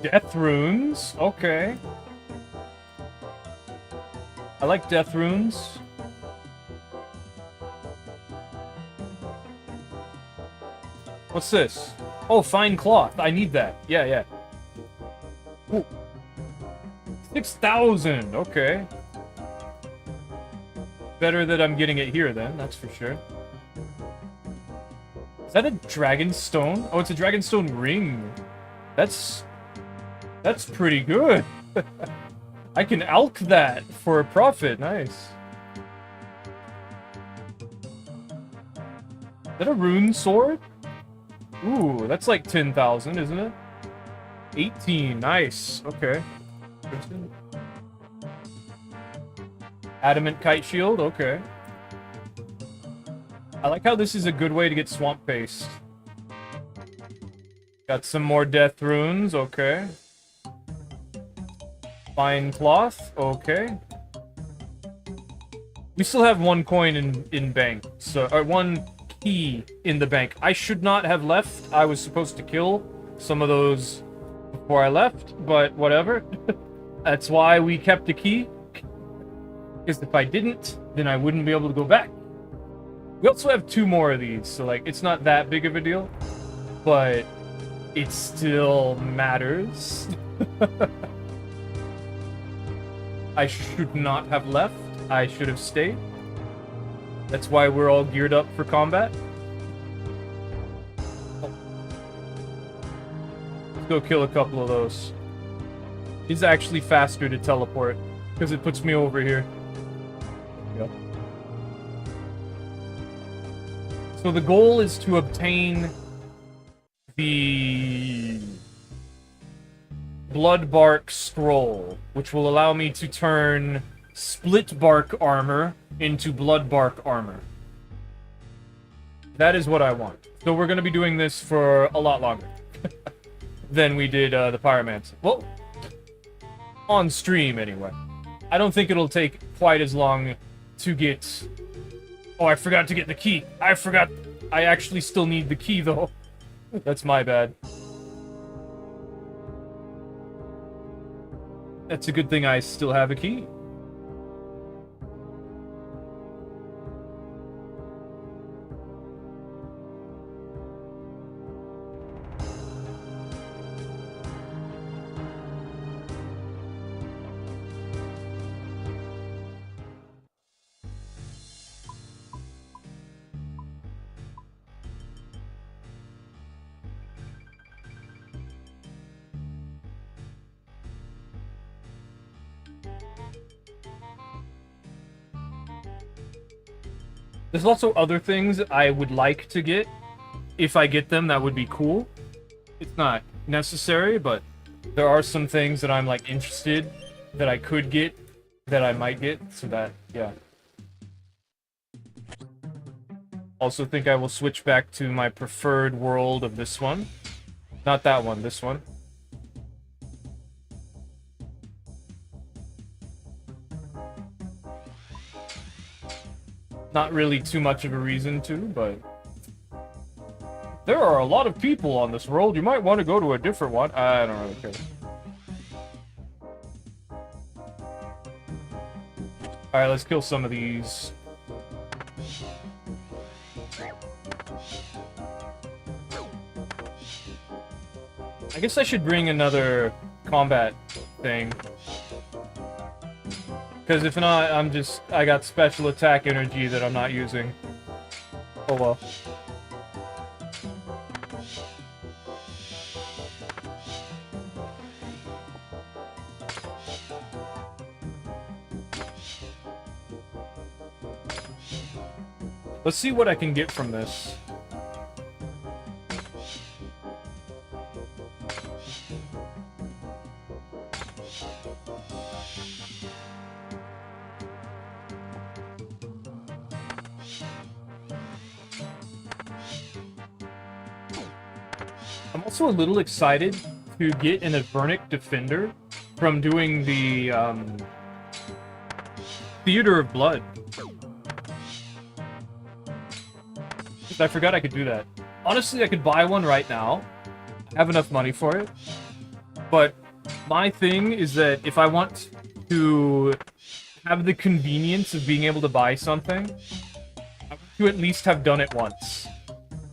Death runes, okay. I like death runes. What's this? Oh, fine cloth. I need that. Yeah, yeah. Ooh. 6,000. Okay. Better that I'm getting it here then, that's for sure. Is that a dragon stone? Oh, it's a dragon stone ring. That's pretty good. I can alch that for a profit. Nice. Is that a rune sword? Ooh, that's like 10,000, isn't it? 18. Nice. Okay. Adamant kite shield. Okay. I like how this is a good way to get swamp paste. Got some more death runes. Okay. Fine cloth. Okay. We still have one coin in bank. So, or one key in the bank. I should not have left. I was supposed to kill some of those before I left, but whatever. That's why we kept the key. Because if I didn't, then I wouldn't be able to go back. We also have 2 more of these, so like it's not that big of a deal, but it still matters. I should not have left. I should have stayed. That's why we're all geared up for combat. Oh. Let's go kill a couple of those. It's actually faster to teleport because it puts me over here. Yep. So the goal is to obtain the Blood Bark Scroll, which will allow me to turn Split Bark armor into Blood Bark armor. That is what I want. So we're going to be doing this for a lot longer than we did the Pyromancer. Well, on stream anyway. I don't think it'll take quite as long to get... Oh, I forgot to get the key. I forgot. I actually still need the key, though. That's my bad. That's a good thing I still have a key. There's also other things I would like to get. If I get them, that would be cool. It's not necessary, but there are some things that I'm, like, interested that I could get, that I might get, so that, yeah. Also think I will switch back to my preferred world of this one. Not that one, this one. Not really too much of a reason to, but... There are a lot of people on this world. You might want to go to a different one. I don't really care. Alright, let's kill some of these. I guess I should bring another combat thing. Because if not, I got special attack energy that I'm not using. Oh well. Let's see what I can get from this. I'm also a little excited to get an Avernic Defender from doing the Theater of Blood. I forgot I could do that. Honestly, I could buy one right now. I have enough money for it. But my thing is that if I want to have the convenience of being able to buy something, I want to at least have done it once.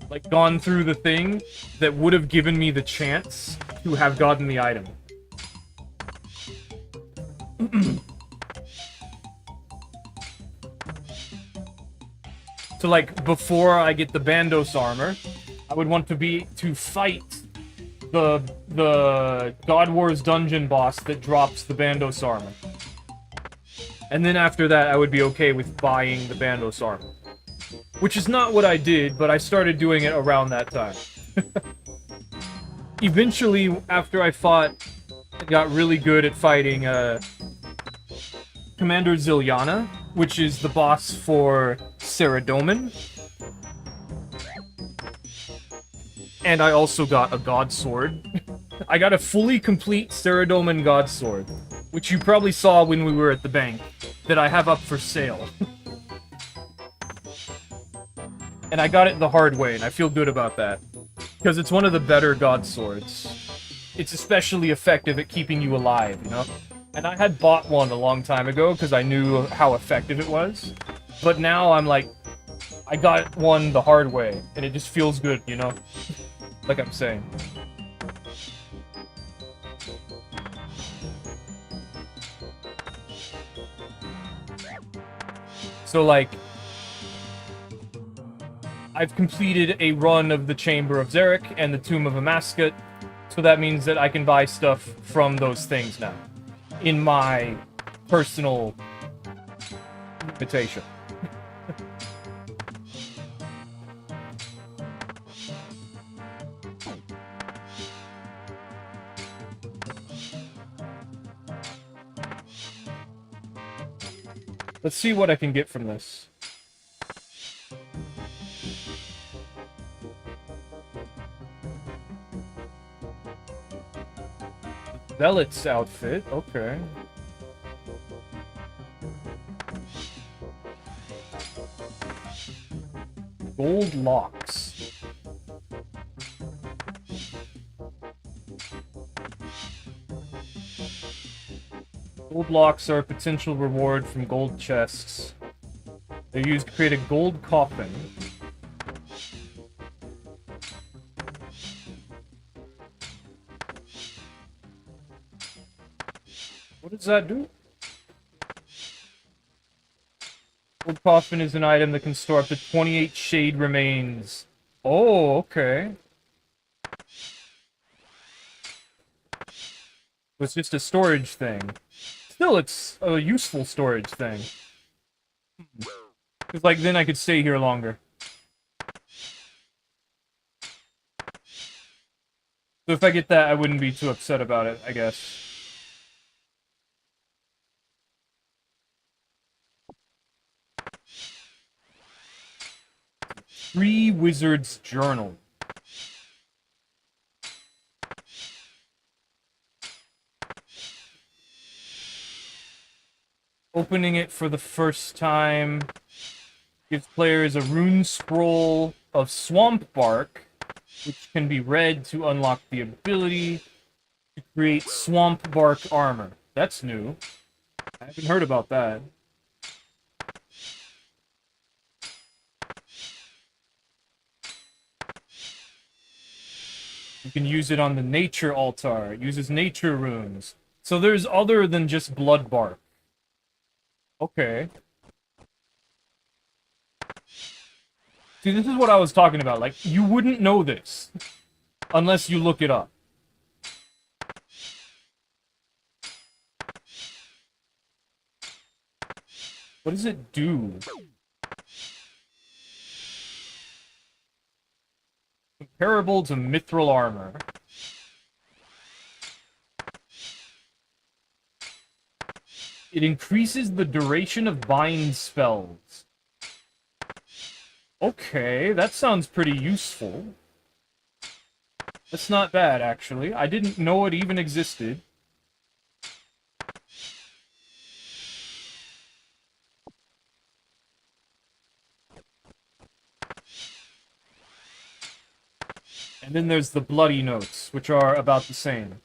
Like, gone through the thing that would have given me the chance to have gotten the item. So, like, before I get the Bandos armor, I would want to fight the God Wars dungeon boss that drops the Bandos armor. And then after that, I would be okay with buying the Bandos armor. Which is not what I did, but I started doing it around that time. Eventually, after I got really good at fighting Commander Ziliana, which is the boss for Saradomin. And I also got a God Sword. I got a fully complete Saradomin God Sword, which you probably saw when we were at the bank, that I have up for sale. And I got it the hard way, and I feel good about that. Because it's one of the better God Swords. It's especially effective at keeping you alive, you know? And I had bought one a long time ago, because I knew how effective it was. But now I'm like, I got one the hard way, and it just feels good, you know? Like I'm saying. So, like, I've completed a run of the Chamber of Zarek and the Tomb of Amascut, so that means that I can buy stuff from those things now. In my personal limitation. Let's see what I can get from this. Zealot's outfit, okay. Gold locks. Gold locks are a potential reward from gold chests. They're used to create a gold coffin. What does that do? Gold coffin is an item that can store up to 28 shade remains. Oh, okay. It's just a storage thing. Still, it's a useful storage thing. Because, like, then I could stay here longer. So if I get that, I wouldn't be too upset about it, I guess. Free Wizard's Journal. Opening it for the first time gives players a rune scroll of swamp bark, which can be read to unlock the ability to create swamp bark armor. That's new. I haven't heard about that. You can use it on the nature altar. It uses nature runes. So there's other than just blood bark. Okay. See, this is what I was talking about. Like, you wouldn't know this unless you look it up. What does it do? Comparable to mithril armor. It increases the duration of bind spells. Okay, that sounds pretty useful. That's not bad, actually. I didn't know it even existed. And then there's the bloody notes, which are about the same.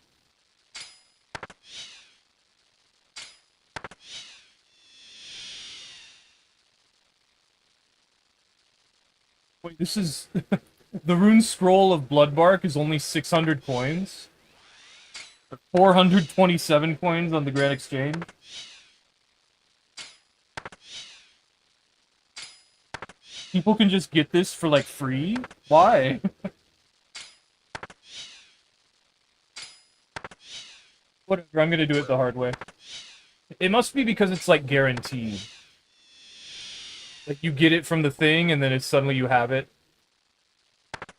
Wait, this is... the rune scroll of Bloodbark is only 600 coins? 427 coins on the Grand Exchange? People can just get this for, like, free? Why? Whatever, I'm gonna do it the hard way. It must be because it's, like, guaranteed. Like, you get it from the thing, and then it's suddenly you have it.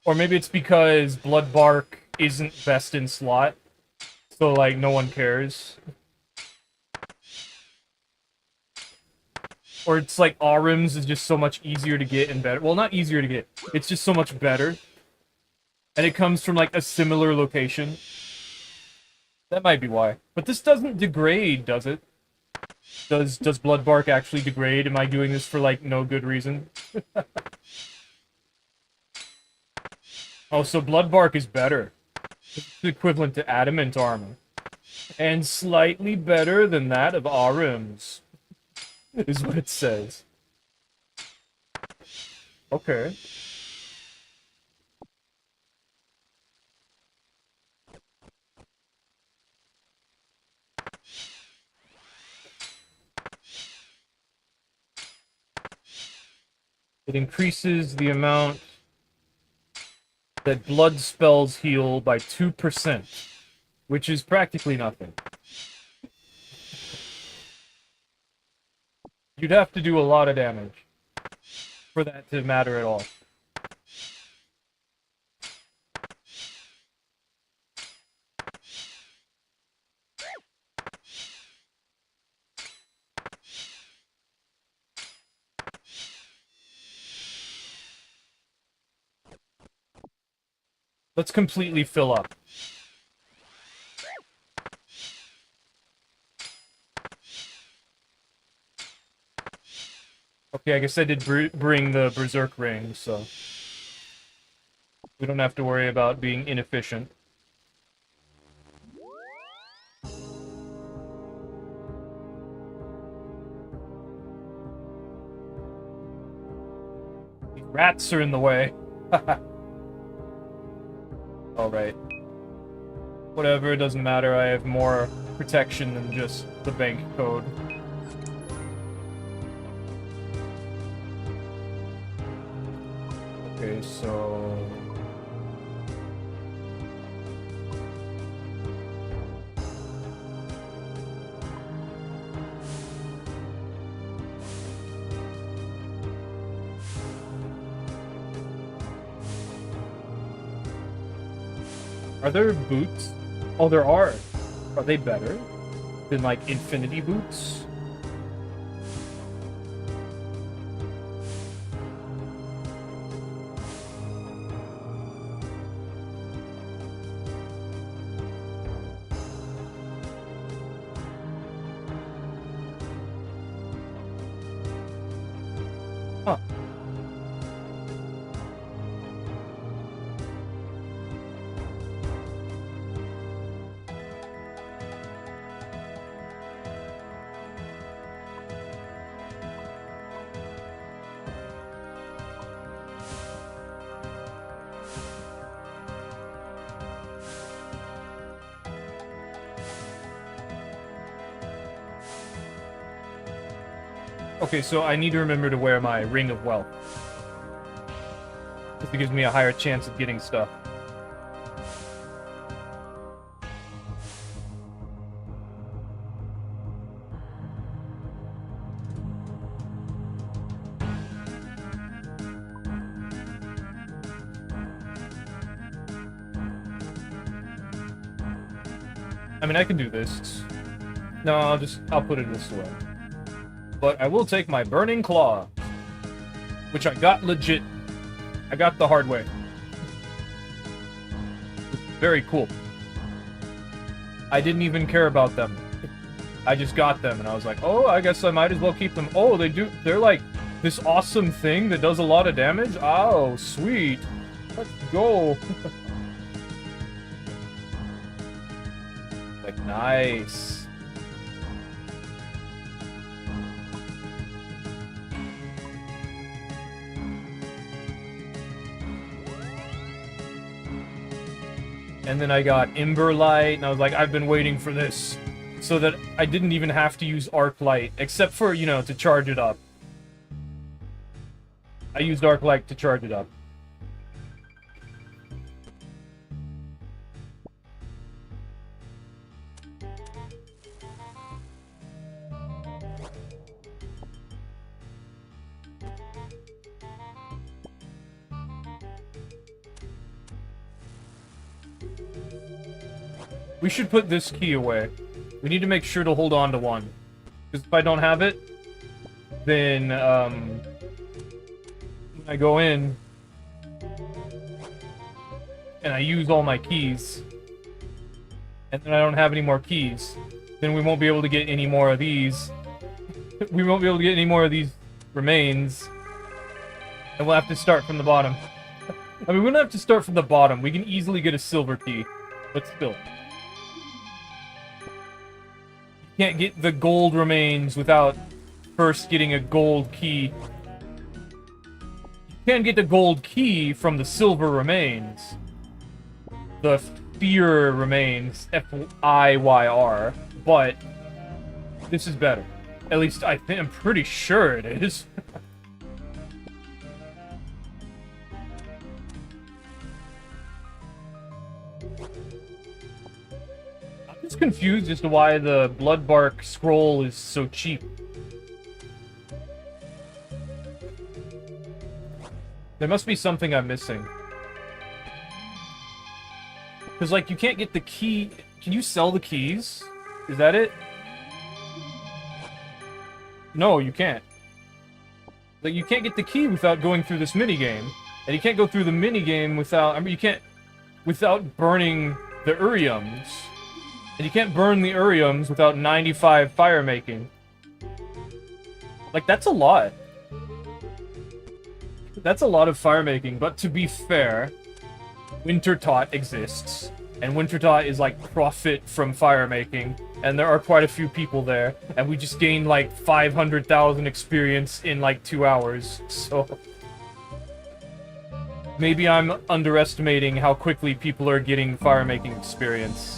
Or maybe it's because Bloodbark isn't best in slot, so, like, no one cares. Or it's like Arims is just so much easier to get and better. Well, not easier to get. It's just so much better. And it comes from, like, a similar location. That might be why. But this doesn't degrade, does it? Does Bloodbark actually degrade? Am I doing this for, like, no good reason? Oh, so Bloodbark is better. It's equivalent to Adamant armor. And slightly better than that of Arims. Is what it says. Okay. It increases the amount that blood spells heal by 2%, which is practically nothing. You'd have to do a lot of damage for that to matter at all. Let's completely fill up. Okay, I guess I did bring the Berserk ring, so we don't have to worry about being inefficient. These rats are in the way. Alright. Whatever, it doesn't matter, I have more protection than just the bank code. Okay, so... Are there boots? Oh, there are. Are they better than, like, infinity boots? Huh. Okay, so I need to remember to wear my Ring of Wealth. Because it gives me a higher chance of getting stuff. I mean, I can do this. No, I'll put it this way. But I will take my Burning Claw, which I got legit. I got the hard way. Very cool. I didn't even care about them. I just got them, and I was like, oh, I guess I might as well keep them. Oh, they're like this awesome thing that does a lot of damage? Oh, sweet. Let's go. Like, nice. And then I got Ember Light, and I was like, I've been waiting for this. So that I didn't even have to use Arc Light, except for, you know, to charge it up. I used Arc Light to charge it up. We should put this key away. We need to make sure to hold on to one. Because if I don't have it, then, when I go in, and I use all my keys, and then I don't have any more keys, then we won't be able to get any more of these. We won't be able to get any more of these remains, and we'll have to start from the bottom. I mean, we don't have to start from the bottom. We can easily get a silver key, but still. Can't get the gold remains without first getting a gold key. You can get the gold key from the silver remains. The fear remains, F-I-Y-R, but this is better. At least I'm pretty sure it is. Confused as to why the Bloodbark scroll is so cheap. There must be something I'm missing. Because, like, you can't get the key... Can you sell the keys? Is that it? No, you can't. Like, you can't get the key without going through this minigame. And you can't go through the minigame without... I mean, you can't... Without burning the Uriums. And you can't burn the Uriums without 95 fire making. Like, that's a lot. That's a lot of fire making, but to be fair, Wintertot exists. And Wintertot is like profit from fire making. And there are quite a few people there. And we just gained like 500,000 experience in like 2 hours. So maybe I'm underestimating how quickly people are getting fire making experience.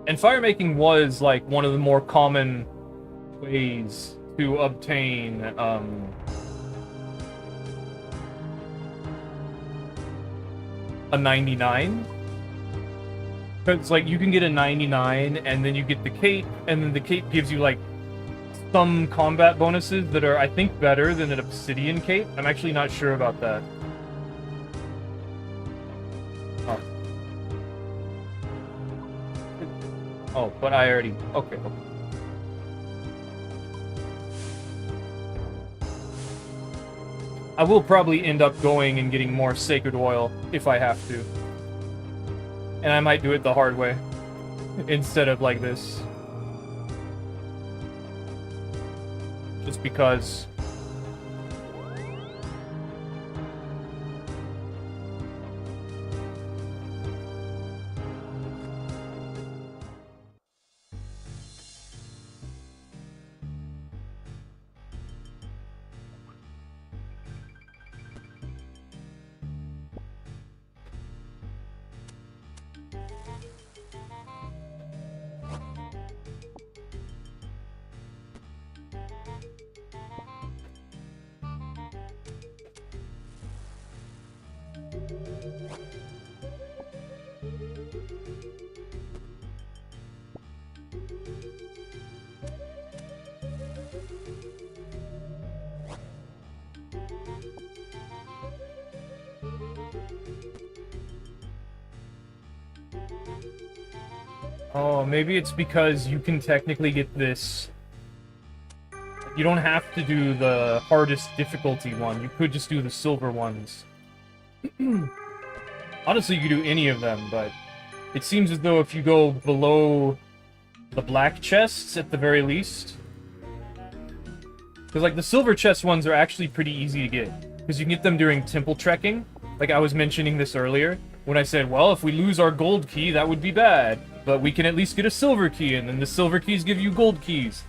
And fire making was, like, one of the more common ways to obtain, a 99. Because, like, you can get a 99, and then you get the cape, and then the cape gives you, like, some combat bonuses that are, I think, better than an obsidian cape. I'm actually not sure about that. Oh. Oh, but I already... Okay. I will probably end up going and getting more Sacred Oil, if I have to. And I might do it the hard way, instead of like this. Just because... Oh, maybe it's because you can technically get this You don't have to do the hardest difficulty one. You could just do the silver ones. Honestly, you could do any of them, but it seems as though if you go below the black chests, at the very least... Because, like, the silver chest ones are actually pretty easy to get. Because you can get them during temple trekking. Like, I was mentioning this earlier, when I said, well, if we lose our gold key, that would be bad. But we can at least get a silver key, and then the silver keys give you gold keys.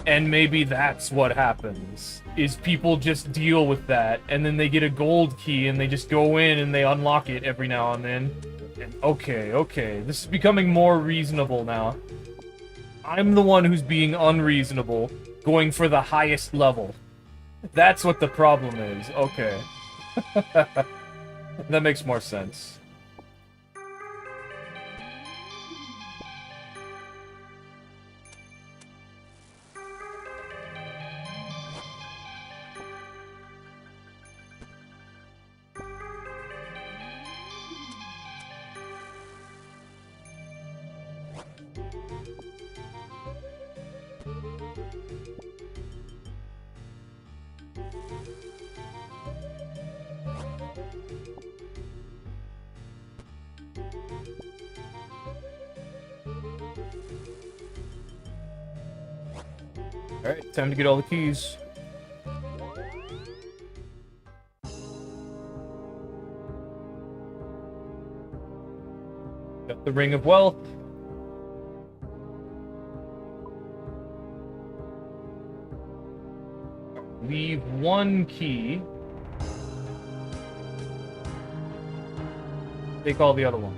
And maybe that's what happens, is people just deal with that, and then they get a gold key, and they just go in and they unlock it every now and then. And okay, this is becoming more reasonable now. I'm the one who's being unreasonable, going for the highest level. That's what the problem is. Okay. That makes more sense. Alright, time to get all the keys. Got the Ring of Wealth. Leave one key. Take all the other ones.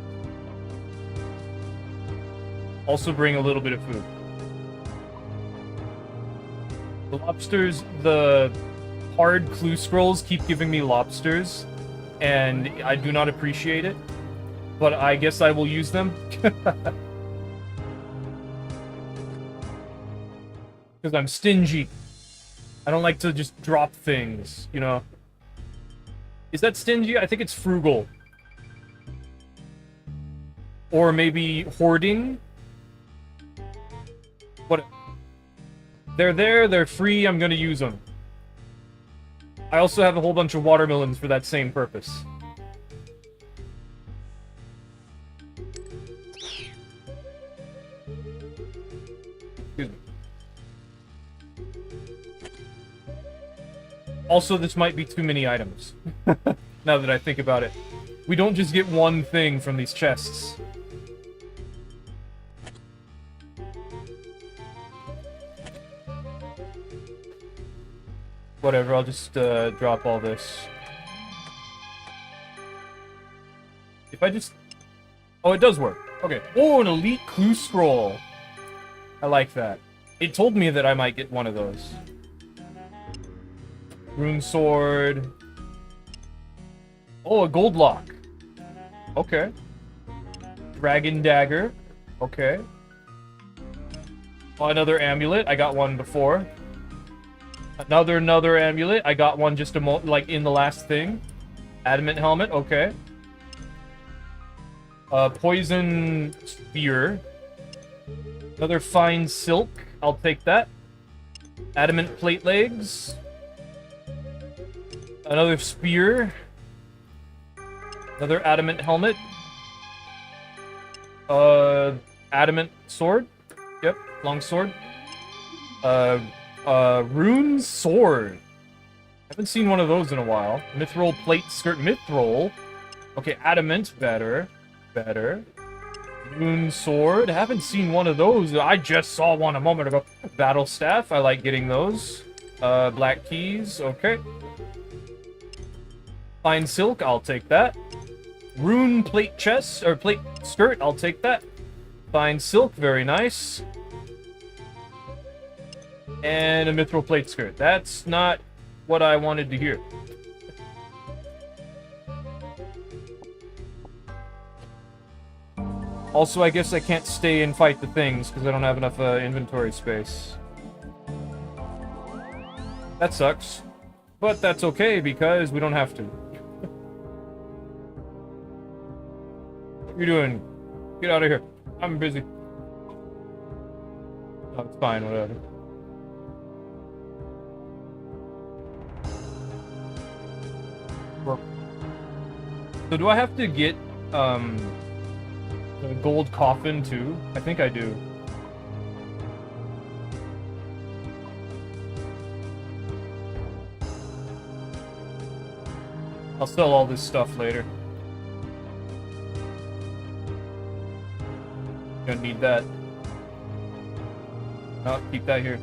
Also bring a little bit of food. The lobsters, the hard clue scrolls keep giving me lobsters, and I do not appreciate it, but I guess I will use them. Because I'm stingy. I don't like to just drop things, you know? Is that stingy? I think it's frugal. Or maybe hoarding? What? They're there, they're free, I'm gonna use them. I also have a whole bunch of watermelons for that same purpose. Excuse me. Also, this might be too many items. Now that I think about it. We don't just get one thing from these chests. Whatever, I'll just drop all this. If I just... Oh, it does work. Okay. Oh, an elite clue scroll. I like that. It told me that I might get one of those. Rune sword. Oh, a gold lock. Okay. Dragon dagger. Okay. Oh, another amulet. I got one before. Another amulet. I got one just like in the last thing. Adamant helmet. Okay. Poison spear. Another fine silk. I'll take that. Adamant plate legs. Another spear. Another adamant helmet. Adamant sword. Yep, long sword. Rune sword. Haven't seen one of those in a while. Mithril plate skirt. Mithril. Okay, adamant. Better. Better. Rune sword. Haven't seen one of those. I just saw one a moment ago. Battle staff. I like getting those. Black keys. Okay. Fine silk. I'll take that. Rune plate chest. Or plate skirt. I'll take that. Fine silk. Very nice. And a mithril plate skirt. That's not what I wanted to hear. Also, I guess I can't stay and fight the things because I don't have enough inventory space. That sucks. But that's okay because we don't have to. What are you doing? Get out of here. I'm busy. Oh, it's fine, whatever. So do I have to get, a gold coffin too? I think I do. I'll sell all this stuff later. Gonna need that. No, keep that here.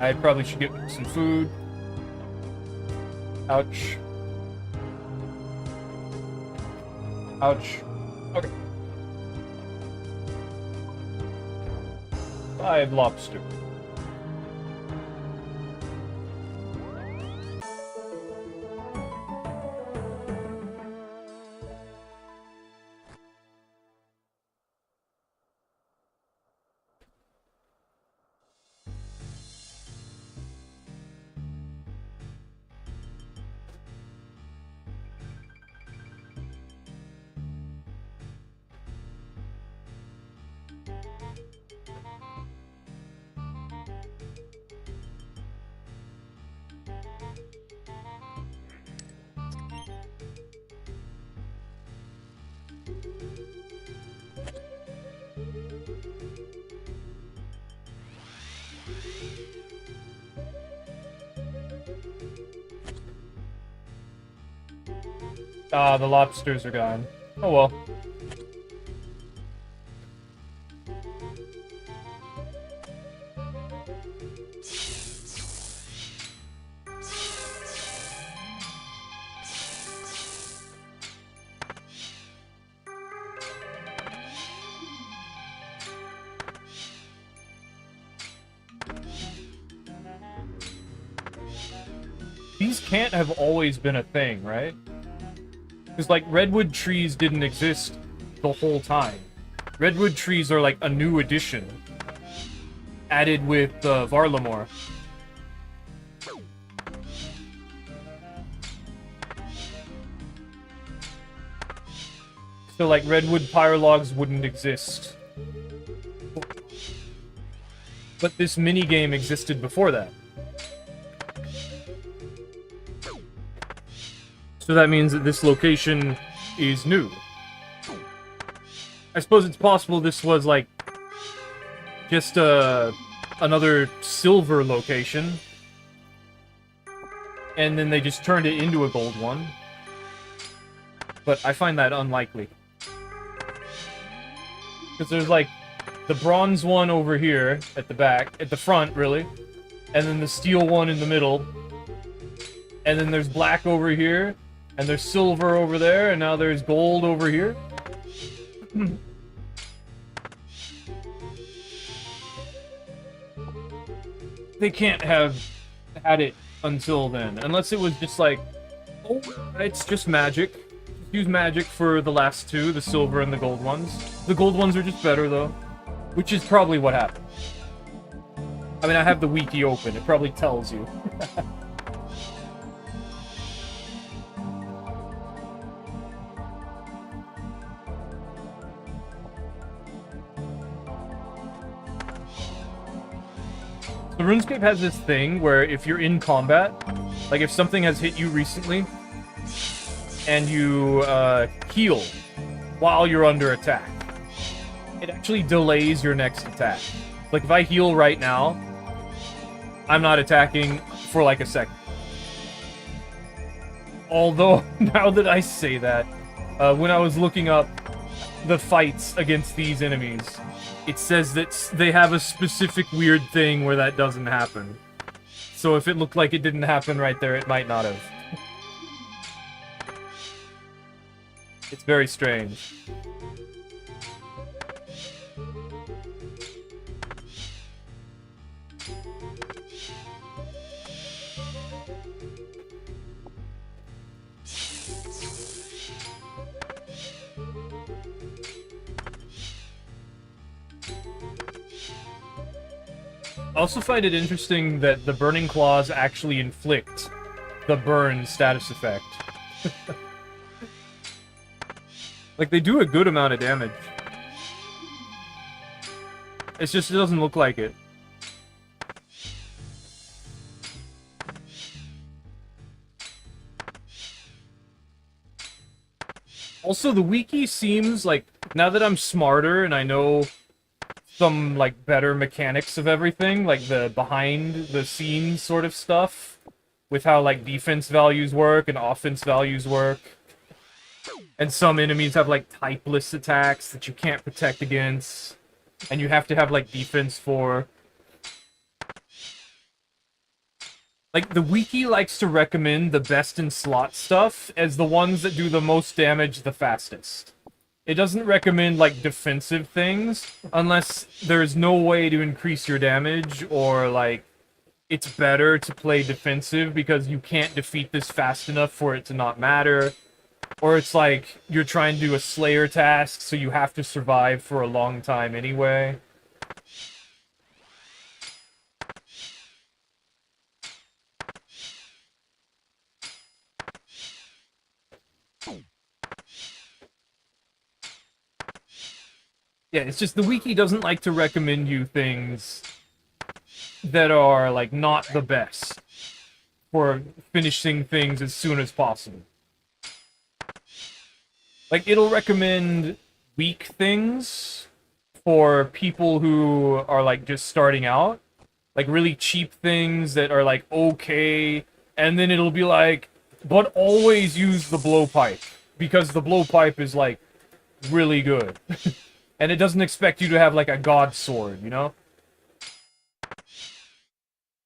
I probably should get some food. Ouch. Ouch. Okay. 5 lobster. Ah, the lobsters are gone. Oh well. These can't have always been a thing, right? Because, like, redwood trees didn't exist the whole time. Redwood trees are, like, a new addition. Added with, Varlamore. So, like, redwood pyrologs wouldn't exist. But this minigame existed before that. So that means that this location is new. I suppose it's possible this was, like, just, another silver location. And then they just turned it into a gold one. But I find that unlikely. Because there's, like, the bronze one over here, at the back, at the front, really. And then the steel one in the middle. And then there's black over here. And there's silver over there, and now there's gold over here. They can't have had it until then. Unless it was just like, oh, it's just magic. Use magic for the last two, the silver and the gold ones. The gold ones are just better, though. Which is probably what happened. I mean, I have the wiki open. It probably tells you. The RuneScape has this thing where if you're in combat, like if something has hit you recently, and you heal while you're under attack, it actually delays your next attack. Like if I heal right now, I'm not attacking for like a second. Although, now that I say that, when I was looking up the fights against these enemies, it says that they have a specific weird thing where that doesn't happen. So if it looked like it didn't happen right there, it might not have. It's very strange. I also find it interesting that the Burning Claws actually inflict the burn status effect. Like, they do a good amount of damage. It's just, it doesn't look like it. Also, the wiki seems like, now that I'm smarter and I know some, like, better mechanics of everything, like the behind-the-scenes sort of stuff, with how, like, defense values work and offense values work. And some enemies have, like, typeless attacks that you can't protect against, and you have to have, like, defense for. Like, the wiki likes to recommend the best in slot stuff as the ones that do the most damage the fastest. It doesn't recommend, like, defensive things unless there's no way to increase your damage, or, like, it's better to play defensive because you can't defeat this fast enough for it to not matter. Or it's like you're trying to do a Slayer task, so you have to survive for a long time anyway. Yeah, it's just the wiki doesn't like to recommend you things that are, like, not the best for finishing things as soon as possible. Like, it'll recommend weak things for people who are, like, just starting out. Like, really cheap things that are, like, okay. And then it'll be like, but always use the blowpipe. Because the blowpipe is, like, really good. And it doesn't expect you to have, like, a god sword, you know?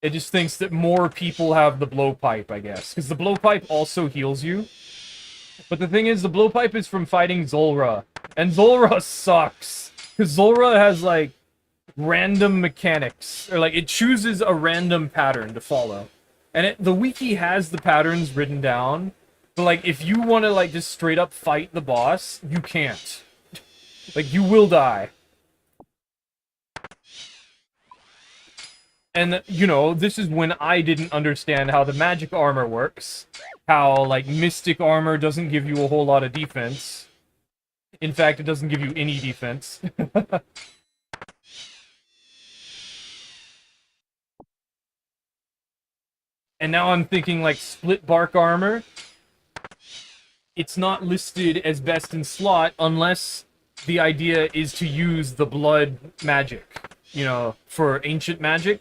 It just thinks that more people have the blowpipe, I guess. Because the blowpipe also heals you. But the thing is, the blowpipe is from fighting Zulra. And Zulra sucks. Because Zulra has, like, random mechanics. Or, like, it chooses a random pattern to follow. And the wiki has the patterns written down. But, like, if you want to, like, just straight up fight the boss, you can't. Like, you will die. And, you know, this is when I didn't understand how the magic armor works. How, like, mystic armor doesn't give you a whole lot of defense. In fact, it doesn't give you any defense. And now I'm thinking, like, split bark armor. It's not listed as best in slot unless the idea is to use the blood magic, you know, for ancient magic.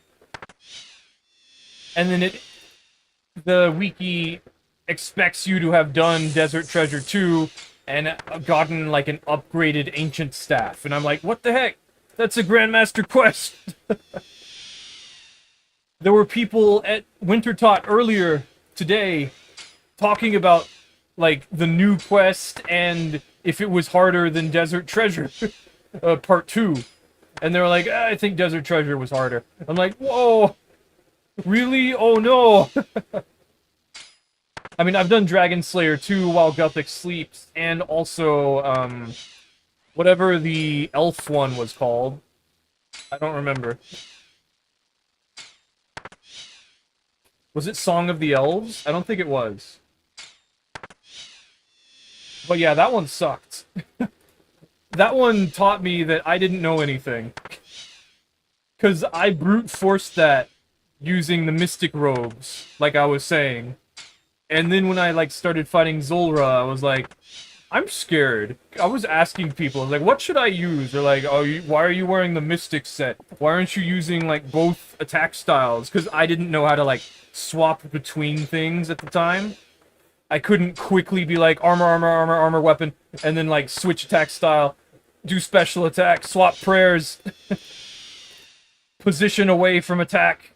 And then the wiki expects you to have done Desert Treasure 2 and gotten, like, an upgraded ancient staff. And I'm like, what the heck? That's a Grandmaster quest! There were people at Wintertot earlier today talking about, like, the new quest and if it was harder than Desert Treasure Part 2. And they were like, I think Desert Treasure was harder. I'm like, whoa! Really? Oh no! I mean, I've done Dragon Slayer 2 while Gothic sleeps, and also, whatever the elf one was called. I don't remember. Was it Song of the Elves? I don't think it was. But yeah, that one sucked. That one taught me that I didn't know anything. Because I brute forced that using the mystic robes, like I was saying. And then when I, like, started fighting Zulra, I was like, I'm scared. I was asking people, like, what should I use? They're like, oh, why are you wearing the mystic set? Why aren't you using, like, both attack styles? Because I didn't know how to, like, swap between things at the time. I couldn't quickly be like, armor, weapon, and then, like, switch attack style, do special attack, swap prayers, position away from attack.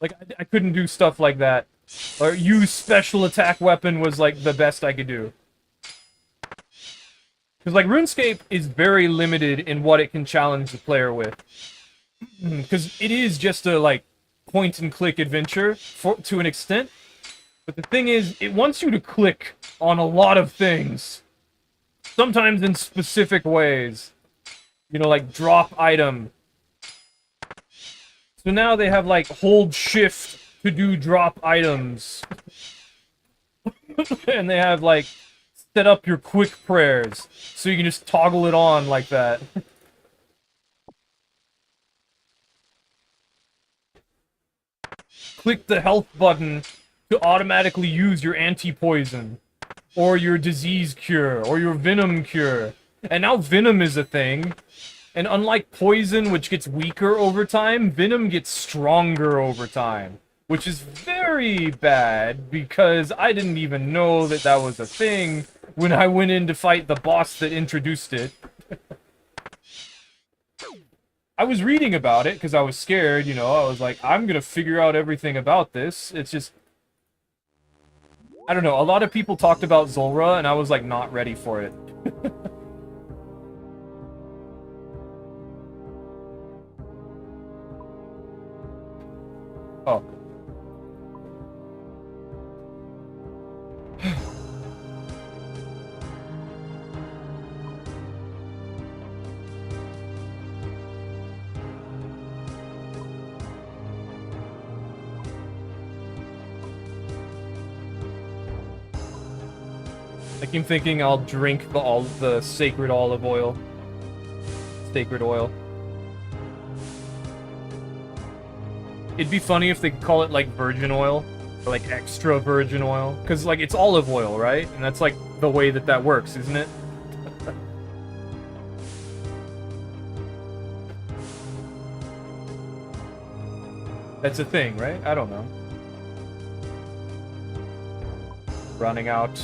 Like, I couldn't do stuff like that. Or use special attack weapon was, like, the best I could do. Because, like, RuneScape is very limited in what it can challenge the player with. Because it is just a, like, point-and-click adventure to an extent. But the thing is, it wants you to click on a lot of things. Sometimes in specific ways. You know, like, drop item. So now they have, like, hold shift to do drop items. And they have, like, set up your quick prayers. So you can just toggle it on like that. Click the health button to automatically use your anti-poison. or your disease cure, or your venom cure. And now venom is a thing. And unlike poison, which gets weaker over time, venom gets stronger over time. Which is very bad, because I didn't even know that that was a thing when I went in to fight the boss that introduced it. I was reading about it, because I was scared, you know, I was like, I'm gonna figure out everything about this. It's just... I don't know, a lot of people talked about Zulrah, and I was like, not ready for it. Oh. I keep thinking I'll drink the sacred olive oil. Sacred oil. It'd be funny if they call it, like, virgin oil. Or, like, extra virgin oil. Because, like, it's olive oil, right? And that's, like, the way that that works, isn't it? That's a thing, right? I don't know. Running out.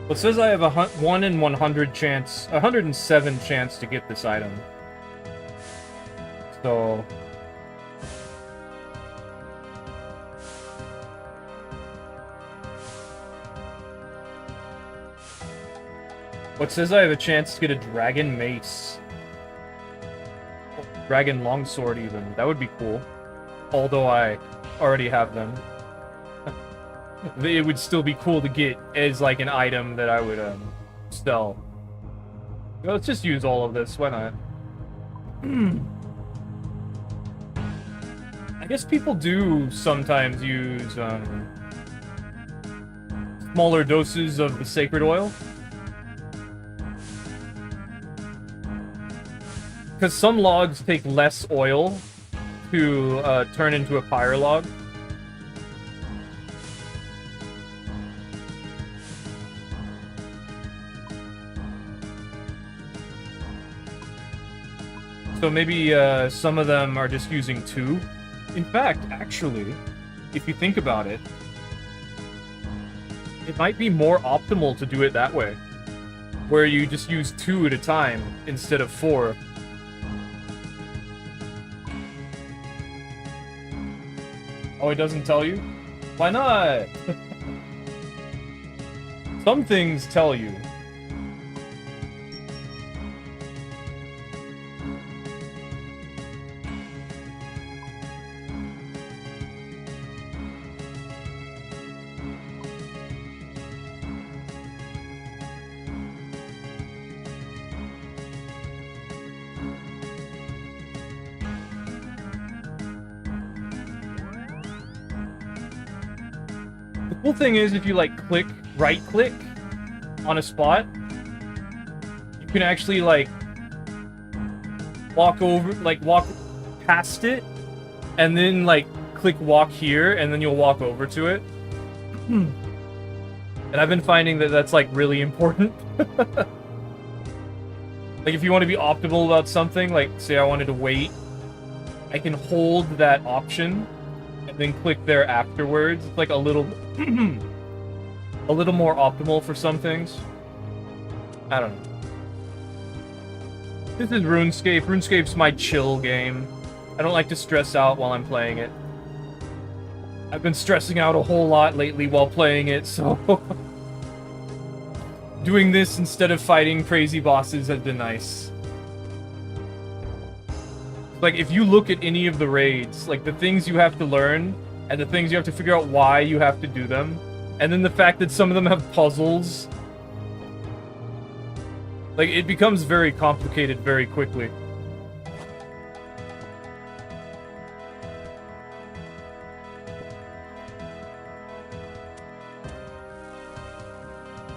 Well, it says I have a 1 in 100 chance, 107 chance to get this item. So... What says I have a chance to get a dragon mace. Dragon longsword even. That would be cool. Although I already have them. It would still be cool to get as, like, an item that I would, sell. Well, let's just use all of this, why not? I guess people do sometimes use, smaller doses of the sacred oil. Because some logs take less oil to, turn into a pyre log. So maybe some of them are just using 2. In fact, actually, if you think about it, it might be more optimal to do it that way. Where you just use 2 at a time instead of 4. Oh, it doesn't tell you? Why not? Some things tell you. The cool thing is, if you, like, right-click on a spot, you can actually, like, walk past it, and then, like, click walk here, and then you'll walk over to it. And I've been finding that that's, like, really important. Like, if you want to be optimal about something, like, say I wanted to wait, I can hold that option, and then click there afterwards. It's like a little a little more optimal for some things. I don't know. This is RuneScape. RuneScape's my chill game. I don't like to stress out while I'm playing it. I've been stressing out a whole lot lately while playing it, so... doing this instead of fighting crazy bosses has been nice. Like, if you look at any of the raids, like, the things you have to learn, and the things you have to figure out why you have to do them, and then the fact that some of them have puzzles, like, it becomes very complicated very quickly.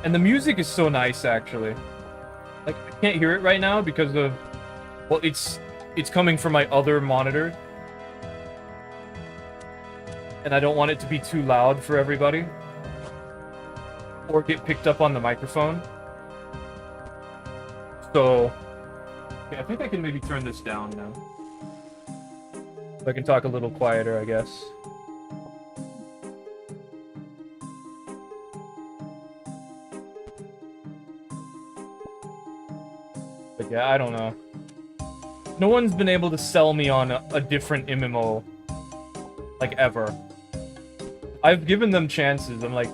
And the music is so nice, actually. Like, I can't hear it right now because of... Well, it's coming from my other monitor. And I don't want it to be too loud for everybody. Or get picked up on the microphone. So... Okay, I think I can maybe turn this down now. So I can talk a little quieter, I guess. But yeah, I don't know. No one's been able to sell me on a different MMO, like, ever. I've given them chances. I'm like,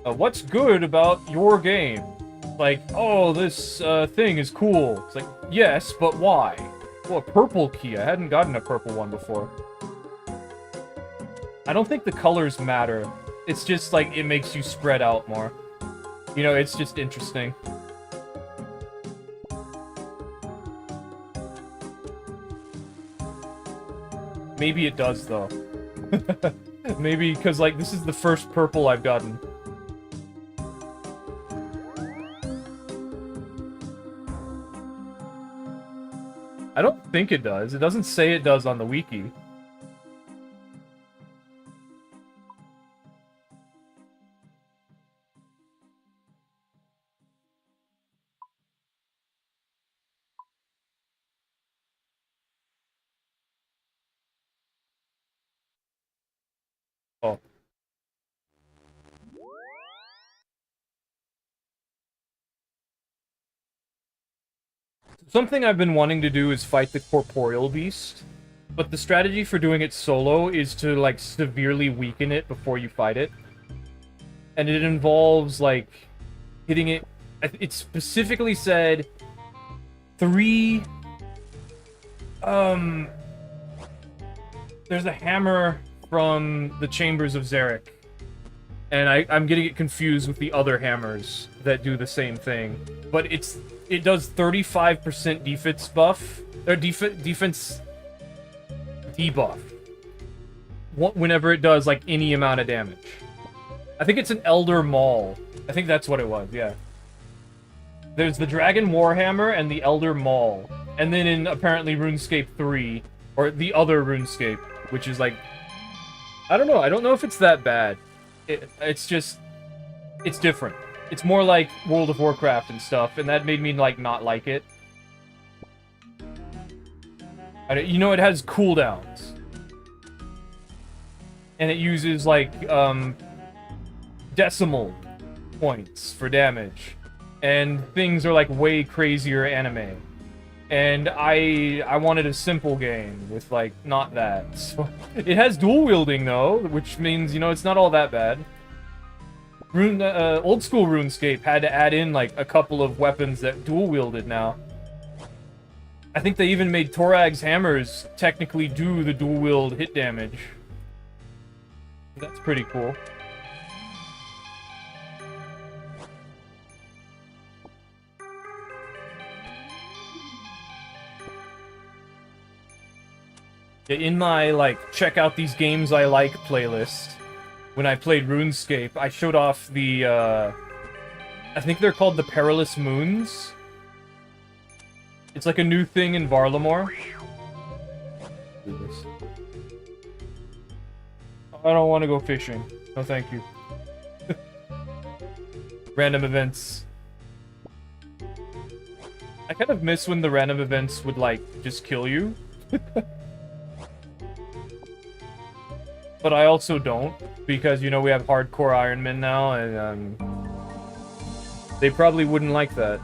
what's good about your game? Like, oh, this thing is cool. It's like, yes, but why? Oh, a purple key. I hadn't gotten a purple one before. I don't think the colors matter. It's just, like, it makes you spread out more. You know, it's just interesting. Maybe it does, though. Maybe, because, like, this is the first purple I've gotten. I don't think it does. It doesn't say it does on the wiki. Oh. Something I've been wanting to do is fight the corporeal beast, but the strategy for doing it solo is to, like, severely weaken it before you fight it. And it involves, like, hitting it... It specifically said 3... There's a hammer from the Chambers of Zarek. And I'm getting it confused with the other hammers that do the same thing. But it does 35% defense buff, or defense debuff. Whenever it does, like, any amount of damage. I think it's an Elder Maul. I think that's what it was, yeah. There's the Dragon Warhammer and the Elder Maul. And then in, apparently, RuneScape 3, or the other RuneScape, which is, like... I don't know. I don't know if it's that bad. It's just... It's different. It's more like World of Warcraft and stuff, and that made me, like, not like it. You know, it has cooldowns. And it uses, like, decimal points for damage. And things are, like, way crazier anime. And I wanted a simple game with, like, not that. So, it has dual wielding, though, which means, you know, it's not all that bad. Old school RuneScape had to add in, like, a couple of weapons that dual wielded now. I think they even made Torag's hammers technically do the dual wield hit damage. That's pretty cool. In my, like, check out these games I like playlist, when I played RuneScape, I showed off the, I think they're called the Perilous Moons. It's like a new thing in Varlamore. I don't want to go fishing. No, thank you. Random events. I kind of miss when the random events would, like, just kill you. But I also don't, because, you know, we have hardcore Ironmen now, and, they probably wouldn't like that.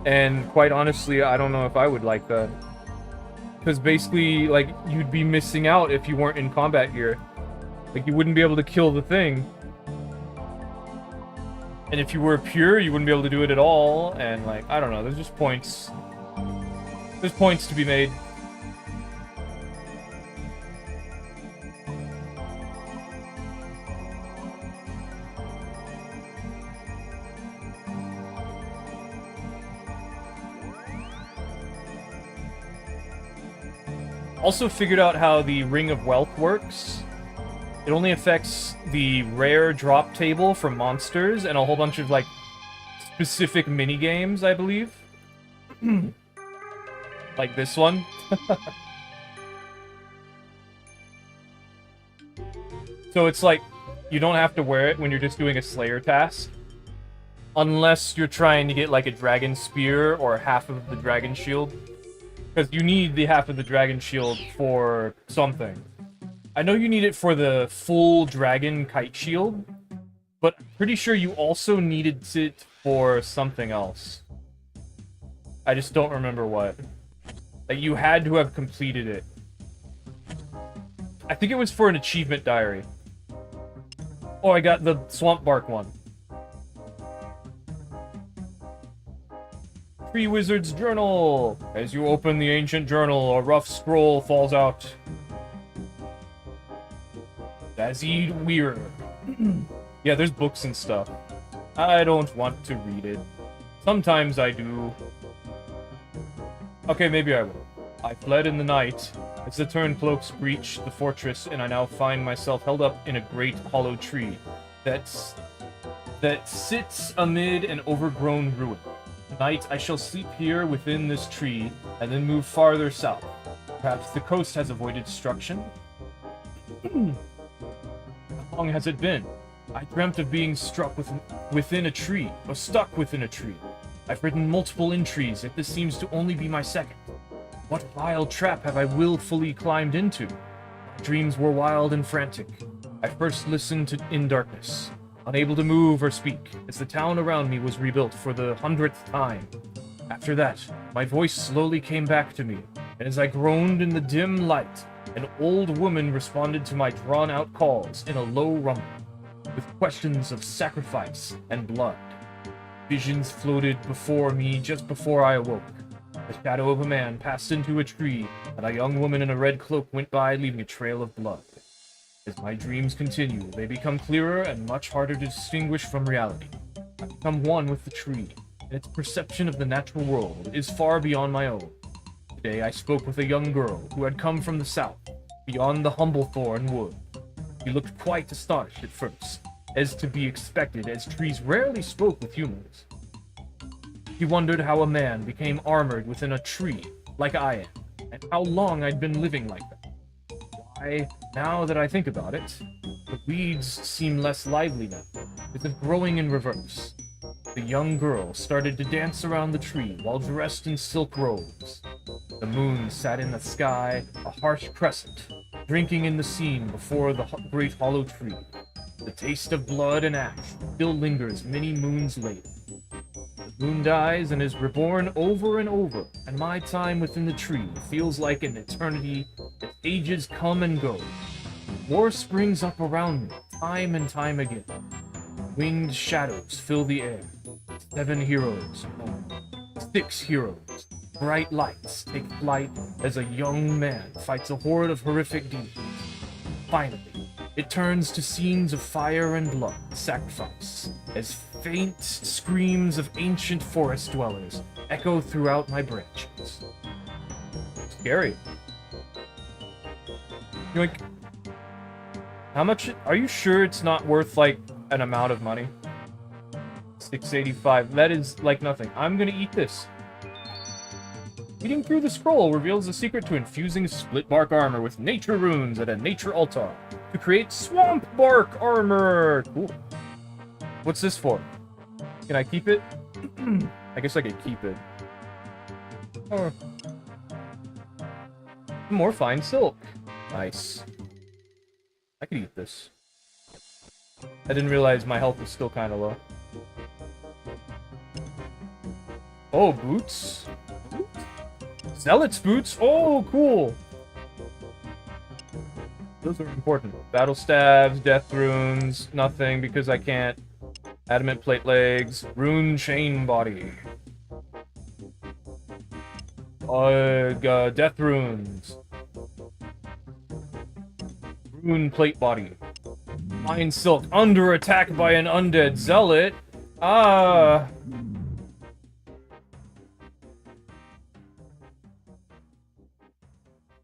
And, quite honestly, I don't know if I would like that. Because basically, like, you'd be missing out if you weren't in combat gear. Like, you wouldn't be able to kill the thing. And if you were pure, you wouldn't be able to do it at all, and, like, I don't know, there's just points. There's points to be made. Also figured out how the Ring of Wealth works. It only affects the rare drop table for monsters and a whole bunch of, like, specific mini-games, I believe. Like this one. So it's like, you don't have to wear it when you're just doing a Slayer task. Unless you're trying to get, like, a Dragon Spear or half of the Dragon Shield. Because you need the half of the Dragon Shield for something. I know you need it for the full Dragon Kite Shield, but I'm pretty sure you also needed it for something else. I just don't remember what. Like, you had to have completed it. I think it was for an achievement diary. Oh, I got the Swamp Bark one. Tree Wizard's Journal! As you open the ancient journal, a rough scroll falls out. Dazid Weir. Yeah, there's books and stuff. I don't want to read it. Sometimes I do. Okay, maybe I will. I fled in the night. As the Turncloaks breached the fortress, and I now find myself held up in a great hollow tree that sits amid an overgrown ruin. Tonight I shall sleep here within this tree, and then move farther south. Perhaps the coast has avoided destruction? How long has it been? I dreamt of being within a tree, or stuck within a tree. I've written multiple entries, yet this seems to only be my second. What vile trap have I willfully climbed into? My dreams were wild and frantic. I first listened in darkness, unable to move or speak, as the town around me was rebuilt for the 100th time. After that, my voice slowly came back to me, and as I groaned in the dim light, an old woman responded to my drawn-out calls in a low rumble, with questions of sacrifice and blood. Visions floated before me just before I awoke. The shadow of a man passed into a tree, and a young woman in a red cloak went by, leaving a trail of blood. As my dreams continue, they become clearer and much harder to distinguish from reality. I become one with the tree, and its perception of the natural world is far beyond my own. Today I spoke with a young girl who had come from the south, beyond the Humblethorn wood. She looked quite astonished at first, as to be expected, as trees rarely spoke with humans. She wondered how a man became armored within a tree, like I am, and how long I'd been living like that. Why, now that I think about it, the weeds seem less lively now, as if growing in reverse. The young girl started to dance around the tree while dressed in silk robes. The moon sat in the sky, a harsh crescent, drinking in the scene before the great hollow tree. The taste of blood and ash still lingers many moons later. The moon dies and is reborn over and over, and my time within the tree feels like an eternity as ages come and go. War springs up around me, time and time again. Winged shadows fill the air. 7 heroes, 6 heroes. Bright lights take flight as a young man fights a horde of horrific demons. Finally, it turns to scenes of fire and blood, sacrifice, as faint screams of ancient forest dwellers echo throughout my branches. Scary. You're like, how much? Are you sure it's not worth, like, an amount of money? 685. That is, like, nothing. I'm gonna eat this. Reading through the scroll reveals the secret to infusing split bark armor with nature runes at a nature altar to create swamp bark armor. Cool. What's this for? Can I keep it? I guess I could keep it. Oh. More fine silk. Nice. I could eat this. I didn't realize my health was still kind of low. Oh, boots. Zealot's boots. Oh, cool. Those are important. Battle staves, death runes, nothing because I can't. Adamant plate legs, rune chain body. Death runes. Rune plate body. Fine silk under attack by an undead zealot. Ah.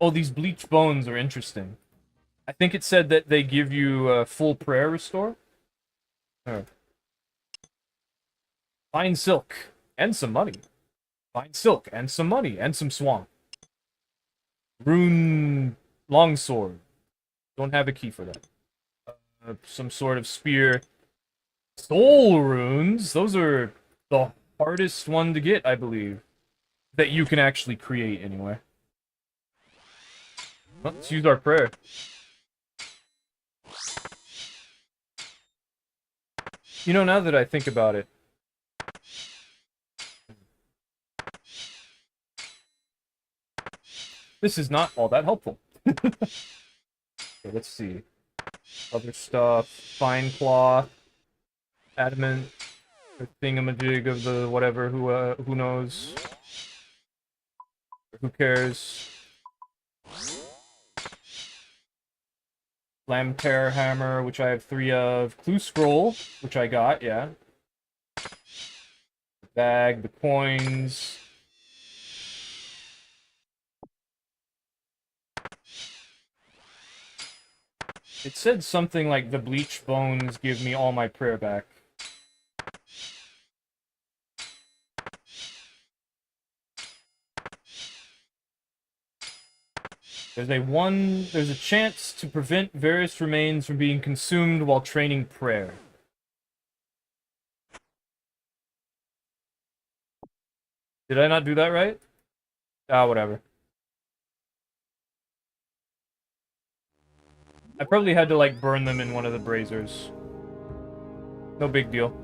Oh, these bleached bones are interesting. I think it said that they give you a full prayer restore. Oh. Fine silk and some money. Fine silk and some money and some swamp. Rune longsword. Don't have a key for that. Some sort of spear. Soul runes. Those are the hardest one to get, I believe. That you can actually create, anyway. Well, let's use our prayer. You know, now that I think about it, this is not all that helpful. Okay, let's see. Other stuff. Fine cloth. Adamant. Thingamajig of the whatever, who knows. Who cares? Lampear hammer, which I have 3 of. Clue scroll, which I got, yeah. Bag, the coins. It said something like the bleach bones give me all my prayer back. There's a chance to prevent various remains from being consumed while training prayer. Did I not do that right? Ah, whatever. I probably had to, like, burn them in one of the braziers. No big deal.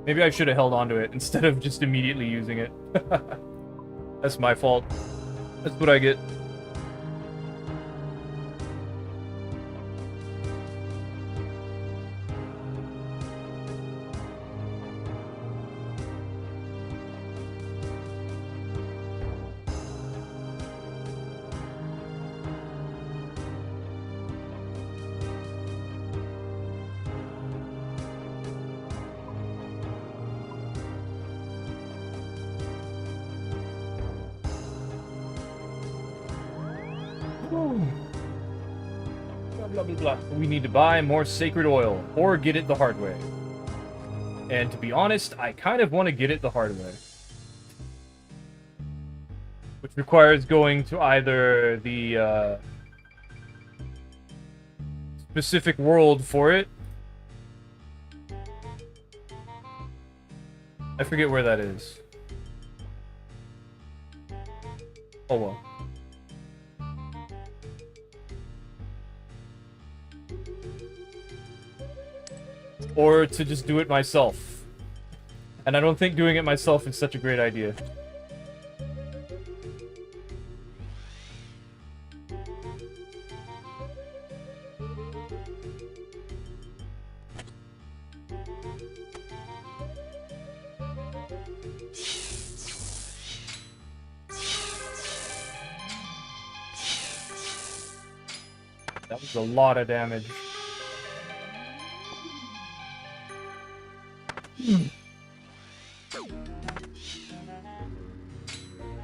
Maybe I should have held onto it instead of just immediately using it. That's my fault. That's what I get. Blah, blah, blah. We need to buy more sacred oil, or get it the hard way. And to be honest, I kind of want to get it the hard way. Which requires going to either the specific world for it. I forget where that is. Oh well. Or to just do it myself. And I don't think doing it myself is such a great idea. That was a lot of damage.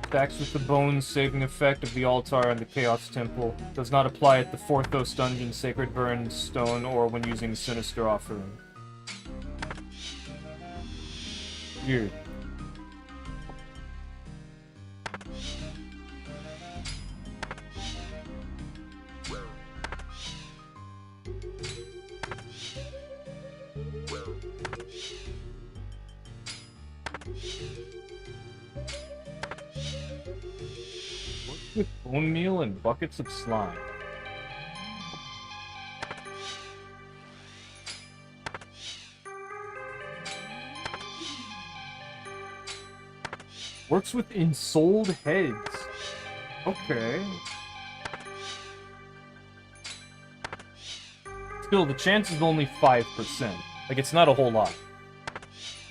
Stacks with the bones saving effect of the altar and the Chaos Temple. Does not apply at the Forthos Dungeon, Sacred Burn Stone, or when using Sinister Offering. Weird. With bone meal and buckets of slime. Works with ensouled heads. Okay. Still, the chance is only 5%. Like, it's not a whole lot.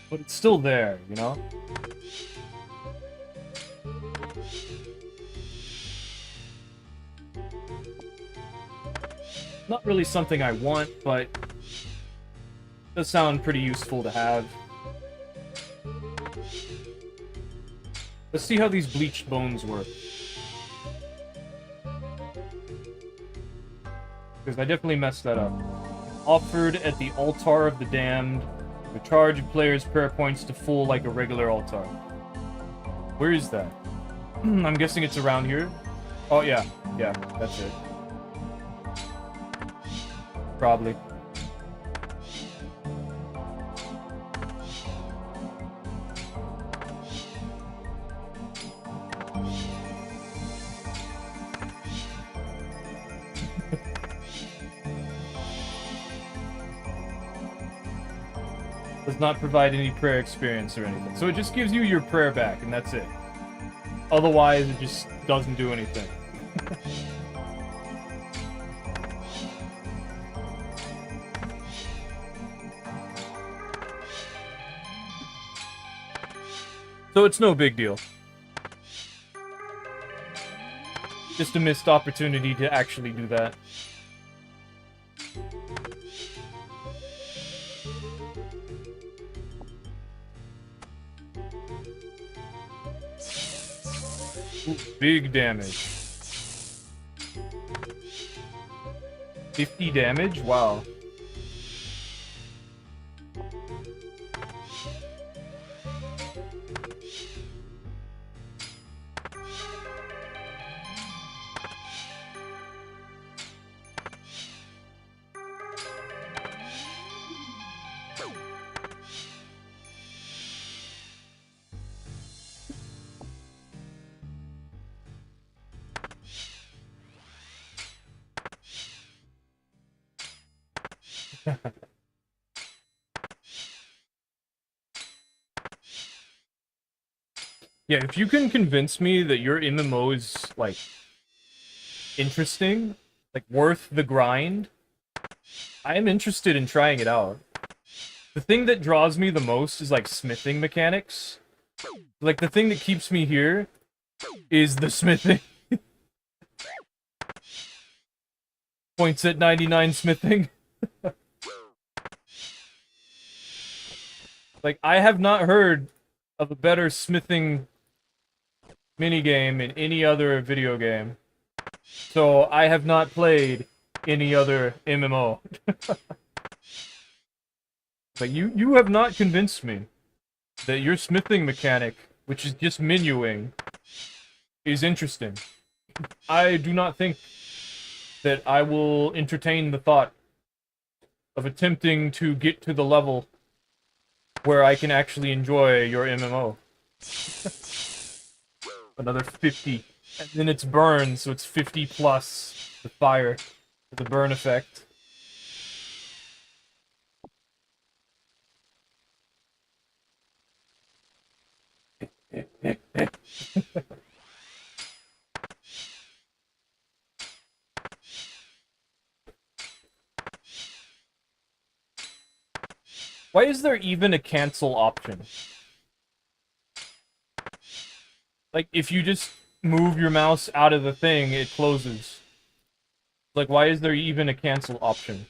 But it's still there, you know? Not really something I want, but it does sound pretty useful to have. Let's see how these bleached bones work. Because I definitely messed that up. Offered at the altar of the damned. Recharge players' prayer points to full like a regular altar. Where is that? I'm guessing it's around here. Oh, yeah. Yeah, that's it. Probably. Does not provide any prayer experience or anything. So it just gives you your prayer back, and that's it. Otherwise, it just doesn't do anything. So it's no big deal. Just a missed opportunity to actually do that. Ooh, big damage. 50 damage? Wow. Yeah, if you can convince me that your MMO is, like, interesting, like, worth the grind, I am interested in trying it out. The thing that draws me the most is, like, smithing mechanics. Like, the thing that keeps me here is the smithing. Points at 99 smithing. Like, I have not heard of a better smithing minigame in any other video game. So, I have not played any other MMO. But you have not convinced me that your smithing mechanic, which is just menuing, is interesting. I do not think that I will entertain the thought of attempting to get to the level where I can actually enjoy your MMO. Another 50. And then it's burn, so it's 50 plus the fire, the burn effect. Why is there even a cancel option? Like, if you just move your mouse out of the thing, it closes. Like, why is there even a cancel option?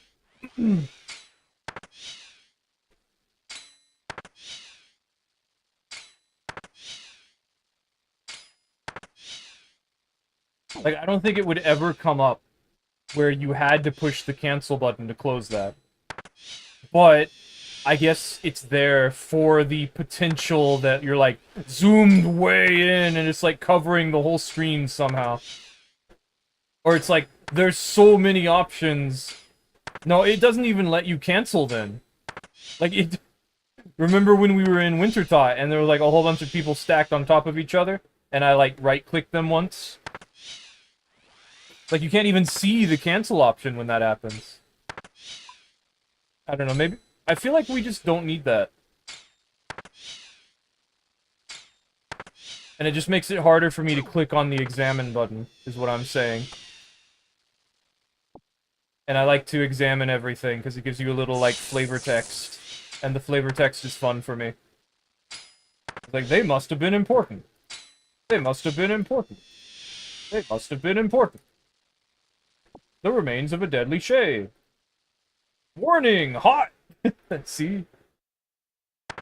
Like, I don't think it would ever come up where you had to push the cancel button to close that. But I guess it's there for the potential that you're, like, zoomed way in and it's, like, covering the whole screen somehow. Or it's like, there's so many options. No, it doesn't even let you cancel then. Like, it... Remember when we were in Winterthought and there were, like, a whole bunch of people stacked on top of each other? And I, like, right-clicked them once? Like, you can't even see the cancel option when that happens. I don't know, maybe... I feel like we just don't need that. And it just makes it harder for me to click on the examine button, is what I'm saying. And I like to examine everything, because it gives you a little, like, flavor text. And the flavor text is fun for me. It's like, they must have been important. They must have been important. They must have been important. The remains of a deadly shave. Warning! Hot! See?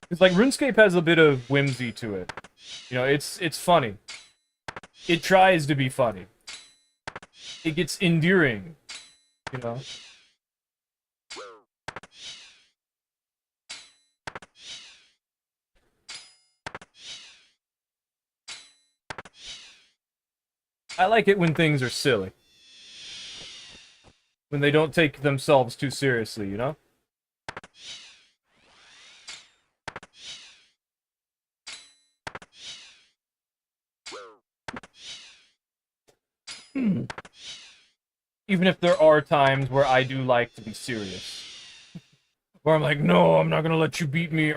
It's like, RuneScape has a bit of whimsy to it. You know, it's funny. It tries to be funny. It gets endearing, you know? I like it when things are silly. When they don't take themselves too seriously, you know? Even if there are times where I do like to be serious. Where I'm like, no, I'm not gonna let you beat me.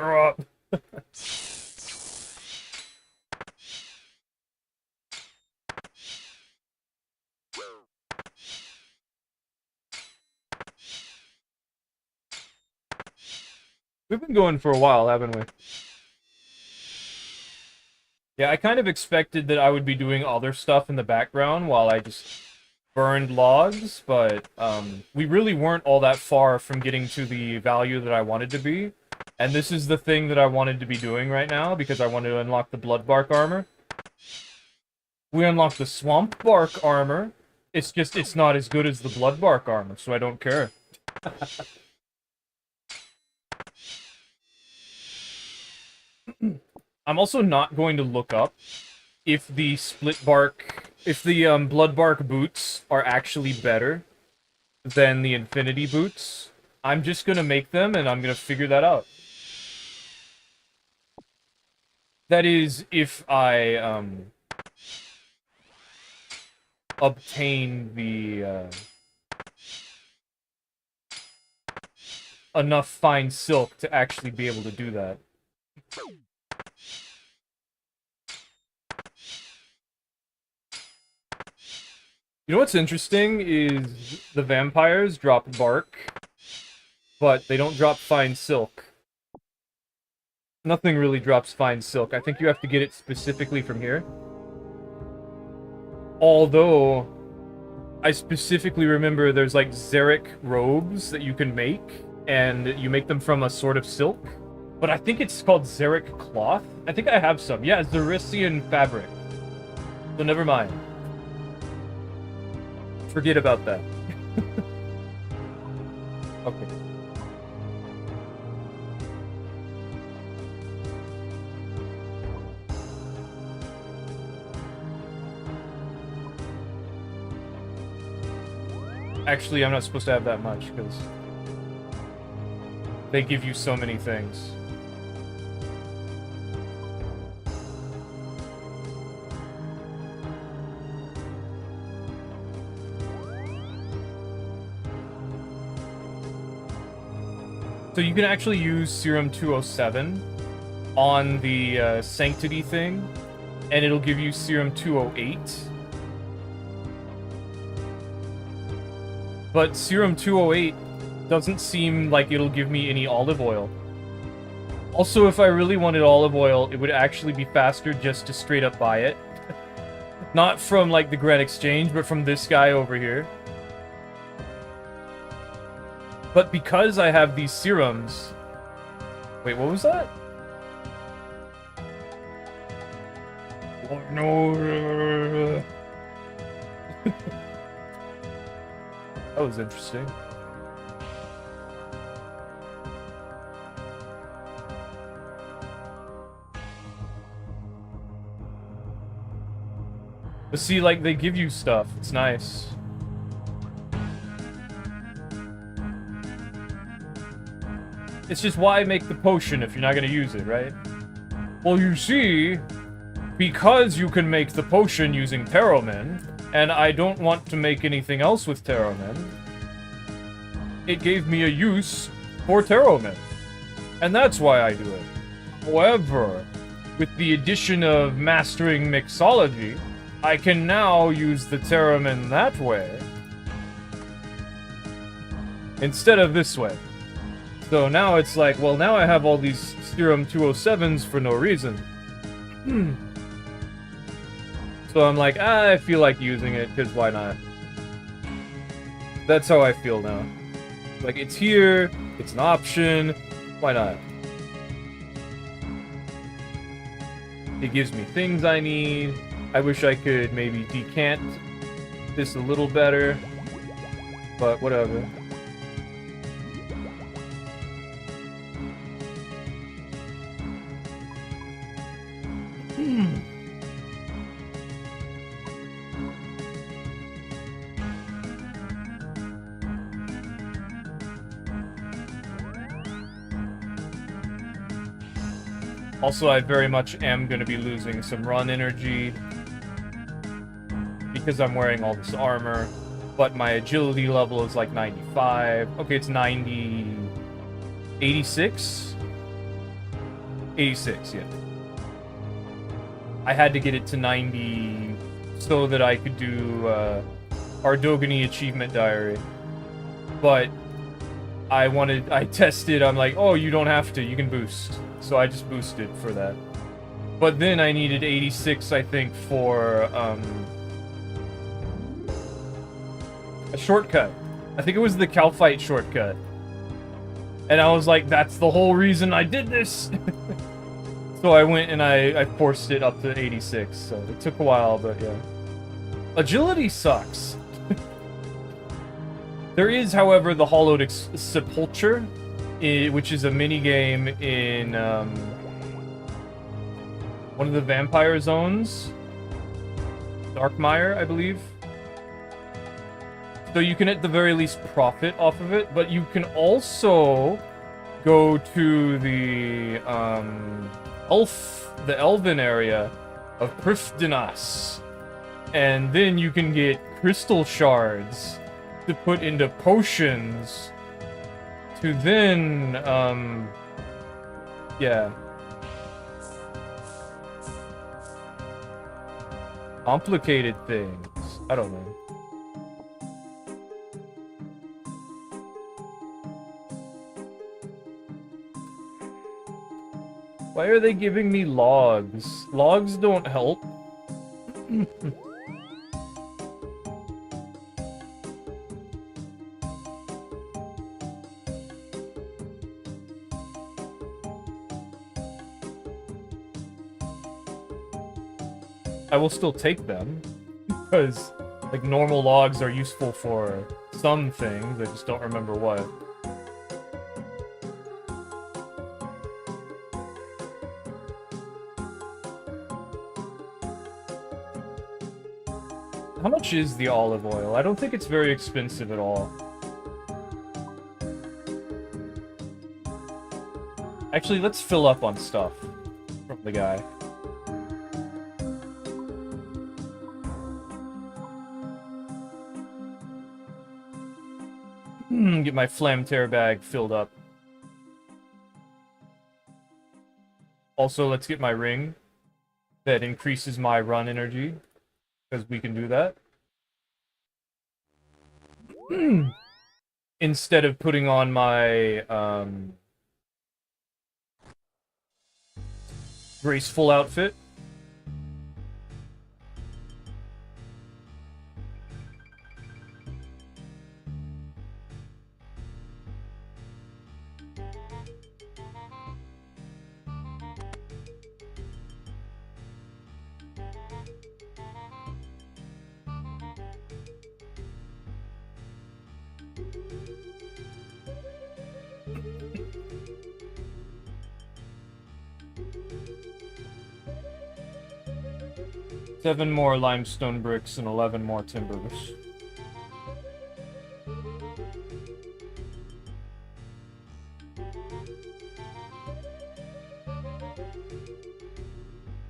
We've been going for a while, haven't we? Yeah, I kind of expected that I would be doing other stuff in the background while I just burned logs, but we really weren't all that far from getting to the value that I wanted to be. And this is the thing that I wanted to be doing right now, because I wanted to unlock the Bloodbark armor. We unlocked the Swamp Bark armor. It's just, it's not as good as the Bloodbark armor, so I don't care. I'm also not going to look up if the Bloodbark boots are actually better than the Infinity boots. I'm just gonna make them, and I'm gonna figure that out. That is, if I, obtain the, enough fine silk to actually be able to do that. You know what's interesting is the vampires drop bark, but they don't drop fine silk. Nothing really drops fine silk. I think you have to get it specifically from here. Although, I specifically remember there's like Xeric robes that you can make, and you make them from a sort of silk. But I think it's called Xeric cloth. I think I have some. Yeah, Xerician fabric. So never mind. Forget about that. Okay. Actually, I'm not supposed to have that much, because they give you so many things. So you can actually use Serum 207 on the Sanctity thing, and it'll give you Serum 208. But Serum 208 doesn't seem like it'll give me any olive oil. Also, if I really wanted olive oil, it would actually be faster just to straight up buy it. Not from, like, the Grand Exchange, but from this guy over here. But because I have these serums... Wait, what was that? Oh, no. That was interesting. But see, like, they give you stuff. It's nice. It's just why make the potion if you're not gonna use it, right? Well, you see, because you can make the potion using Taromin, and I don't want to make anything else with Taromin, it gave me a use for Taromin. And that's why I do it. However, with the addition of mastering mixology, I can now use the Taromin that way, instead of this way. So now it's like, well, now I have all these Serum 207s for no reason. So I'm like, I feel like using it, because why not? That's how I feel now. Like, it's here, it's an option, why not? It gives me things I need. I wish I could maybe decant this a little better, but whatever. Also, I very much am going to be losing some run energy because I'm wearing all this armor, but my agility level is like 95. Okay, it's 90... 86? 86, yeah. I had to get it to 90 so that I could do Ardogany Achievement Diary. But I tested, I'm like, oh, you don't have to, you can boost. So I just boosted for that. But then I needed 86, I think, for a shortcut. I think it was the Calphite shortcut. And I was like, that's the whole reason I did this! So I went and I forced it up to 86, so it took a while, but yeah. Agility sucks. There is, however, the Hollowed Sepulture, which is a mini-game in one of the vampire zones. Darkmire, I believe. So you can at the very least profit off of it, but you can also go to the elven area of Prifdinas, and then you can get crystal shards to put into potions to then yeah, complicated things. I don't know. Why are they giving me logs? Logs don't help. I will still take them, because, like, normal logs are useful for some things, I just don't remember what. How much is the olive oil? I don't think it's very expensive at all. Actually, let's fill up on stuff from the guy. Get my Flamtear bag filled up. Also, let's get my ring that increases my run energy, because we can do that. Instead of putting on my graceful outfit. Seven more limestone bricks and 11 more timbers.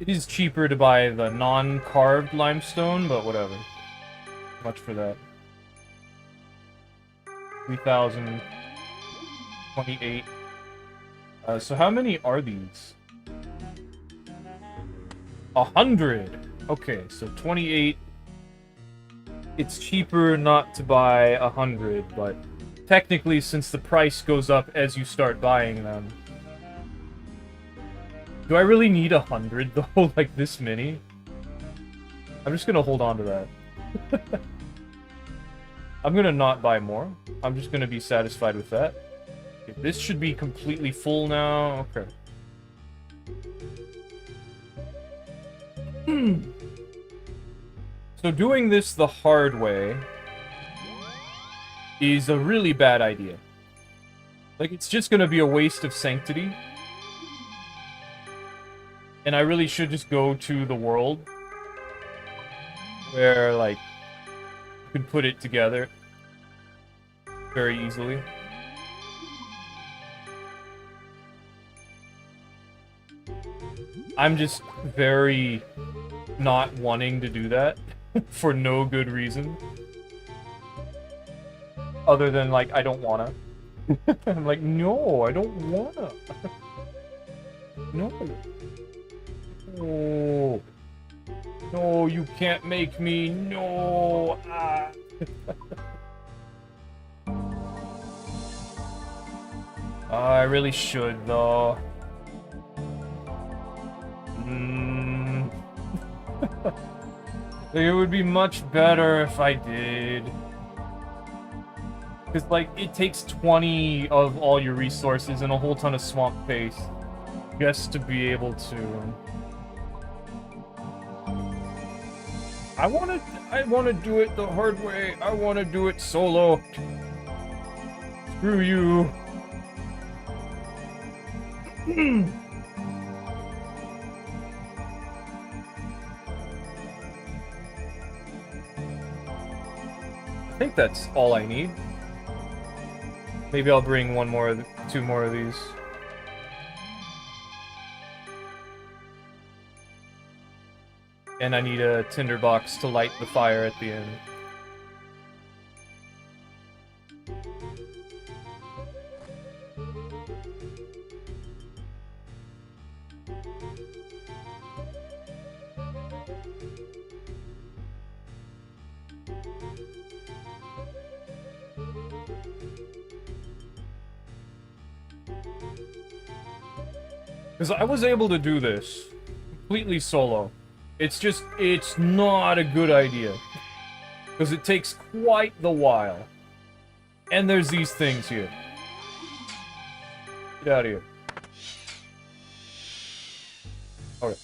It is cheaper to buy the non-carved limestone, but whatever. Much for that. 3,028. So how many are these? 100! Okay, so 28. It's cheaper not to buy 100, but technically, since the price goes up as you start buying them. Do I really need 100, though? Like, this many? I'm just gonna hold on to that. I'm gonna not buy more. I'm just gonna be satisfied with that. Okay, this should be completely full now. Okay. So doing this the hard way is a really bad idea. Like, it's just gonna be a waste of sanctity. And I really should just go to the world where, like, you can put it together very easily. I'm just very not wanting to do that for no good reason. Other than, like, I don't wanna. I'm like, no, I don't wanna. No. No. No, you can't make me. No. Ah. I really should, though. It would be much better if I did. Because, like, it takes 20 of all your resources and a whole ton of swamp paste just to be able to... I wanna do it the hard way. I wanna do it solo. Screw you. I think that's all I need. Maybe I'll bring two more of these. And I need a tinderbox to light the fire at the end. Because I was able to do this completely solo. It's just, it's not a good idea. Because it takes quite the while. And there's these things here. Get out of here. Okay.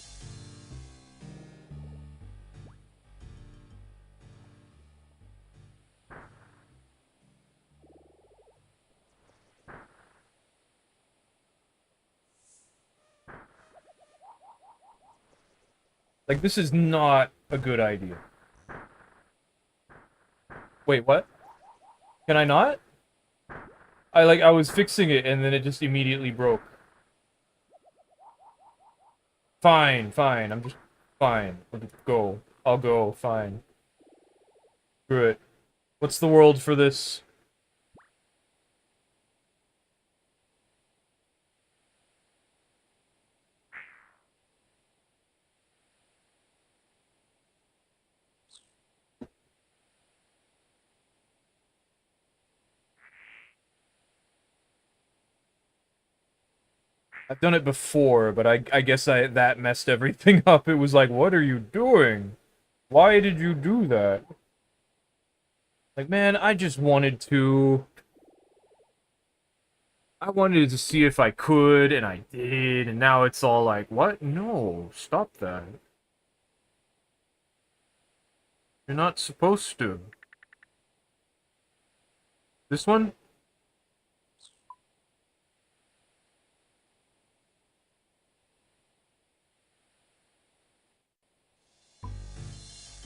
Like, this is not a good idea. Wait, what? Can I not? I was fixing it and then it just immediately broke. Fine, fine, I'm just... Fine. Go. I'll go, fine. Screw it. What's the world for this? I've done it before, but I guess that messed everything up. It was like, what are you doing? Why did you do that? Like, man, I just wanted to... I wanted to see if I could, and I did, and now it's all like, what? No, stop that. You're not supposed to. This one?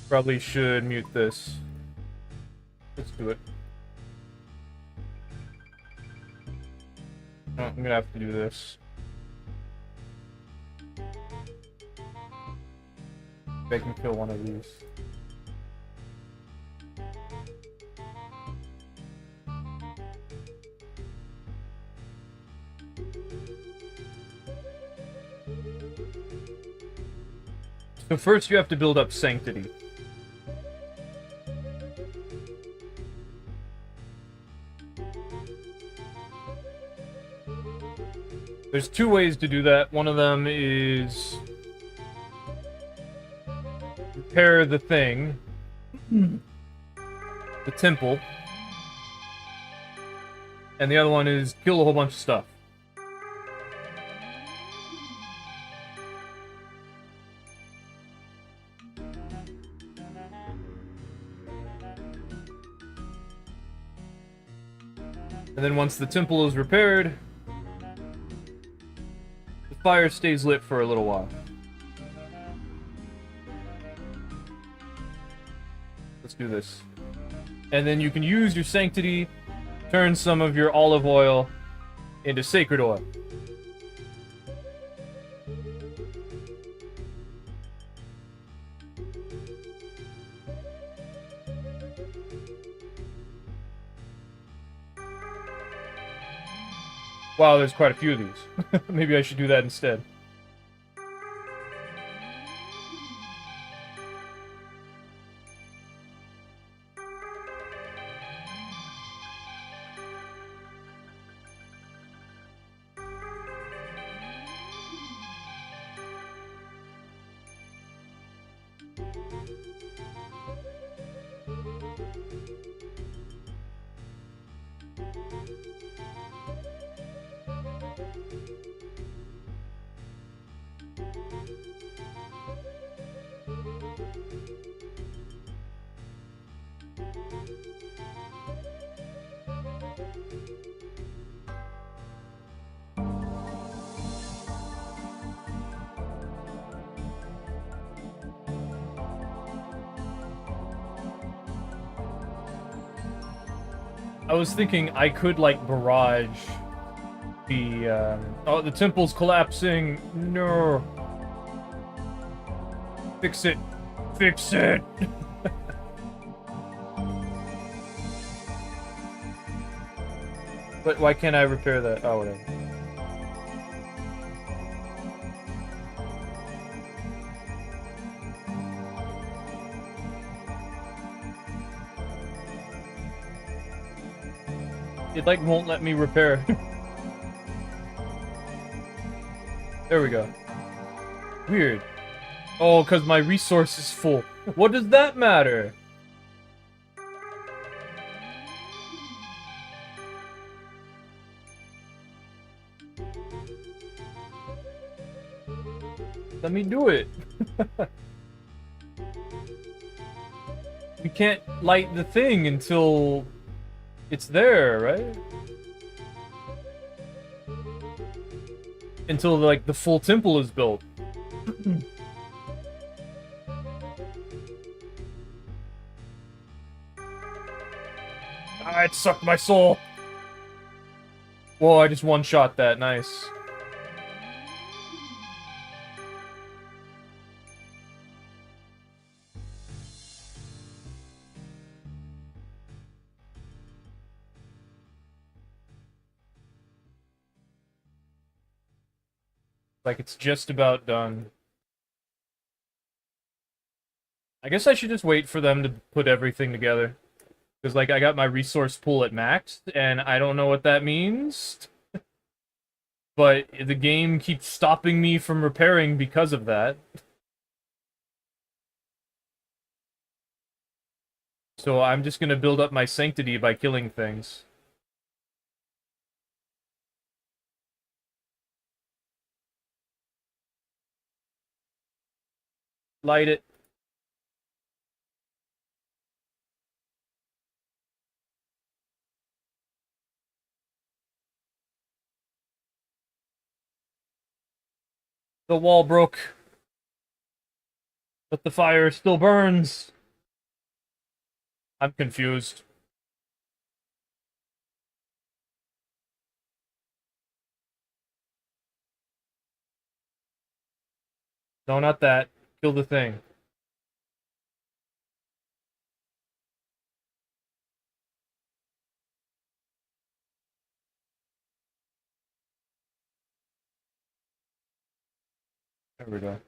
Probably should mute this. Let's do it. Oh, I'm gonna have to do this. I can kill one of these. So first you have to build up Sanctity. There's two ways to do that. One of them is repair the thing, the temple, and the other one is kill a whole bunch of stuff. And then once the temple is repaired, the fire stays lit for a little while. Let's do this. And then you can use your sanctity, turn some of your olive oil into sacred oil. Wow, there's quite a few of these. Maybe I should do that instead. I was thinking I could, like, barrage the, Oh, the temple's collapsing! No! Fix it! Fix it! But why can't I repair that? Oh, whatever. It, like, won't let me repair. There we go. Weird. Oh, because my resource is full. What does that matter? Let me do it. We can't light the thing until it's there, right? Until, like, the full temple is built. Ah, it sucked my soul. Whoa, I just one-shot that. Nice. Like, it's just about done. I guess I should just wait for them to put everything together. Because, like, I got my resource pool at max, and I don't know what that means. But the game keeps stopping me from repairing because of that. So I'm just gonna build up my sanctity by killing things. Light it. The wall broke. But the fire still burns. I'm confused. No, not that. Kill the thing. There we go.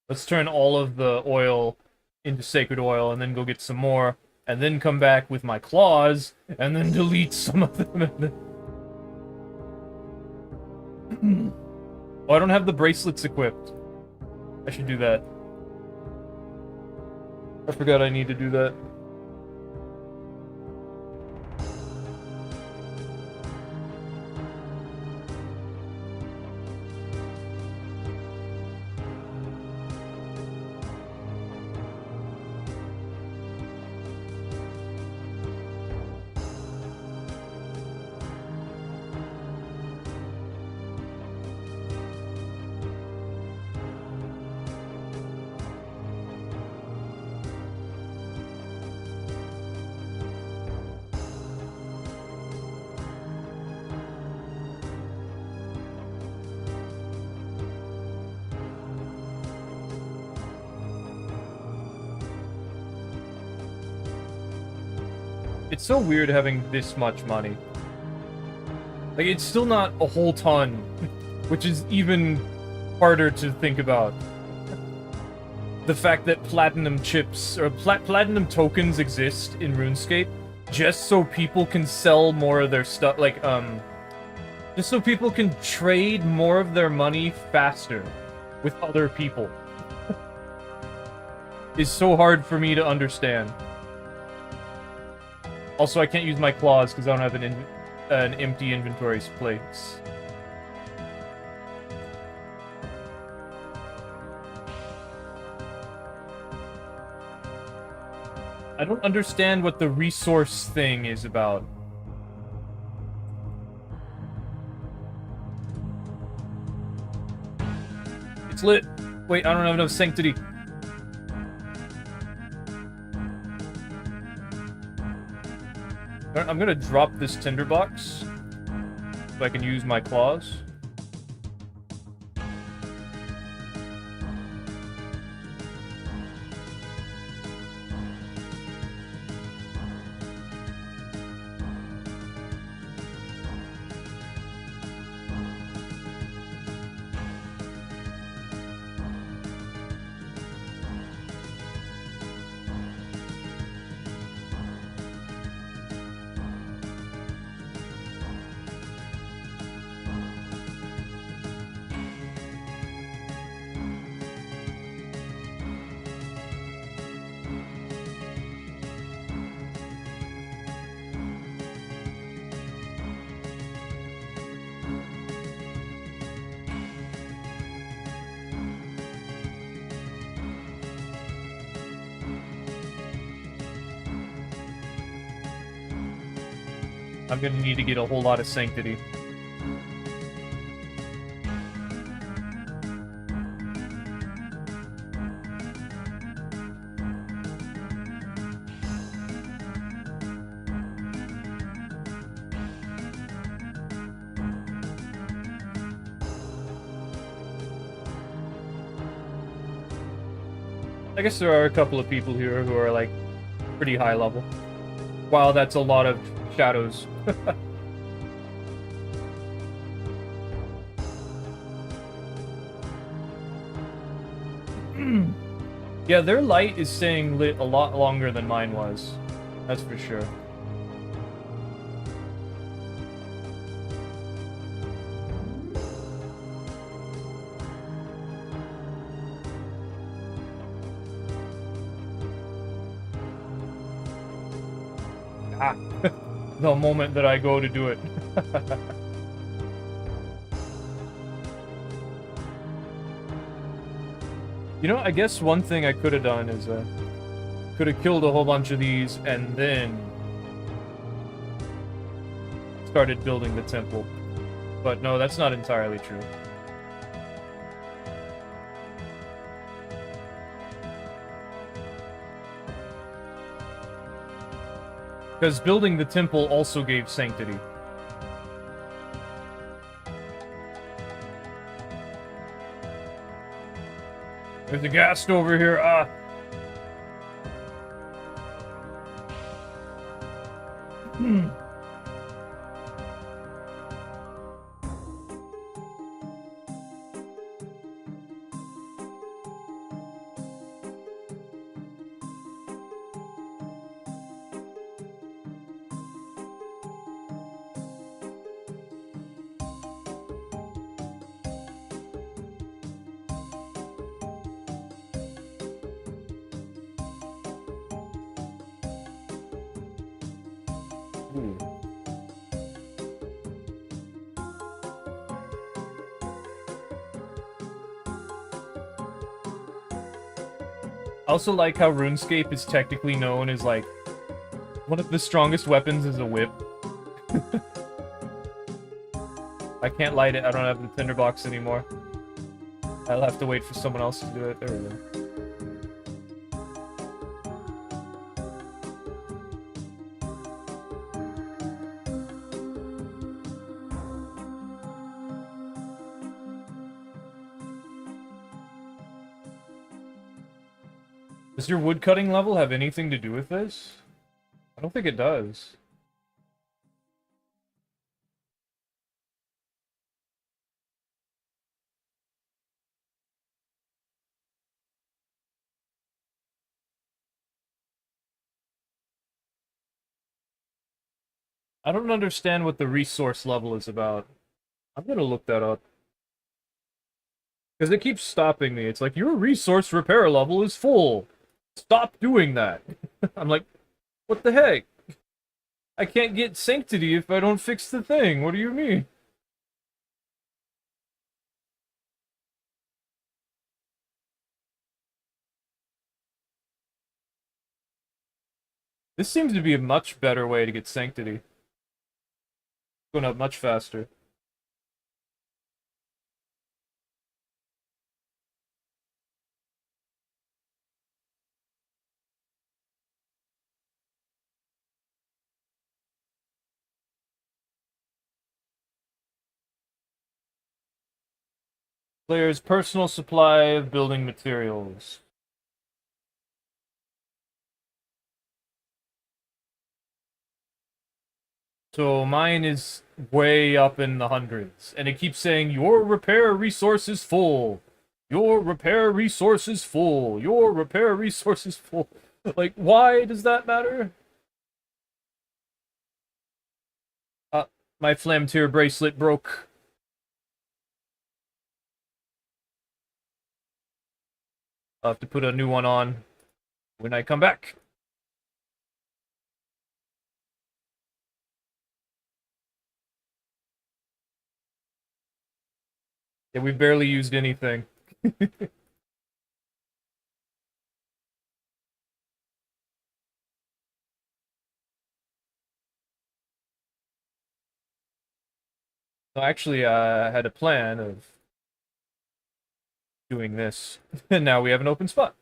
Let's turn all of the oil into sacred oil and then go get some more. And then come back with my claws and then delete some of them. Oh, I don't have the bracelets equipped. I should do that. I forgot I need to do that. It's so weird having this much money. Like, it's still not a whole ton, which is even harder to think about. The fact that platinum chips, or platinum tokens exist in RuneScape just so people can sell more of their stuff, like, just so people can trade more of their money faster with other people. Is so hard for me to understand. Also, I can't use my claws because I don't have an empty inventory place. I don't understand what the resource thing is about. It's lit. Wait, I don't have enough sanctity. I'm gonna drop this tinderbox so I can use my claws. I'm gonna need to get a whole lot of sanctity. I guess there are a couple of people here who are, like, pretty high level. Wow, that's a lot of shadows. Yeah, their light is staying lit a lot longer than mine was. That's for sure. Ah, the moment that I go to do it. You know, I guess one thing I could have done is, could have killed a whole bunch of these and then started building the temple. But no, that's not entirely true. Because building the temple also gave sanctity. There's a ghast over here, ah! Ooh. I also like how RuneScape is technically known as, like, one of the strongest weapons is a whip. I can't light it, I don't have the tinderbox anymore. I'll have to wait for someone else to do it. There we go. Does your woodcutting level have anything to do with this? I don't think it does. I don't understand what the resource level is about. I'm gonna look that up. Because it keeps stopping me. It's like, your resource repair level is full. Stop doing that. I'm like, what the heck? I can't get sanctity if I don't fix the thing. What do you mean? This seems to be a much better way to get sanctity. Going up much faster. Player's personal supply of building materials. So mine is way up in the hundreds, and it keeps saying, your repair resource is full. Your repair resource is full. Your repair resource is full. Like, why does that matter? My Flamtier bracelet broke. I'll have to put a new one on when I come back. Yeah, we've barely used anything. So actually, I had a plan of doing this, and now we have an open spot.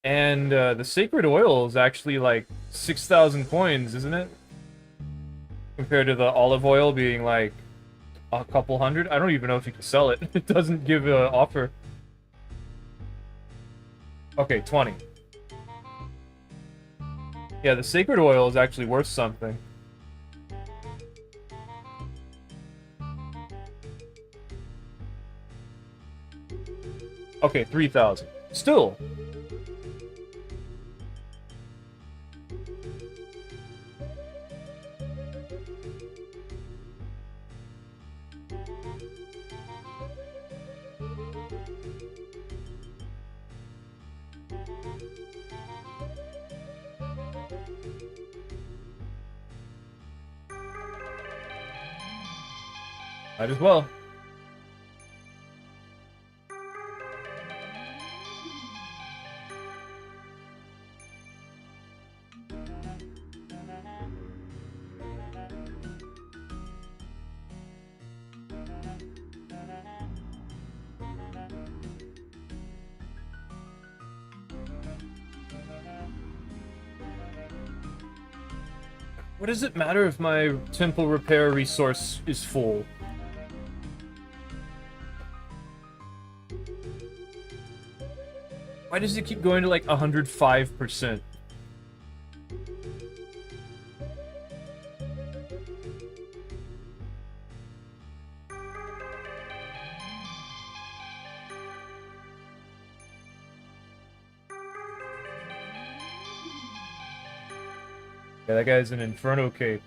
And the sacred oil is actually like 6,000 coins, isn't it? Compared to the olive oil being like a couple hundred. I don't even know if you can sell it. It doesn't give an offer. Okay, 20. Yeah, the sacred oil is actually worth something. Okay, 3,000. Still. Might as well. What does it matter if my temple repair resource is full? Why does it keep going to like 105%? Yeah, that guy's an Inferno Cape.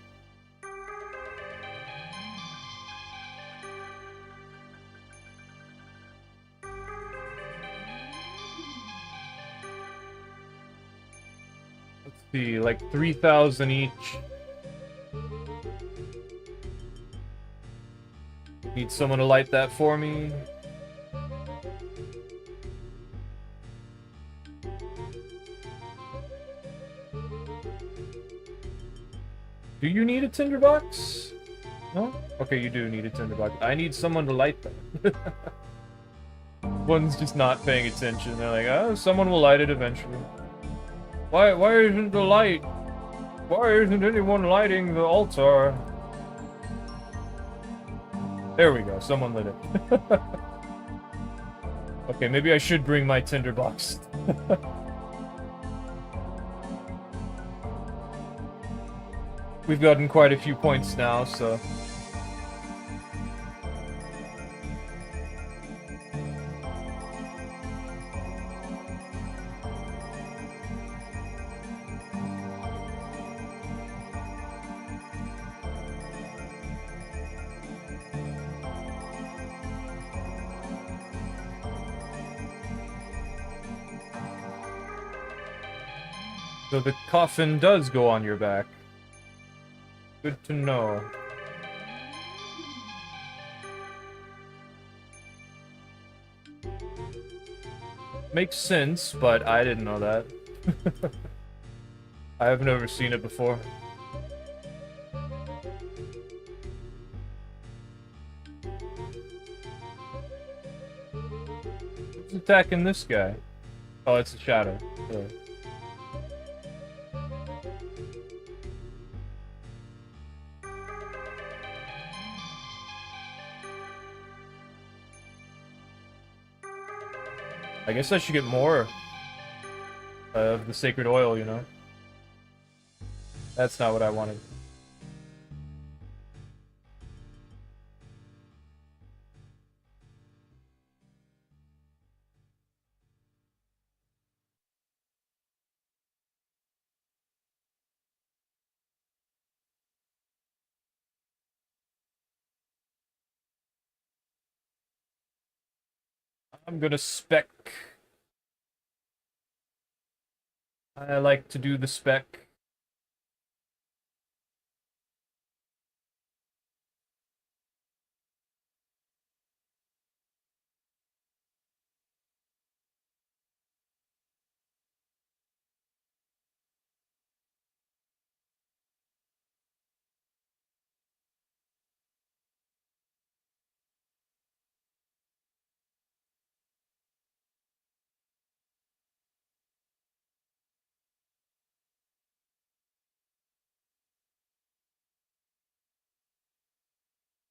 Let's see, like 3,000 each. Need someone to light that for me. Do you need a tinderbox? No? Okay, you do need a tinderbox. I need someone to light them. One's just not paying attention. They're like, oh, someone will light it eventually. Why isn't the light? Why isn't anyone lighting the altar? There we go, someone lit it. Okay, maybe I should bring my tinderbox. We've gotten quite a few points now, so... So the coffin does go on your back. Good to know. Makes sense, but I didn't know that. I have never seen it before. Who's attacking this guy? Oh, it's a shadow. So. I guess I should get more of the sacred oil, you know? That's not what I wanted. I'm gonna spec. I like to do the spec.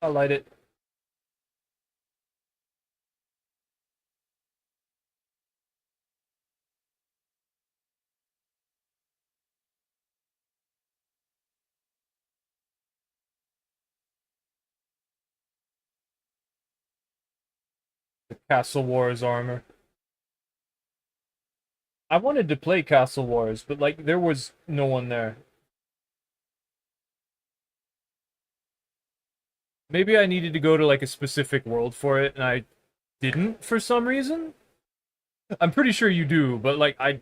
I'll light it. The Castle Wars armor. I wanted to play Castle Wars, but like there was no one there. Maybe I needed to go to like a specific world for it, and I didn't for some reason. I'm pretty sure you do, but like I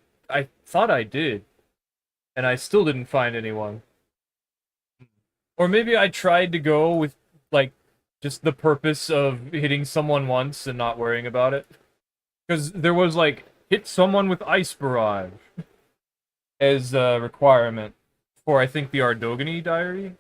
thought I did, and I still didn't find anyone. Or maybe I tried to go with like just the purpose of hitting someone once and not worrying about it. Because there was like hit someone with ice barrage as a requirement for I think the Ardogany diary.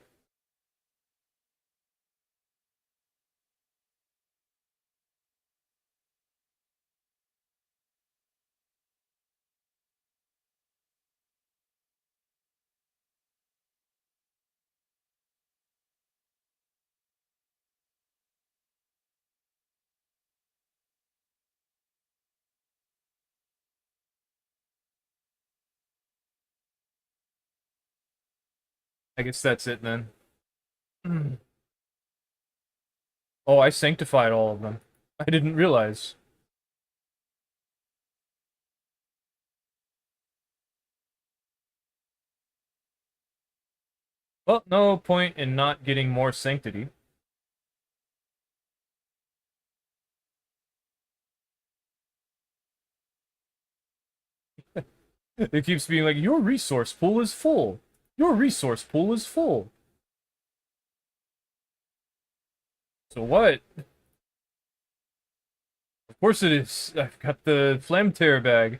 I guess that's it then. Oh, I sanctified all of them. I didn't realize. Well, no point in not getting more sanctity. It keeps being like, your resource pool is full. Your resource pool is full. So what? Of course it is. I've got the Flame Tear bag.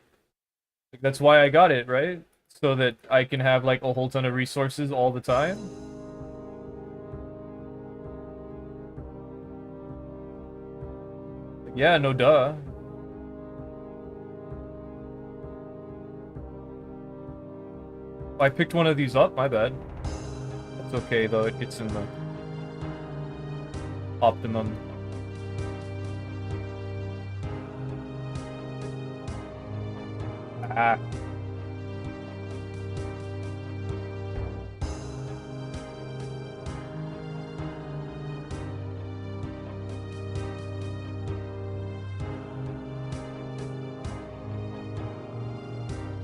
That's why I got it, right? So that I can have like a whole ton of resources all the time. Like, yeah, no duh. I picked one of these up, my bad. That's okay though, it gets in the optimum. Ah.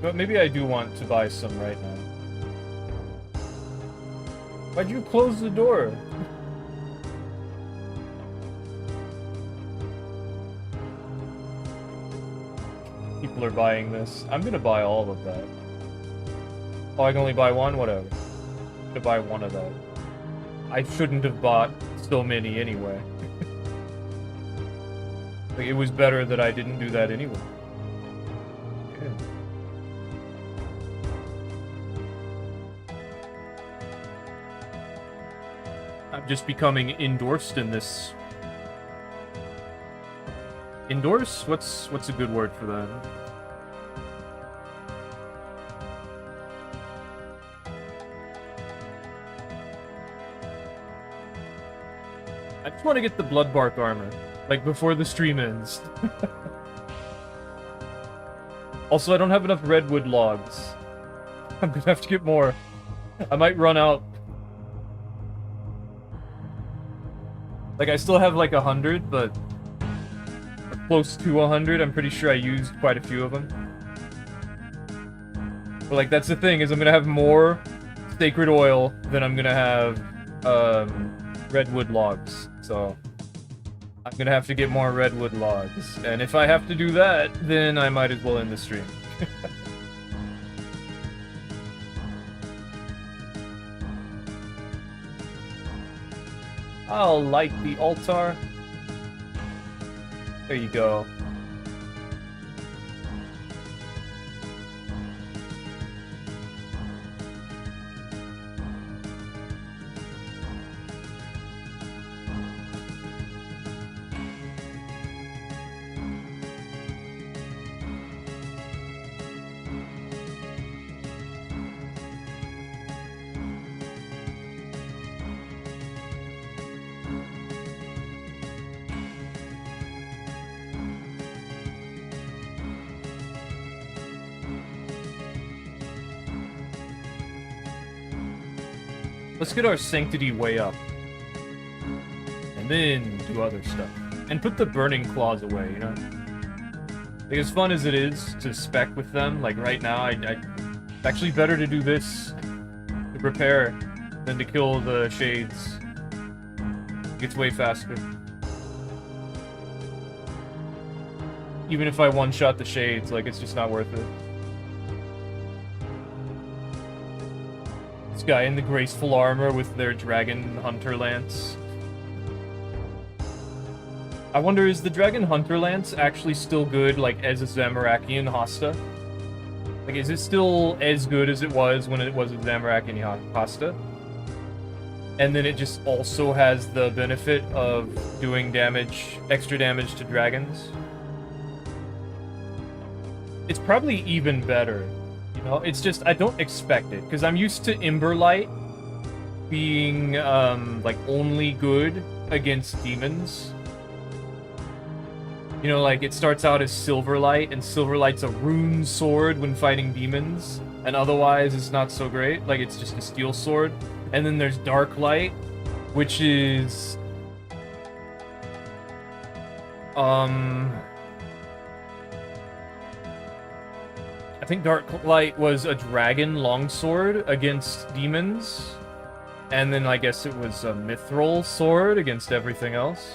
But maybe I do want to buy some right now. Why'd you close the door? People are buying this. I'm gonna buy all of that. Oh, I can only buy one? Whatever. I'm gonna buy one of that. I shouldn't have bought so many anyway. Like, it was better that I didn't do that anyway. Yeah. I'm just becoming endorsed in this. Endorse? What's a good word for that? I just want to get the Bloodbark armor, like before the stream ends. Also, I don't have enough redwood logs. I'm gonna have to get more. I might run out. Like, I still have like 100, but close to 100. I'm pretty sure I used quite a few of them. But like, that's the thing, is I'm gonna have more sacred oil than I'm gonna have redwood logs. So I'm gonna have to get more redwood logs. And if I have to do that, then I might as well end the stream. I'll light the altar. There you go. Let's get our sanctity way up. And then do other stuff. And put the burning claws away, you know? Like, as fun as it is to spec with them, like right now, it's actually better to do this to prepare than to kill the shades. It gets way faster. Even if I one-shot the shades, like, it's just not worth it. This guy in the graceful armor with their dragon hunter lance. I wonder, is the dragon hunter lance actually still good, like, as a Zamorakian Hosta? Like, is it still as good as it was when it was a Zamorakian Hosta? And then it just also has the benefit of doing damage, extra damage to dragons? It's probably even better. You know, it's just, I don't expect it, because I'm used to Emberlight being, like, only good against demons. You know, like, it starts out as Silverlight, and Silverlight's a rune sword when fighting demons, and otherwise it's not so great. Like, it's just a steel sword. And then there's Darklight, which is... I think Darklight was a dragon longsword against demons. And then I guess it was a mithril sword against everything else.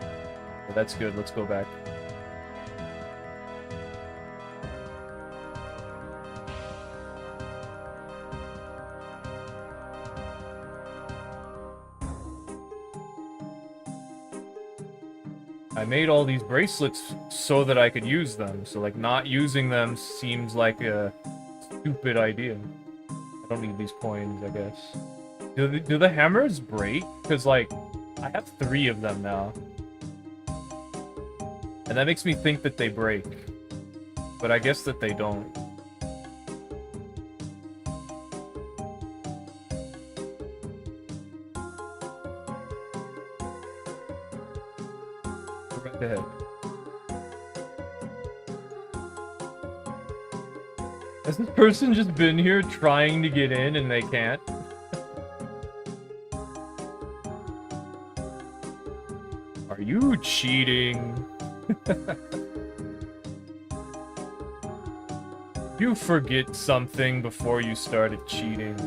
Well, that's good, let's go back. I made all these bracelets so that I could use them, so like not using them seems like a stupid idea. I don't need these coins, I guess. Do the hammers break? Because like, I have 3 of them now. And that makes me think that they break. But I guess that they don't. Go right ahead. Has this person just been here trying to get in and they can't? Are you cheating? You forget something before you started cheating.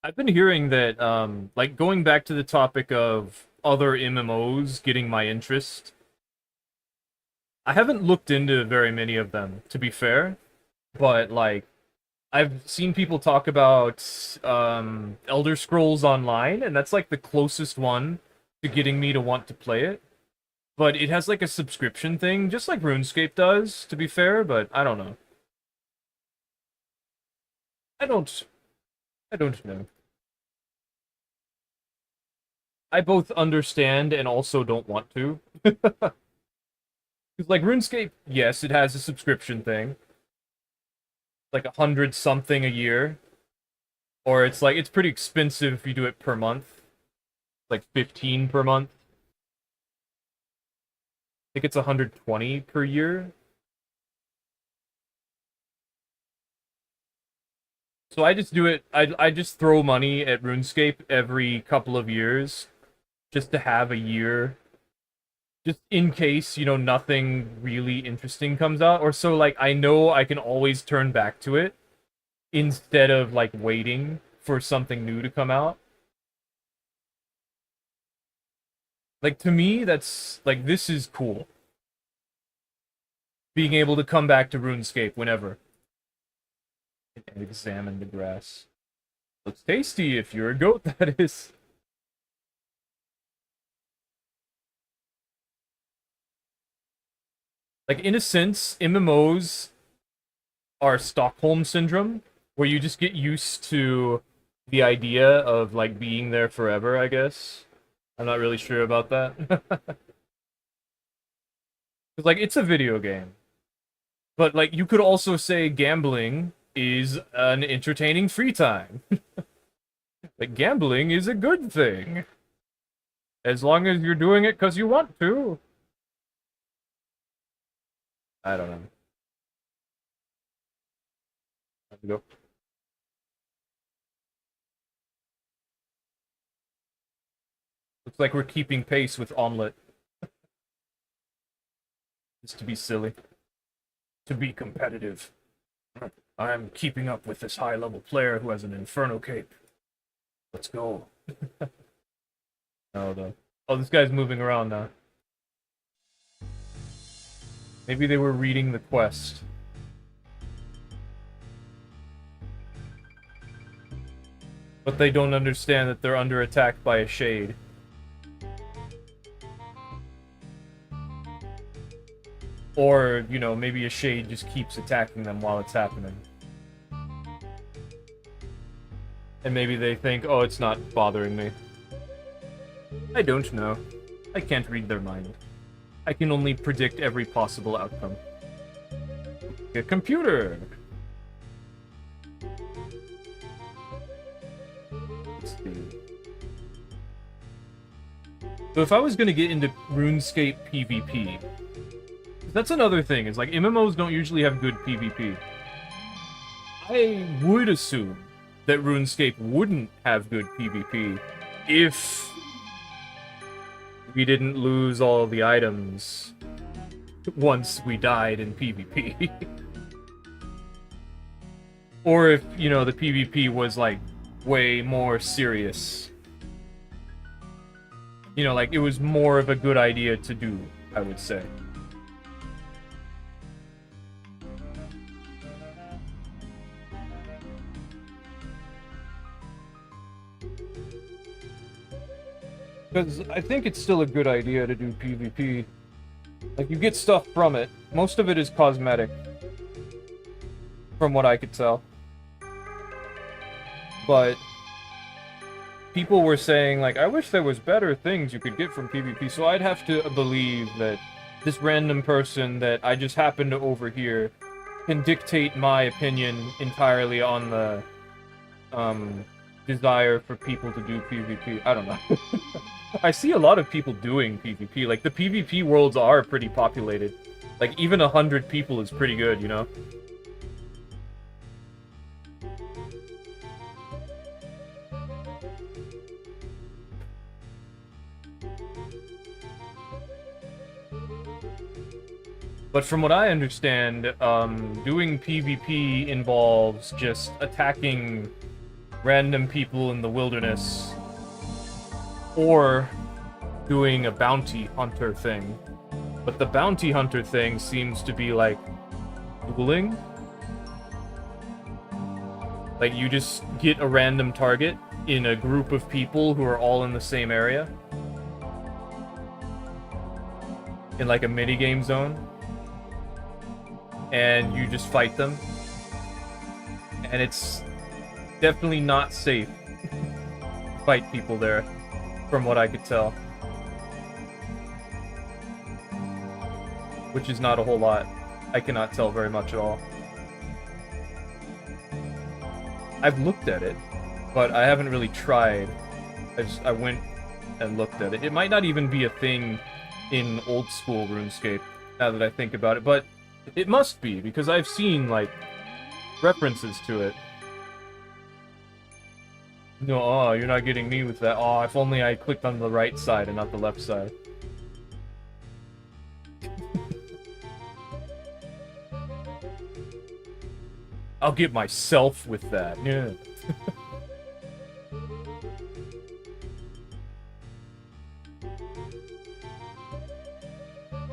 I've been hearing that, like, going back to the topic of other MMOs getting my interest, I haven't looked into very many of them, to be fair, but, like, I've seen people talk about, Elder Scrolls Online, and that's, like, the closest one to getting me to want to play it. But it has, like, a subscription thing, just like RuneScape does, to be fair, but I don't know. I don't... I don't know. I both understand and also don't want to. Because, like, RuneScape, yes, it has a subscription thing. Like 100 something a year. Or it's like, it's pretty expensive if you do it per month. Like 15 per month. I think it's 120 per year. So I just do it, I just throw money at RuneScape every couple of years. Just to have a year. Just in case, you know, nothing really interesting comes out. Or so, like, I know I can always turn back to it. Instead of, like, waiting for something new to come out. Like, to me, that's, like, this is cool. Being able to come back to RuneScape whenever. And examine the grass. Looks tasty if you're a goat, that is. Like, in a sense, MMOs are Stockholm Syndrome, where you just get used to the idea of, like, being there forever, I guess. I'm not really sure about that. Because, like, it's a video game. But, like, you could also say gambling is an entertaining free time. Like, gambling is a good thing. As long as you're doing it because you want to. I don't know. Have to go. Looks like we're keeping pace with Omelette. Just to be silly. To be competitive. I'm keeping up with this high-level player who has an Inferno cape. Let's go. No, though. Oh, this guy's moving around now. Maybe they were reading the quest. But they don't understand that they're under attack by a shade. Or, you know, maybe a shade just keeps attacking them while it's happening. And maybe they think, oh, it's not bothering me. I don't know. I can't read their mind. I can only predict every possible outcome. A computer! Let's see. So if I was gonna get into RuneScape PvP, that's another thing, is like, MMOs don't usually have good PvP. I would assume that RuneScape wouldn't have good PvP if we didn't lose all the items once we died in PvP. Or if, you know, the PvP was, like, way more serious. You know, like, it was more of a good idea to do, I would say. Because I think it's still a good idea to do PvP. Like, you get stuff from it. Most of it is cosmetic. From what I could tell. But people were saying, like, I wish there was better things you could get from PvP, so I'd have to believe that this random person that I just happen to overhear can dictate my opinion entirely on the, desire for people to do PvP. I don't know. I see a lot of people doing PvP. Like, the PvP worlds are pretty populated. Like, even 100 people is pretty good, you know? But from what I understand, doing PvP involves just attacking random people in the wilderness, or doing a bounty hunter thing. But the bounty hunter thing seems to be like dueling. Like, you just get a random target in a group of people who are all in the same area. In like a minigame zone. And you just fight them. And it's definitely not safe to fight people there, from what I could tell. Which is not a whole lot. I cannot tell very much at all. I've looked at it, but I haven't really tried. I went and looked at it. It might not even be a thing in old school RuneScape, now that I think about it, but it must be, because I've seen, like, references to it. No, oh, you're not getting me with that. Oh, if only I clicked on the right side and not the left side. I'll get myself with that. Yeah.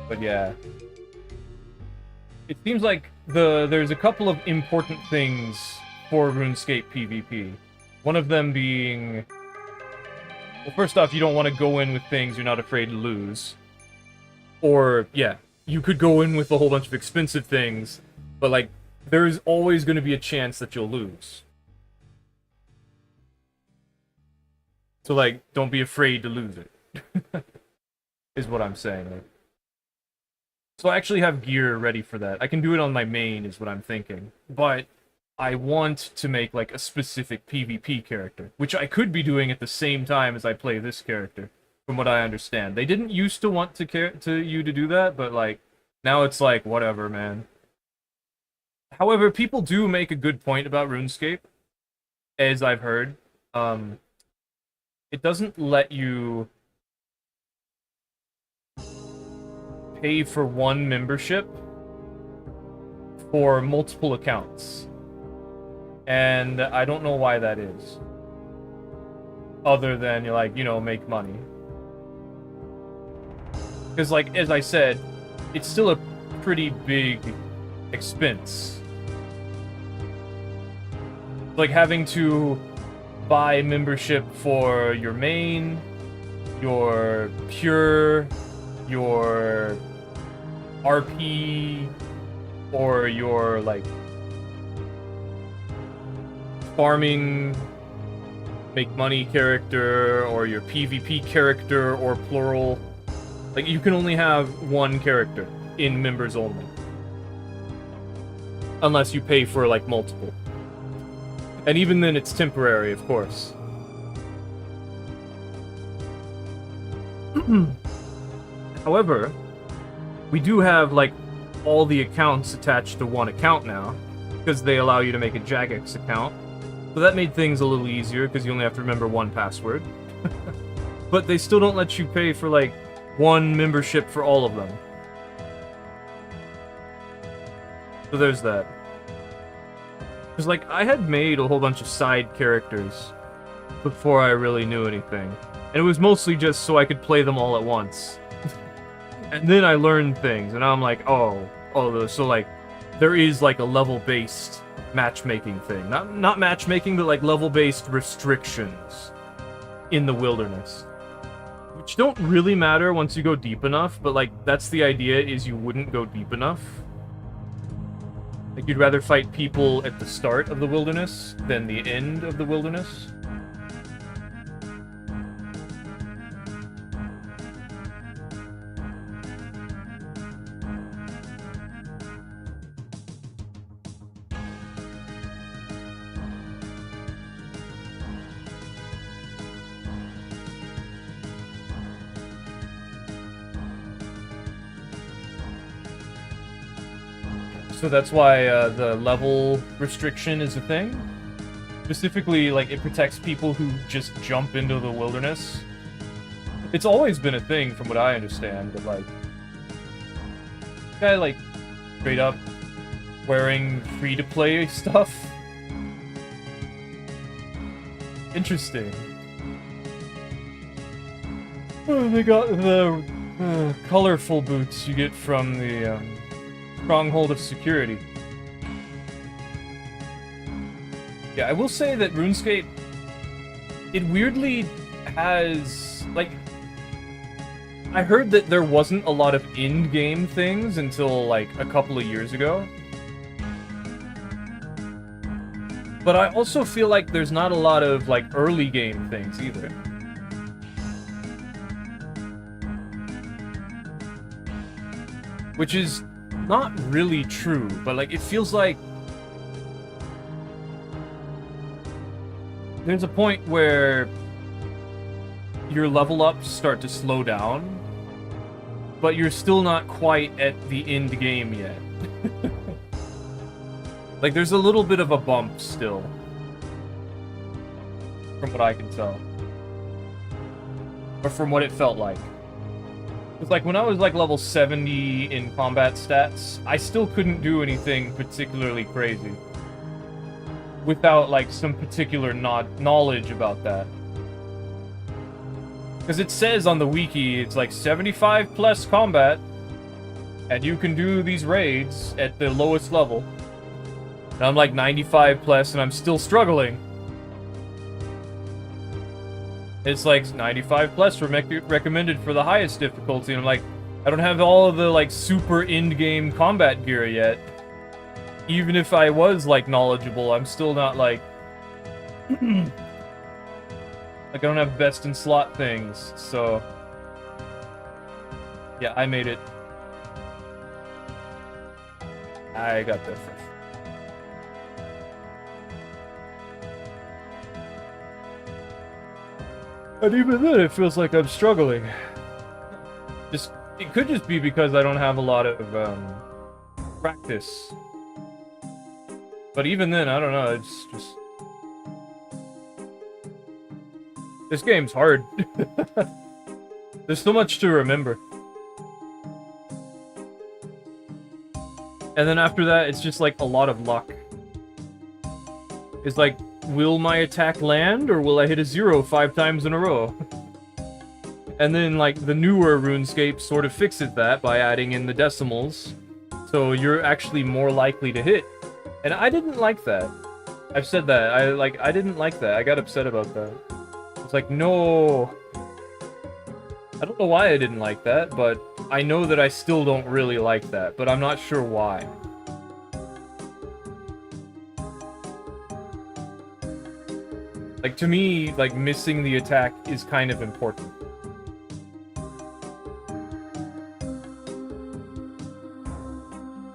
But yeah. It seems like there's a couple of important things for RuneScape PvP. One of them being... Well, first off, you don't want to go in with things you're not afraid to lose. Or, yeah, you could go in with a whole bunch of expensive things, but, like, there's always going to be a chance that you'll lose. So, like, don't be afraid to lose it. Is what I'm saying. Like, so I actually have gear ready for that. I can do it on my main, is what I'm thinking. But I want to make, like, a specific PvP character, which I could be doing at the same time as I play this character, from what I understand. They didn't used to want you to do that, but, like, now it's like, whatever, man. However, people do make a good point about RuneScape, as I've heard. It doesn't let you pay for one membership for multiple accounts. And I don't know why that is. Other than, you're like, you know, make money. Because, like, as I said, it's still a pretty big expense. Like, having to buy membership for your main, your pure, your RP, or your, like, farming, make money character, or your PvP character, or plural. Like, you can only have one character in members only. Unless you pay for, like, multiple. And even then, it's temporary, of course. However, we do have, like, all the accounts attached to one account now, because they allow you to make a Jagex account. So that made things a little easier, because you only have to remember one password. But they still don't let you pay for, like, one membership for all of them. So there's that. Because, like, I had made a whole bunch of side characters before I really knew anything. And it was mostly just so I could play them all at once. And then I learned things, and I'm like, oh, so, like, there is, like, a level-based matchmaking thing. Not matchmaking, but, like, level-based restrictions in the wilderness. Which don't really matter once you go deep enough, but, like, that's the idea, is you wouldn't go deep enough. Like, you'd rather fight people at the start of the wilderness than the end of the wilderness. So that's why the level restriction is a thing. Specifically, like, it protects people who just jump into the wilderness. It's always been a thing from what I understand, but like... Guy, like, straight up wearing free-to-play stuff. Interesting. Oh, they got the colorful boots you get from the Stronghold of Security. Yeah, I will say that RuneScape, it weirdly has, like... I heard that there wasn't a lot of in-game things until, like, a couple of years ago. But I also feel like there's not a lot of, like, early game things either. Which is not really true, but, like, it feels like there's a point where your level ups start to slow down, but you're still not quite at the end game yet. Like, there's a little bit of a bump still, from what I can tell. Or from what it felt like. It's like, when I was, like, level 70 in combat stats, I still couldn't do anything particularly crazy without, like, some particular knowledge about that. Because it says on the wiki, it's like 75 plus combat, and you can do these raids at the lowest level. And I'm like 95 plus, and I'm still struggling. It's like 95 plus recommended for the highest difficulty, and I'm like, I don't have all of the, like, super end-game combat gear yet. Even if I was, like, knowledgeable, I'm still not, like... like, I don't have best in slot things, so... Yeah, I made it. I got there first. And even then, it feels like I'm struggling. It could just be because I don't have a lot of, practice. But even then, I don't know, it's just... This game's hard. There's so much to remember. And then after that, it's just like a lot of luck. It's like, will my attack land, or will I hit a 0 5 times in a row? And then, like, the newer RuneScape sort of fixes that by adding in the decimals. So you're actually more likely to hit. And I didn't like that. I've said that. I didn't like that. I got upset about that. It's like, no. I don't know why I didn't like that, but I know that I still don't really like that, but I'm not sure why. Like, to me, like, missing the attack is kind of important.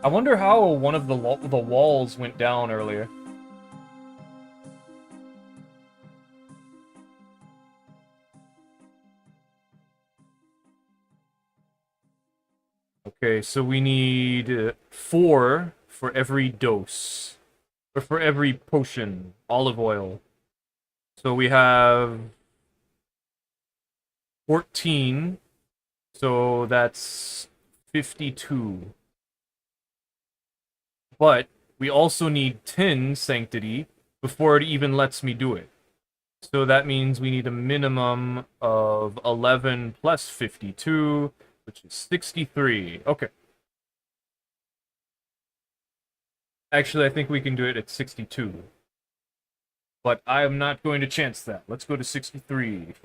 I wonder how one of the walls went down earlier. Okay, so we need 4 for every dose. Or for every potion. Olive oil. So we have 14. So that's 52. But we also need 10 sanctity before it even lets me do it. So that means we need a minimum of 11 plus 52, which is 63. Okay. Actually, I think we can do it at 62. But I am not going to chance that. Let's go to 63.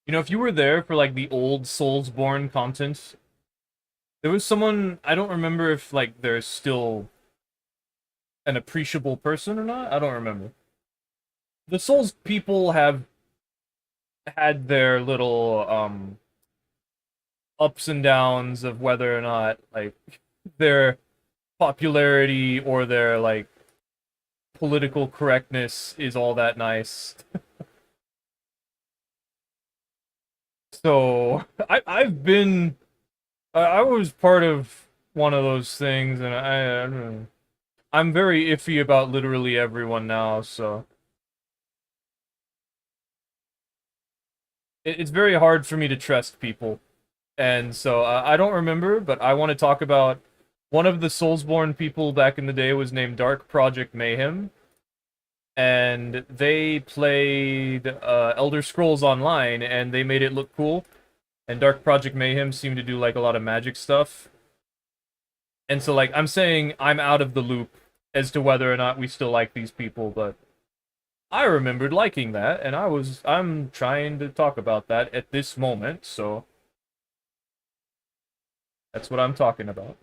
You know, if you were there for, like, the old Soulsborne content, there was someone, I don't remember if, like, they're still an appreciable person or not. I don't remember. The Souls people have had their little, ups and downs of whether or not, like, their popularity or their, like, political correctness is all that nice. So, I've been... I was part of one of those things, and I don't know. I'm very iffy about literally everyone now, so... It's very hard for me to trust people. And so, I don't remember, but I want to talk about... One of the Soulsborne people back in the day was named Dark Project Mayhem. And they played Elder Scrolls Online, and they made it look cool. And Dark Project Mayhem seemed to do, like, a lot of magic stuff. And so, like, I'm saying I'm out of the loop as to whether or not we still like these people, but I remembered liking that, and I'm trying to talk about that at this moment, so that's what I'm talking about.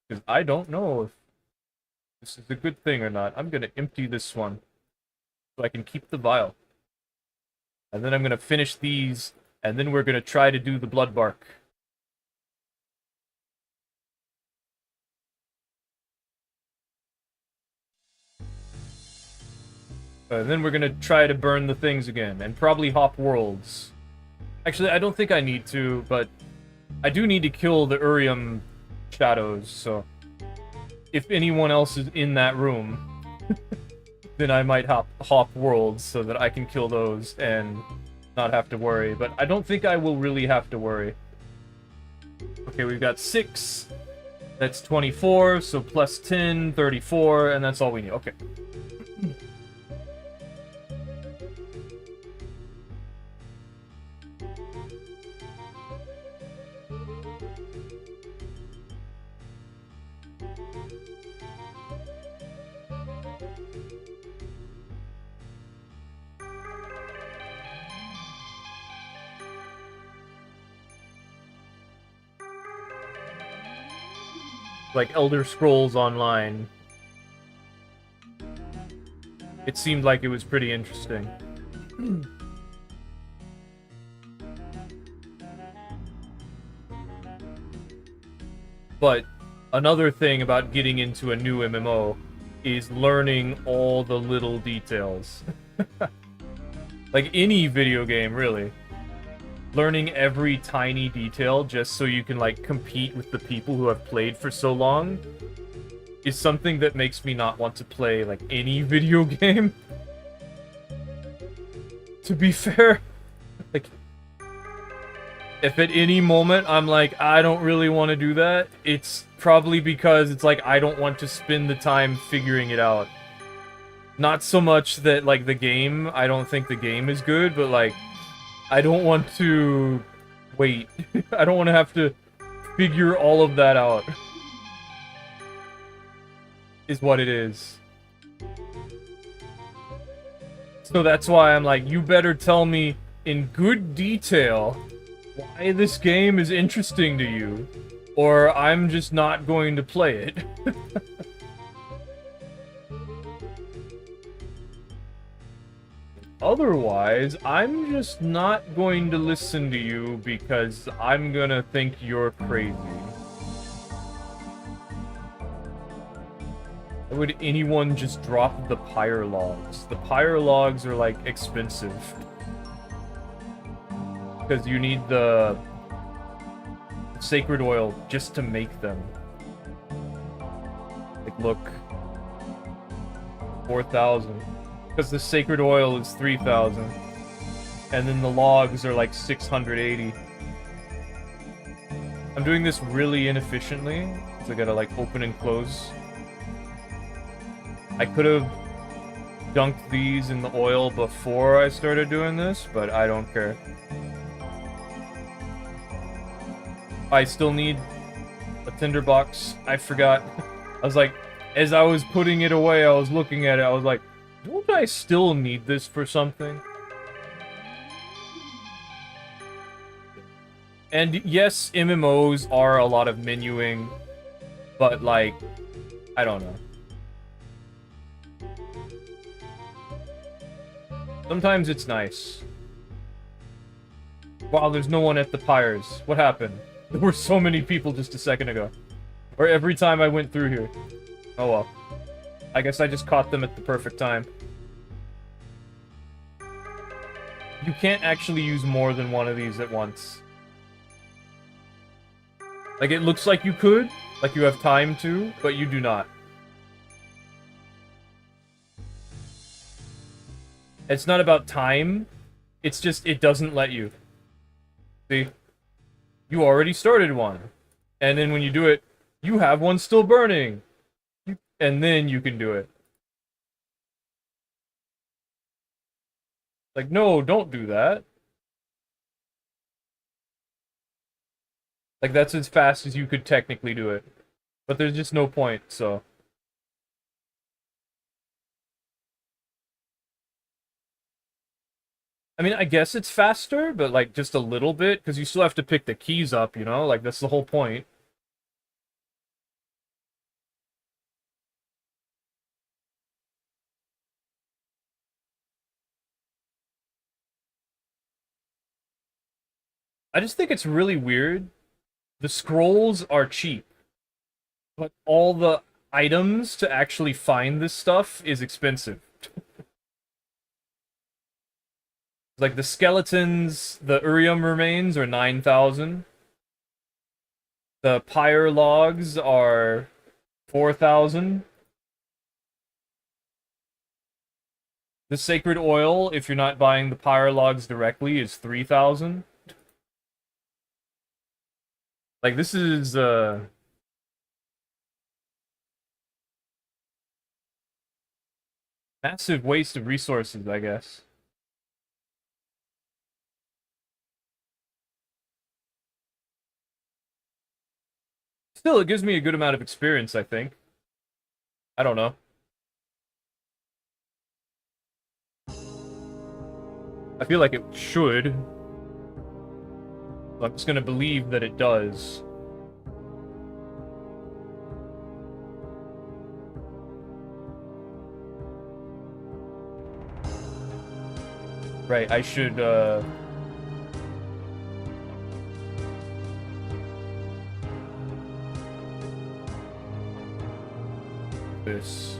Because I don't know if this is a good thing or not. I'm gonna empty this one so I can keep the vial. And then I'm gonna finish these, and then we're gonna try to do the blood bark. And then we're gonna try to burn the things again, and probably hop worlds. Actually, I don't think I need to, but I do need to kill the Urium shadows, so... If anyone else is in that room, then I might hop worlds so that I can kill those and not have to worry. But I don't think I will really have to worry. Okay, we've got 6. That's 24, so plus 10, 34, and that's all we need. Okay. Like Elder Scrolls Online. It seemed like it was pretty interesting. But another thing about getting into a new MMO is learning all the little details. Like any video game, really. Learning every tiny detail just so you can, like, compete with the people who have played for so long is something that makes me not want to play, like, any video game. To be fair, like, if at any moment I'm like, I don't really want to do that, it's probably because it's like, I don't want to spend the time figuring it out. Not so much that, like, the game, I don't think the game is good, but, like, I don't want to wait. I don't want to have to figure all of that out. Is what it is. So that's why I'm like, you better tell me in good detail why this game is interesting to you, or I'm just not going to play it. Otherwise, I'm just not going to listen to you because I'm gonna think you're crazy. Why would anyone just drop the pyre logs? The pyre logs are, like, expensive. Because you need the sacred oil just to make them. Like, look. 4,000. Because the sacred oil is 3,000. And then the logs are like 680. I'm doing this really inefficiently. So I gotta like open and close. I could have dunked these in the oil before I started doing this, but I don't care. I still need a tinderbox. I forgot. I was like, as I was putting it away, I was looking at it, I was like, don't I still need this for something? And yes, MMOs are a lot of menuing, but like, I don't know. Sometimes it's nice. Wow, there's no one at the pyres. What happened? There were so many people just a second ago. Or every time I went through here. Oh well. I guess I just caught them at the perfect time. You can't actually use more than one of these at once. Like, it looks like you could, like you have time to, but you do not. It's not about time, it's just, it doesn't let you. See? You already started one. And then when you do it, you have one still burning. And then you can do it. Like, no, don't do that. Like, that's as fast as you could technically do it. But there's just no point, so... I mean, I guess it's faster, but, like, just a little bit, because you still have to pick the keys up, you know? Like, that's the whole point. I just think it's really weird. The scrolls are cheap, but all the items to actually find this stuff is expensive. Like, the skeletons, the Urium remains are 9,000. The pyre logs are 4,000. The sacred oil, if you're not buying the pyre logs directly, is 3,000. Like, this is, massive waste of resources, I guess. Still, it gives me a good amount of experience, I think. I don't know. I feel like it should. I'm just gonna believe that it does. Right, I should, this.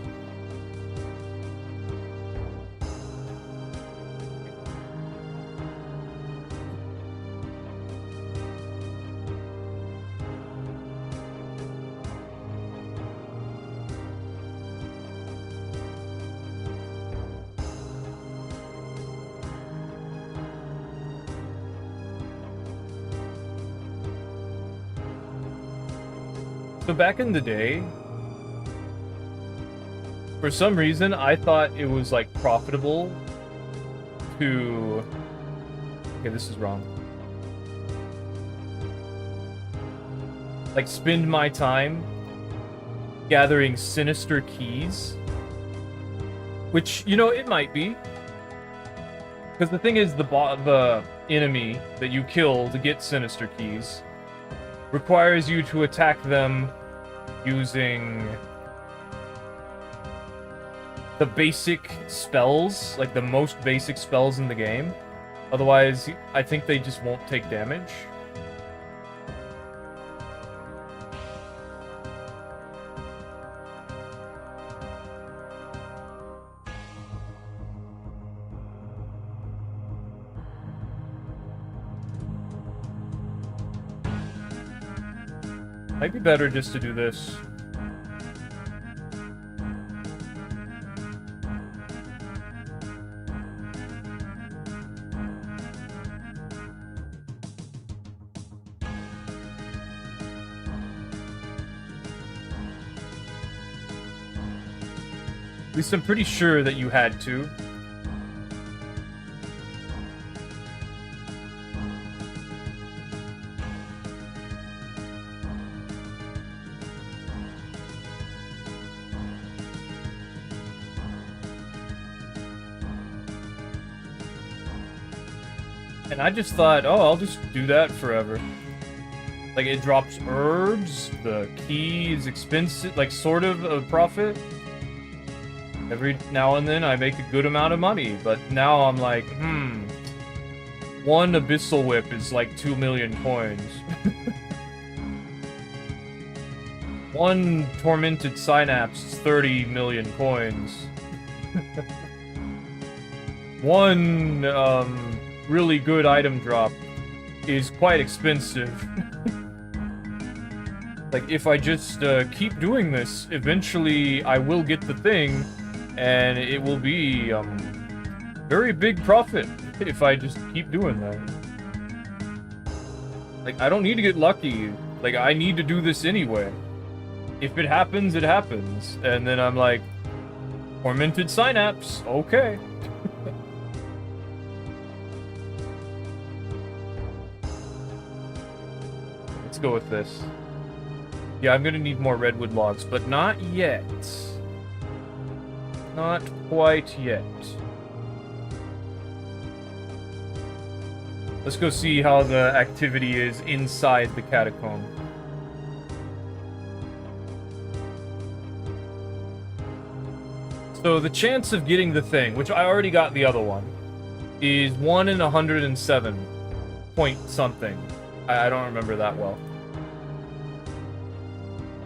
So back in the day, for some reason, I thought it was, like, profitable to... Okay, this is wrong. Like, spend my time gathering sinister keys. Which, you know, it might be. Because the thing is, the enemy that you kill to get sinister keys requires you to attack them using the basic spells, like the most basic spells in the game. Otherwise, I think they just won't take damage. Might be better just to do this. At least I'm pretty sure that you had to. And I just thought, oh, I'll just do that forever. Like, it drops herbs, the key is expensive, like, sort of a profit. Every now and then I make a good amount of money, but now I'm like, one Abyssal Whip is like 2 million coins. One tormented synapse is 30 million coins. One, really good item drop is quite expensive. Like, if I just, keep doing this, eventually I will get the thing, and it will be, very big profit if I just keep doing that. Like, I don't need to get lucky. Like, I need to do this anyway. If it happens, it happens. And then I'm like, tormented synapse, okay. Let's go with this. Yeah, I'm gonna need more redwood logs, but not yet. Not quite yet. Let's go see how the activity is inside the catacomb. So the chance of getting the thing, which I already got the other one, is 1 in 107 point something. I don't remember that well.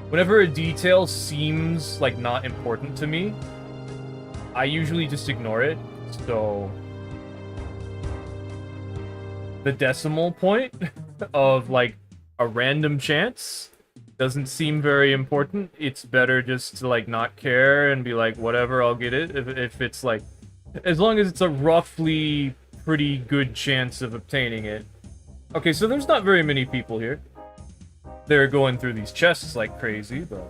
Whenever a detail seems like not important to me, I usually just ignore it. So the decimal point of like a random chance doesn't seem very important. It's better just to like not care and be like, whatever, I'll get it. If it's like, as long as it's a roughly pretty good chance of obtaining it. Okay, so there's not very many people here. They're going through these chests like crazy, but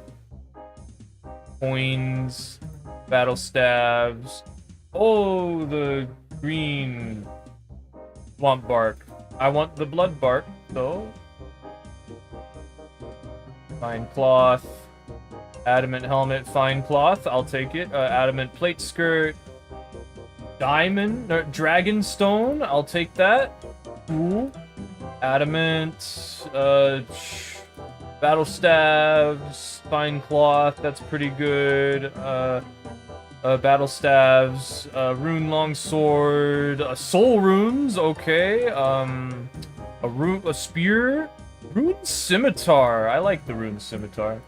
coins, battle staves. Oh, the green swamp bark. I want the blood bark, though. Fine cloth. Adamant helmet, fine cloth. I'll take it. Adamant plate skirt. Diamond, or dragon stone. I'll take that. Ooh. Adamant. Battle staves. Fine cloth. That's pretty good. Battle staves. Rune longsword. Soul runes. Okay. A spear. Rune scimitar. I like the rune scimitar.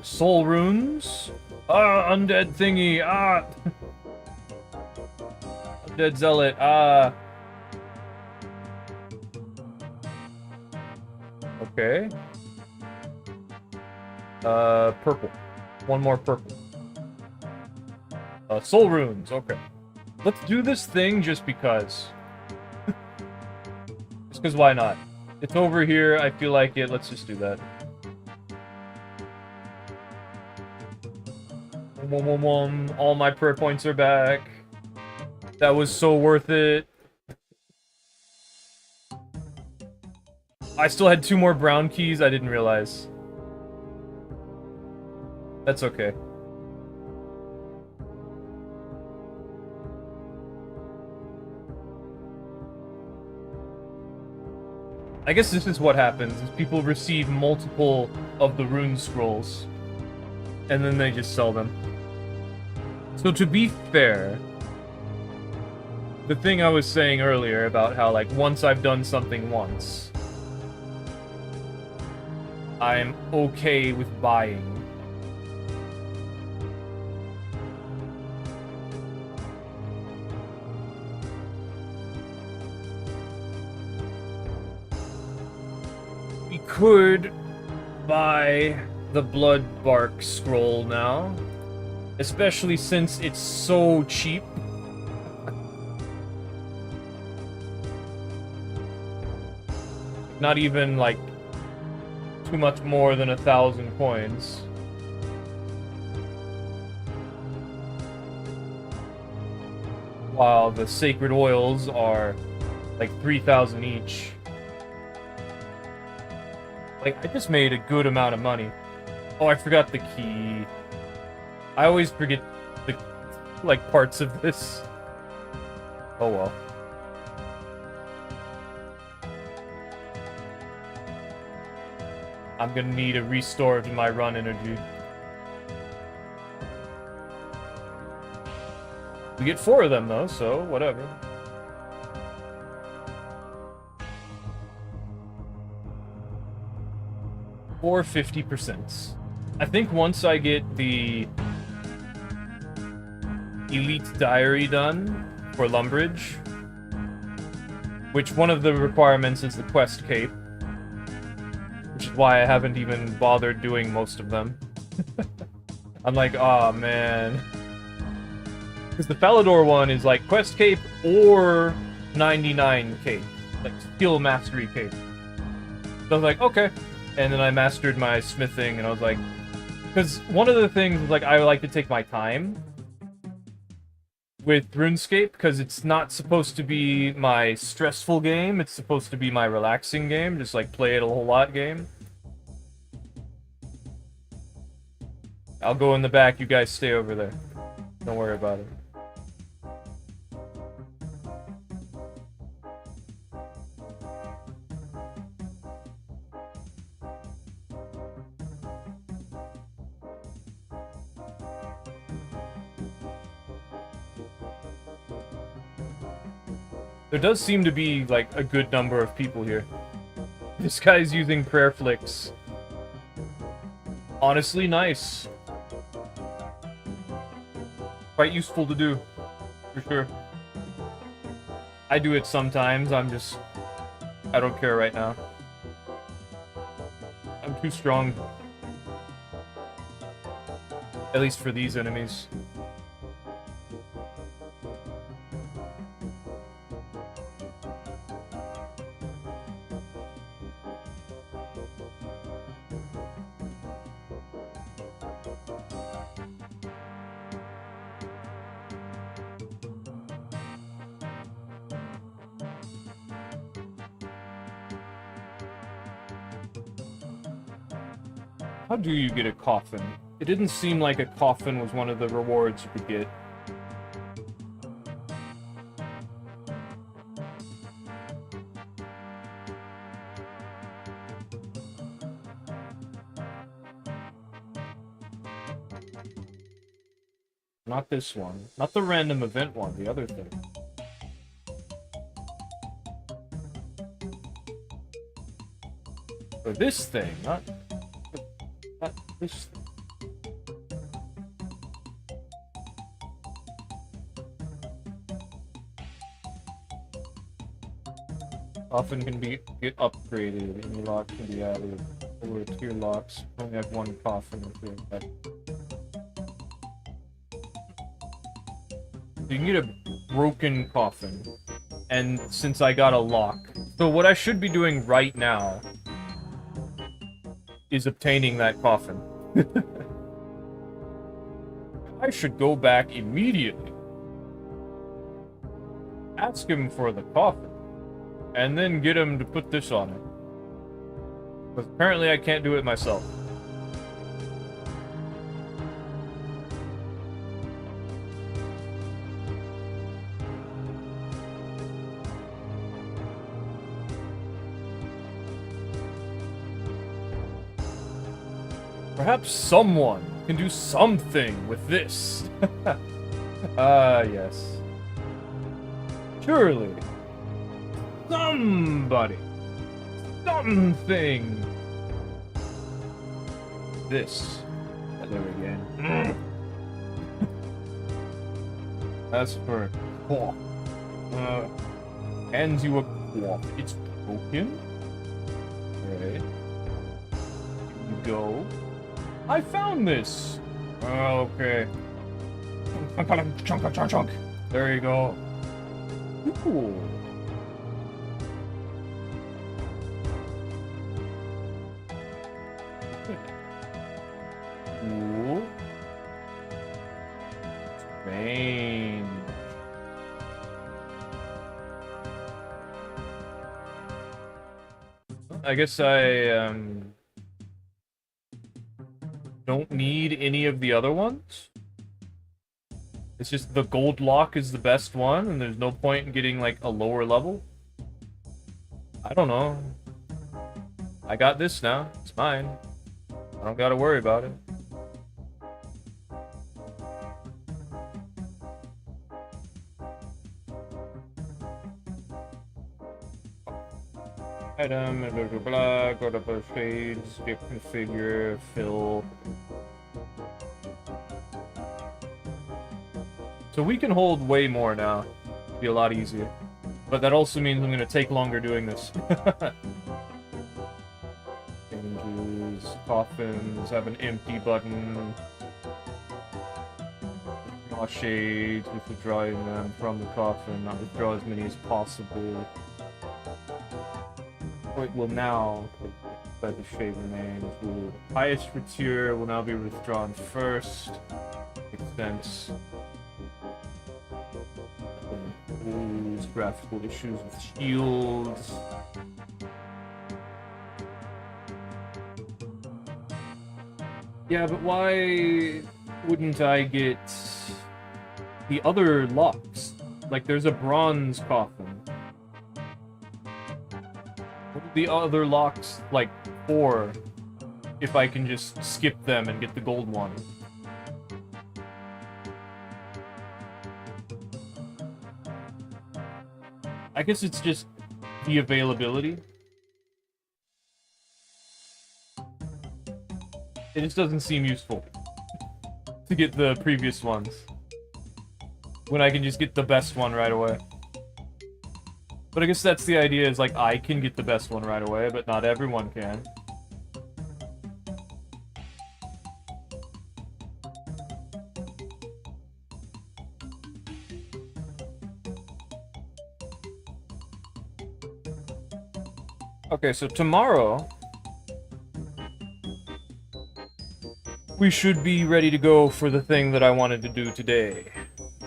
Soul runes. Undead thingy. Undead zealot. Okay. Purple. One more purple. Soul runes. Okay. Let's do this thing just because. Just because why not? It's over here. I feel like it. Let's just do that. All my prayer points are back. That was so worth it. I still had 2 more brown keys. I didn't realize. That's okay. I guess this is what happens, is people receive multiple of the rune scrolls. And then they just sell them. So to be fair, the thing I was saying earlier about how, like, once I've done something once, I'm okay with buying. We could buy the blood bark scroll now, especially since it's so cheap. Not even like too much more than 1,000 coins. While the sacred oils are like 3,000 each. Like, I just made a good amount of money. Oh, I forgot the key. I always forget the, like, parts of this. Oh well. I'm gonna need a restore of my run energy. We get 4 of them though, so whatever. or 50%. I think once I get the Elite Diary done for Lumbridge, which one of the requirements is the quest cape, which is why I haven't even bothered doing most of them. I'm like, oh man. Because the Falador one is like quest cape or 99 cape, like skill mastery cape. So I was like, okay. And then I mastered my smithing, and I was like, because one of the things is like I like to take my time with RuneScape, because it's not supposed to be my stressful game, it's supposed to be my relaxing game, just like play it a whole lot game. I'll go in the back, you guys stay over there. Don't worry about it. There does seem to be, like, a good number of people here. This guy's using prayer flicks. Honestly, nice. Quite useful to do, for sure. I do it sometimes, I don't care right now. I'm too strong. At least for these enemies. How do you get a coffin? It didn't seem like a coffin was one of the rewards you could get. Not this one. Not the random event one, the other thing. Or this thing, not this thing. Often can get upgraded. Any lock can be added. Over tier locks. Only have one coffin with it. You can get a broken coffin. And since I got a lock. So what I should be doing right now is obtaining that coffin. I should go back immediately. Ask him for the coffin. And then get him to put this on it. Because apparently I can't do it myself. Perhaps someone can do something with this. Ah, yes. Surely. Somebody. Something. This. Hello again. As for cloth. Hands you a cloth. It's broken. Right. Here you go. I found this! Okay. Chunk. There you go. Cool. Cool. Strange. I guess I, don't need any of the other ones. It's just the gold lock is the best one, and there's no point in getting, like, a lower level. I don't know. I got this now. It's mine. I don't gotta worry about it. Item, blah, blah, blah, go to both shades, get configure, fill. So we can hold way more now. It'll be a lot easier. But that also means I'm gonna take longer doing this. Changes, coffins, have an empty button. Draw shades, withdrawing them from the coffin, not withdraw as many as possible. Wait, well now, but the shade remains. Highest tier will now be withdrawn first. Makes sense. Rules, graphical issues with shields. Yeah, but why wouldn't I get the other locks? Like, there's a bronze coffin. What are the other locks, like, for if I can just skip them and get the gold one? I guess it's just the availability. It just doesn't seem useful to get the previous ones when I can just get the best one right away. But I guess that's the idea, is like, I can get the best one right away, but not everyone can. Okay, so tomorrow we should be ready to go for the thing that I wanted to do today.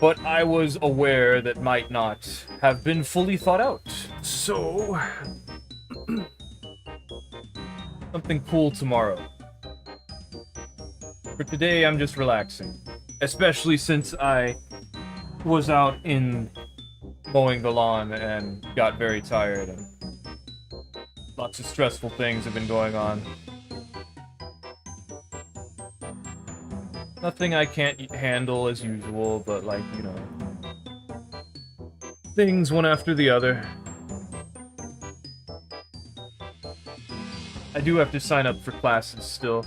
But I was aware that might not have been fully thought out. So, something cool tomorrow. For today, I'm just relaxing. Especially since I was out in mowing the lawn and got very tired, and lots of stressful things have been going on. Nothing I can't handle as usual, but like, you know, things one after the other. I do have to sign up for classes still.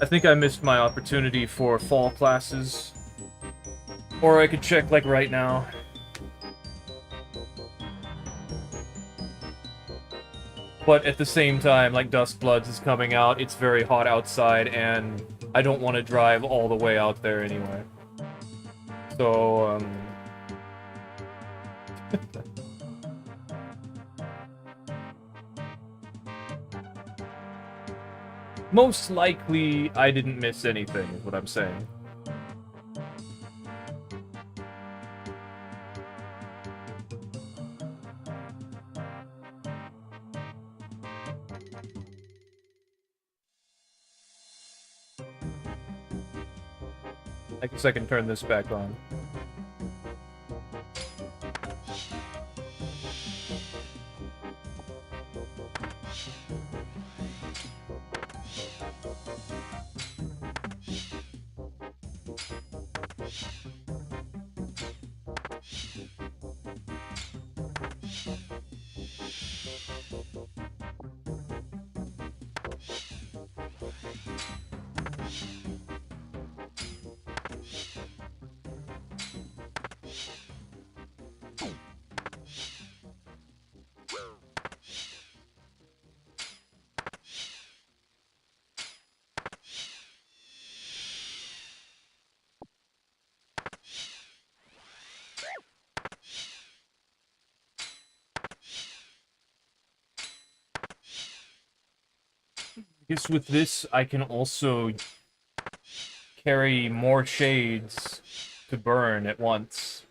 I think I missed my opportunity for fall classes. Or I could check, like, right now. But at the same time, like, Dustbloods is coming out, it's very hot outside, and I don't want to drive all the way out there anyway. So, most likely, I didn't miss anything, is what I'm saying. I guess I can turn this back on. I guess with this, I can also carry more shades to burn at once.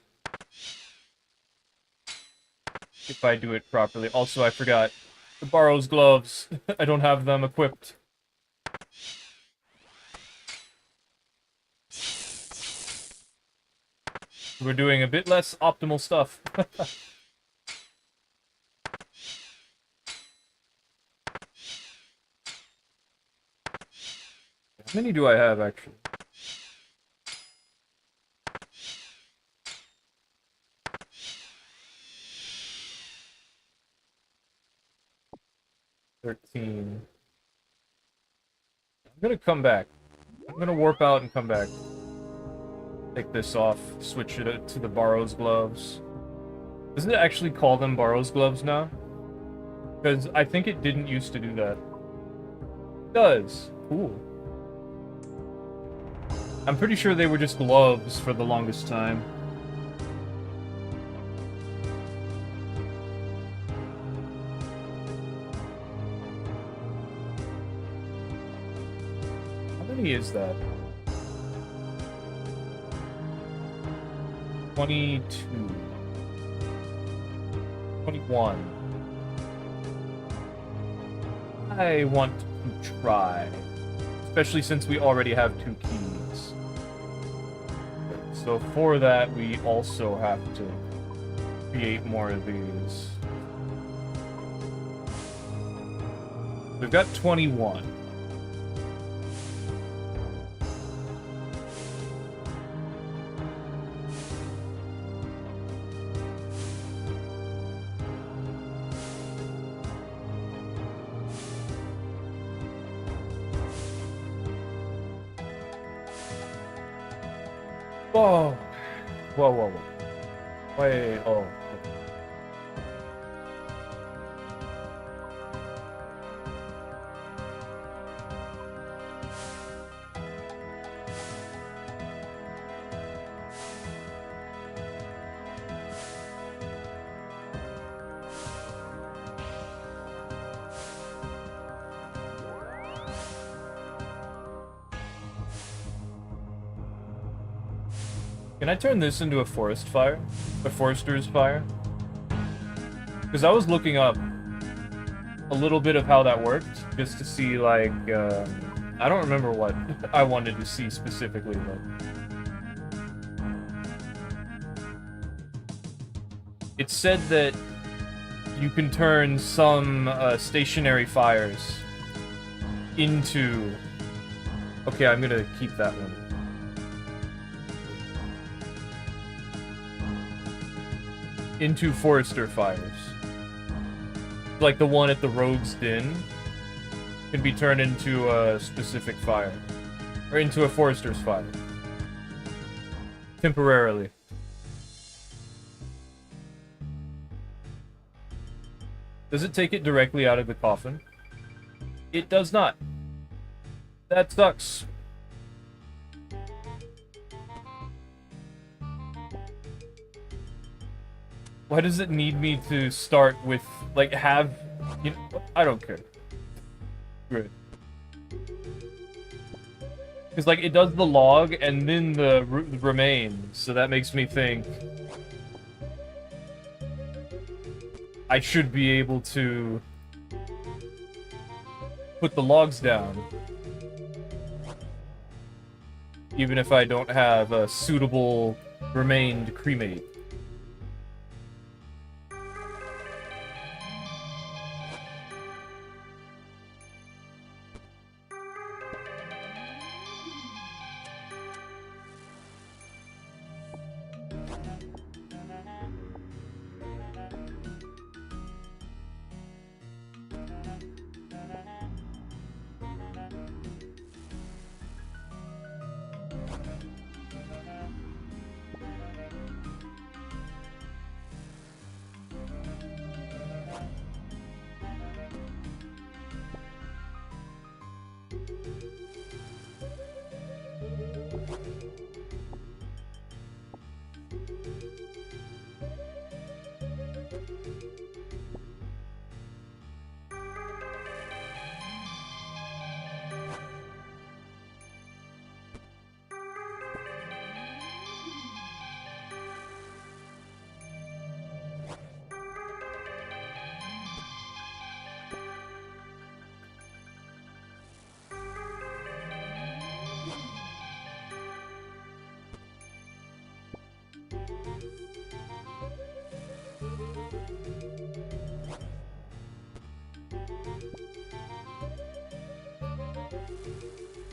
If I do it properly. Also, I forgot. The Barrow's gloves. I don't have them equipped. We're doing a bit less optimal stuff. How many do I have, actually? 13. I'm gonna come back. I'm gonna warp out and come back. Take this off, switch it to the Barrow's gloves. Doesn't it actually call them Barrow's gloves now? Because I think it didn't used to do that. It does. Cool. I'm pretty sure they were just gloves for the longest time. How many is that? 22. 21. I want to try. Especially since we already have 2 keys. So for that, we also have to create more of these. We've got 21. Whoa. Whoa, whoa, whoa. Wait, oh. Can I turn this into a forest fire? A forester's fire? Because I was looking up a little bit of how that worked, just to see, like, I don't remember what I wanted to see specifically, but... It said that you can turn some stationary fires into... Okay, I'm gonna keep that one. Into forester fires. Like the one at the Rogue's Den can be turned into a specific fire. Or into a forester's fire. Temporarily. Does it take it directly out of the coffin? It does not. That sucks. Why does it need me to start with, like, have... You know, I don't care. Great. Because, like, it does the log and then the remains, so that makes me think... I should be able to... put the logs down. Even if I don't have a suitable remain to cremate.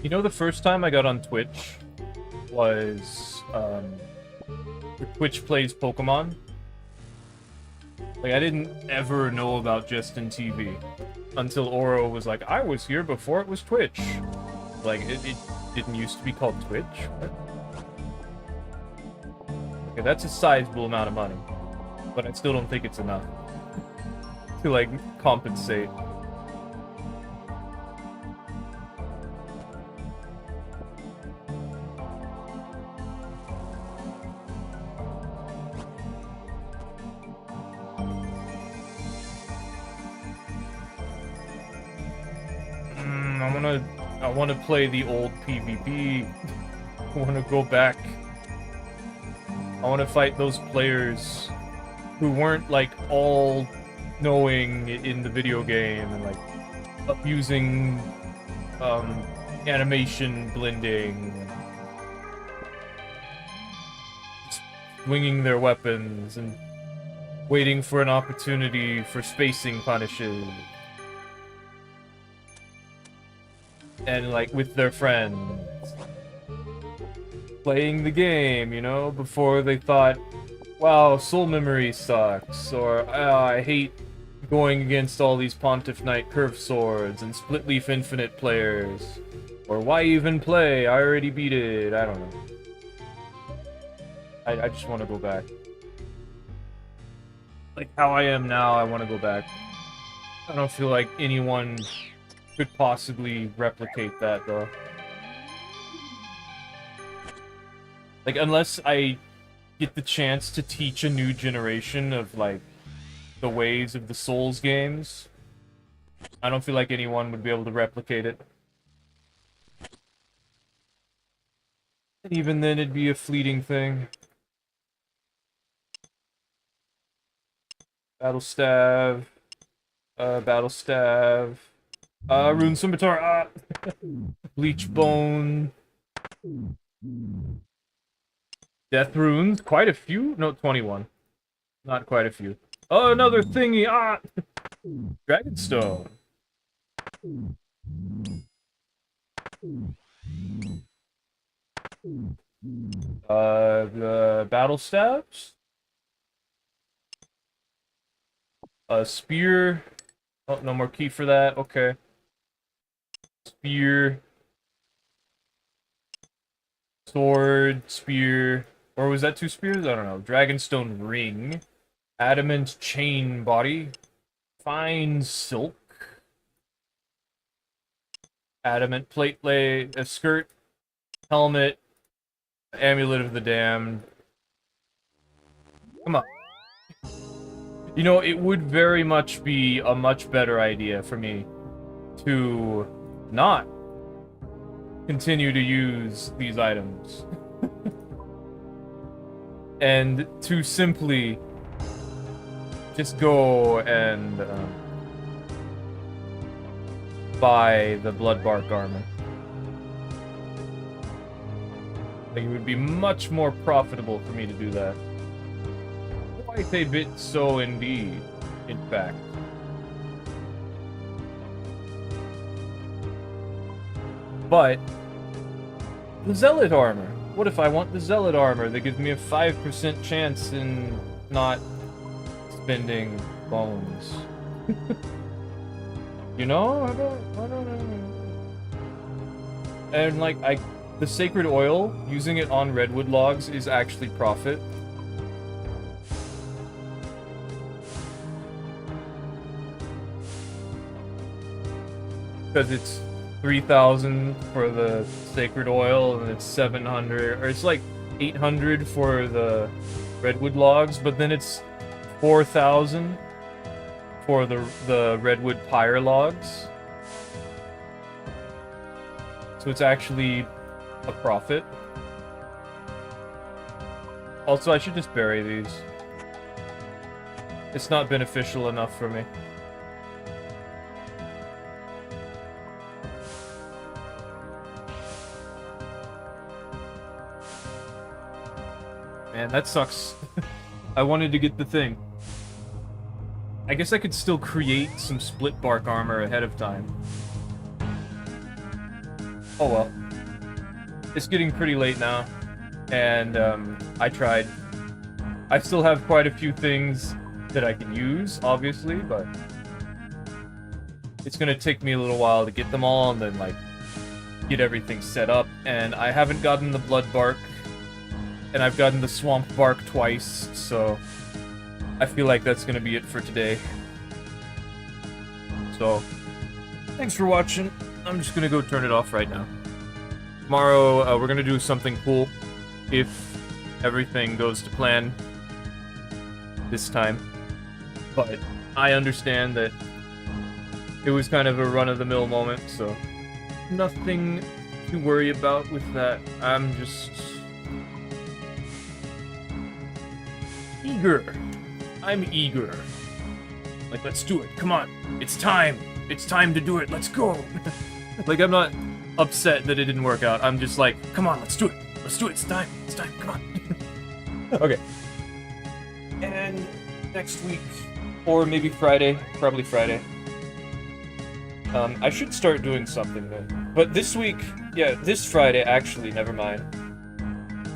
You know, the first time I got on Twitch was Twitch Plays Pokemon. Like, I didn't ever know about Justin TV until Oro was like, I was here before it was Twitch. Like, it didn't used to be called Twitch? What? Okay, that's a sizable amount of money. But I still don't think it's enough to, like, compensate. I wanna play the old PvP. I wanna go back. I wanna fight those players who weren't, like, all knowing in the video game and, like, abusing, animation blending. Swinging their weapons and waiting for an opportunity for spacing punishes. And, like, with their friends. Playing the game, you know, before they thought, wow, Soul Memory sucks, or, I hate going against all these Pontiff Knight Curve Swords and Split Leaf Infinite players. Or, why even play? I already beat it. I don't know. I just want to go back. Like, how I am now, I want to go back. I don't feel like anyone could possibly replicate that, though. Like, unless I get the chance to teach a new generation of, like, the ways of the Souls games, I don't feel like anyone would be able to replicate it. And even then, it'd be a fleeting thing. Battle Staff. Battle Staff. Rune Scimitar. Bleach Bone. Death Runes. Quite a few? No, 21. Not quite a few. Oh, another thingy. Dragonstone. The Battle Staffs. Spear. Oh, no more key for that. Okay. Spear. Sword, spear. Or was that 2 spears? I don't know. Dragonstone ring. Adamant chain body. Fine silk. Adamant platelet. A skirt. Helmet. Amulet of the Damned. Come on. You know, it would very much be a much better idea for me to not continue to use these items. And to simply just go and buy the Bloodbark armor. I think it would be much more profitable for me to do that. Quite a bit so indeed, in fact. But the Zealot armor. What if I want the Zealot armor that gives me a 5% chance in not spending bones? You know? I don't know. And like the Sacred Oil, using it on redwood logs is actually profit. Because it's 3,000 for the Sacred Oil, and it's 700, or it's like 800 for the redwood logs, but then it's 4,000 for the redwood pyre logs. So it's actually a profit. Also, I should just bury these. It's not beneficial enough for me. Man, that sucks. I wanted to get the thing. I guess I could still create some split bark armor ahead of time. Oh well. It's getting pretty late now, and I tried. I still have quite a few things that I can use, obviously, but it's gonna take me a little while to get them all and then, like, get everything set up. And I haven't gotten the blood bark, and I've gotten the swamp bark twice, so I feel like that's gonna be it for today. So, thanks for watching. I'm just gonna go turn it off right now. Tomorrow, we're gonna do something cool, if everything goes to plan this time. But I understand that it was kind of a run-of-the-mill moment, so nothing to worry about with that. I'm just eager. I'm eager. Like, let's do it. Come on. It's time. It's time to do it. Let's go. Like, I'm not upset that it didn't work out. I'm just like, come on, let's do it. Let's do it. It's time. It's time. Come on. Okay. And next week, or maybe Friday, probably Friday. I should start doing something then. But this week, yeah, this Friday, actually, never mind.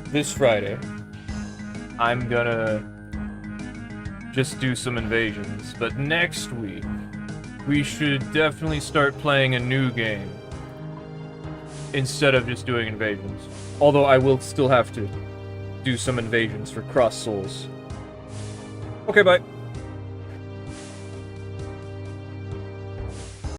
This Friday, I'm gonna just do some invasions. But next week, we should definitely start playing a new game instead of just doing invasions. Although I will still have to do some invasions for Cross Souls. Okay, bye.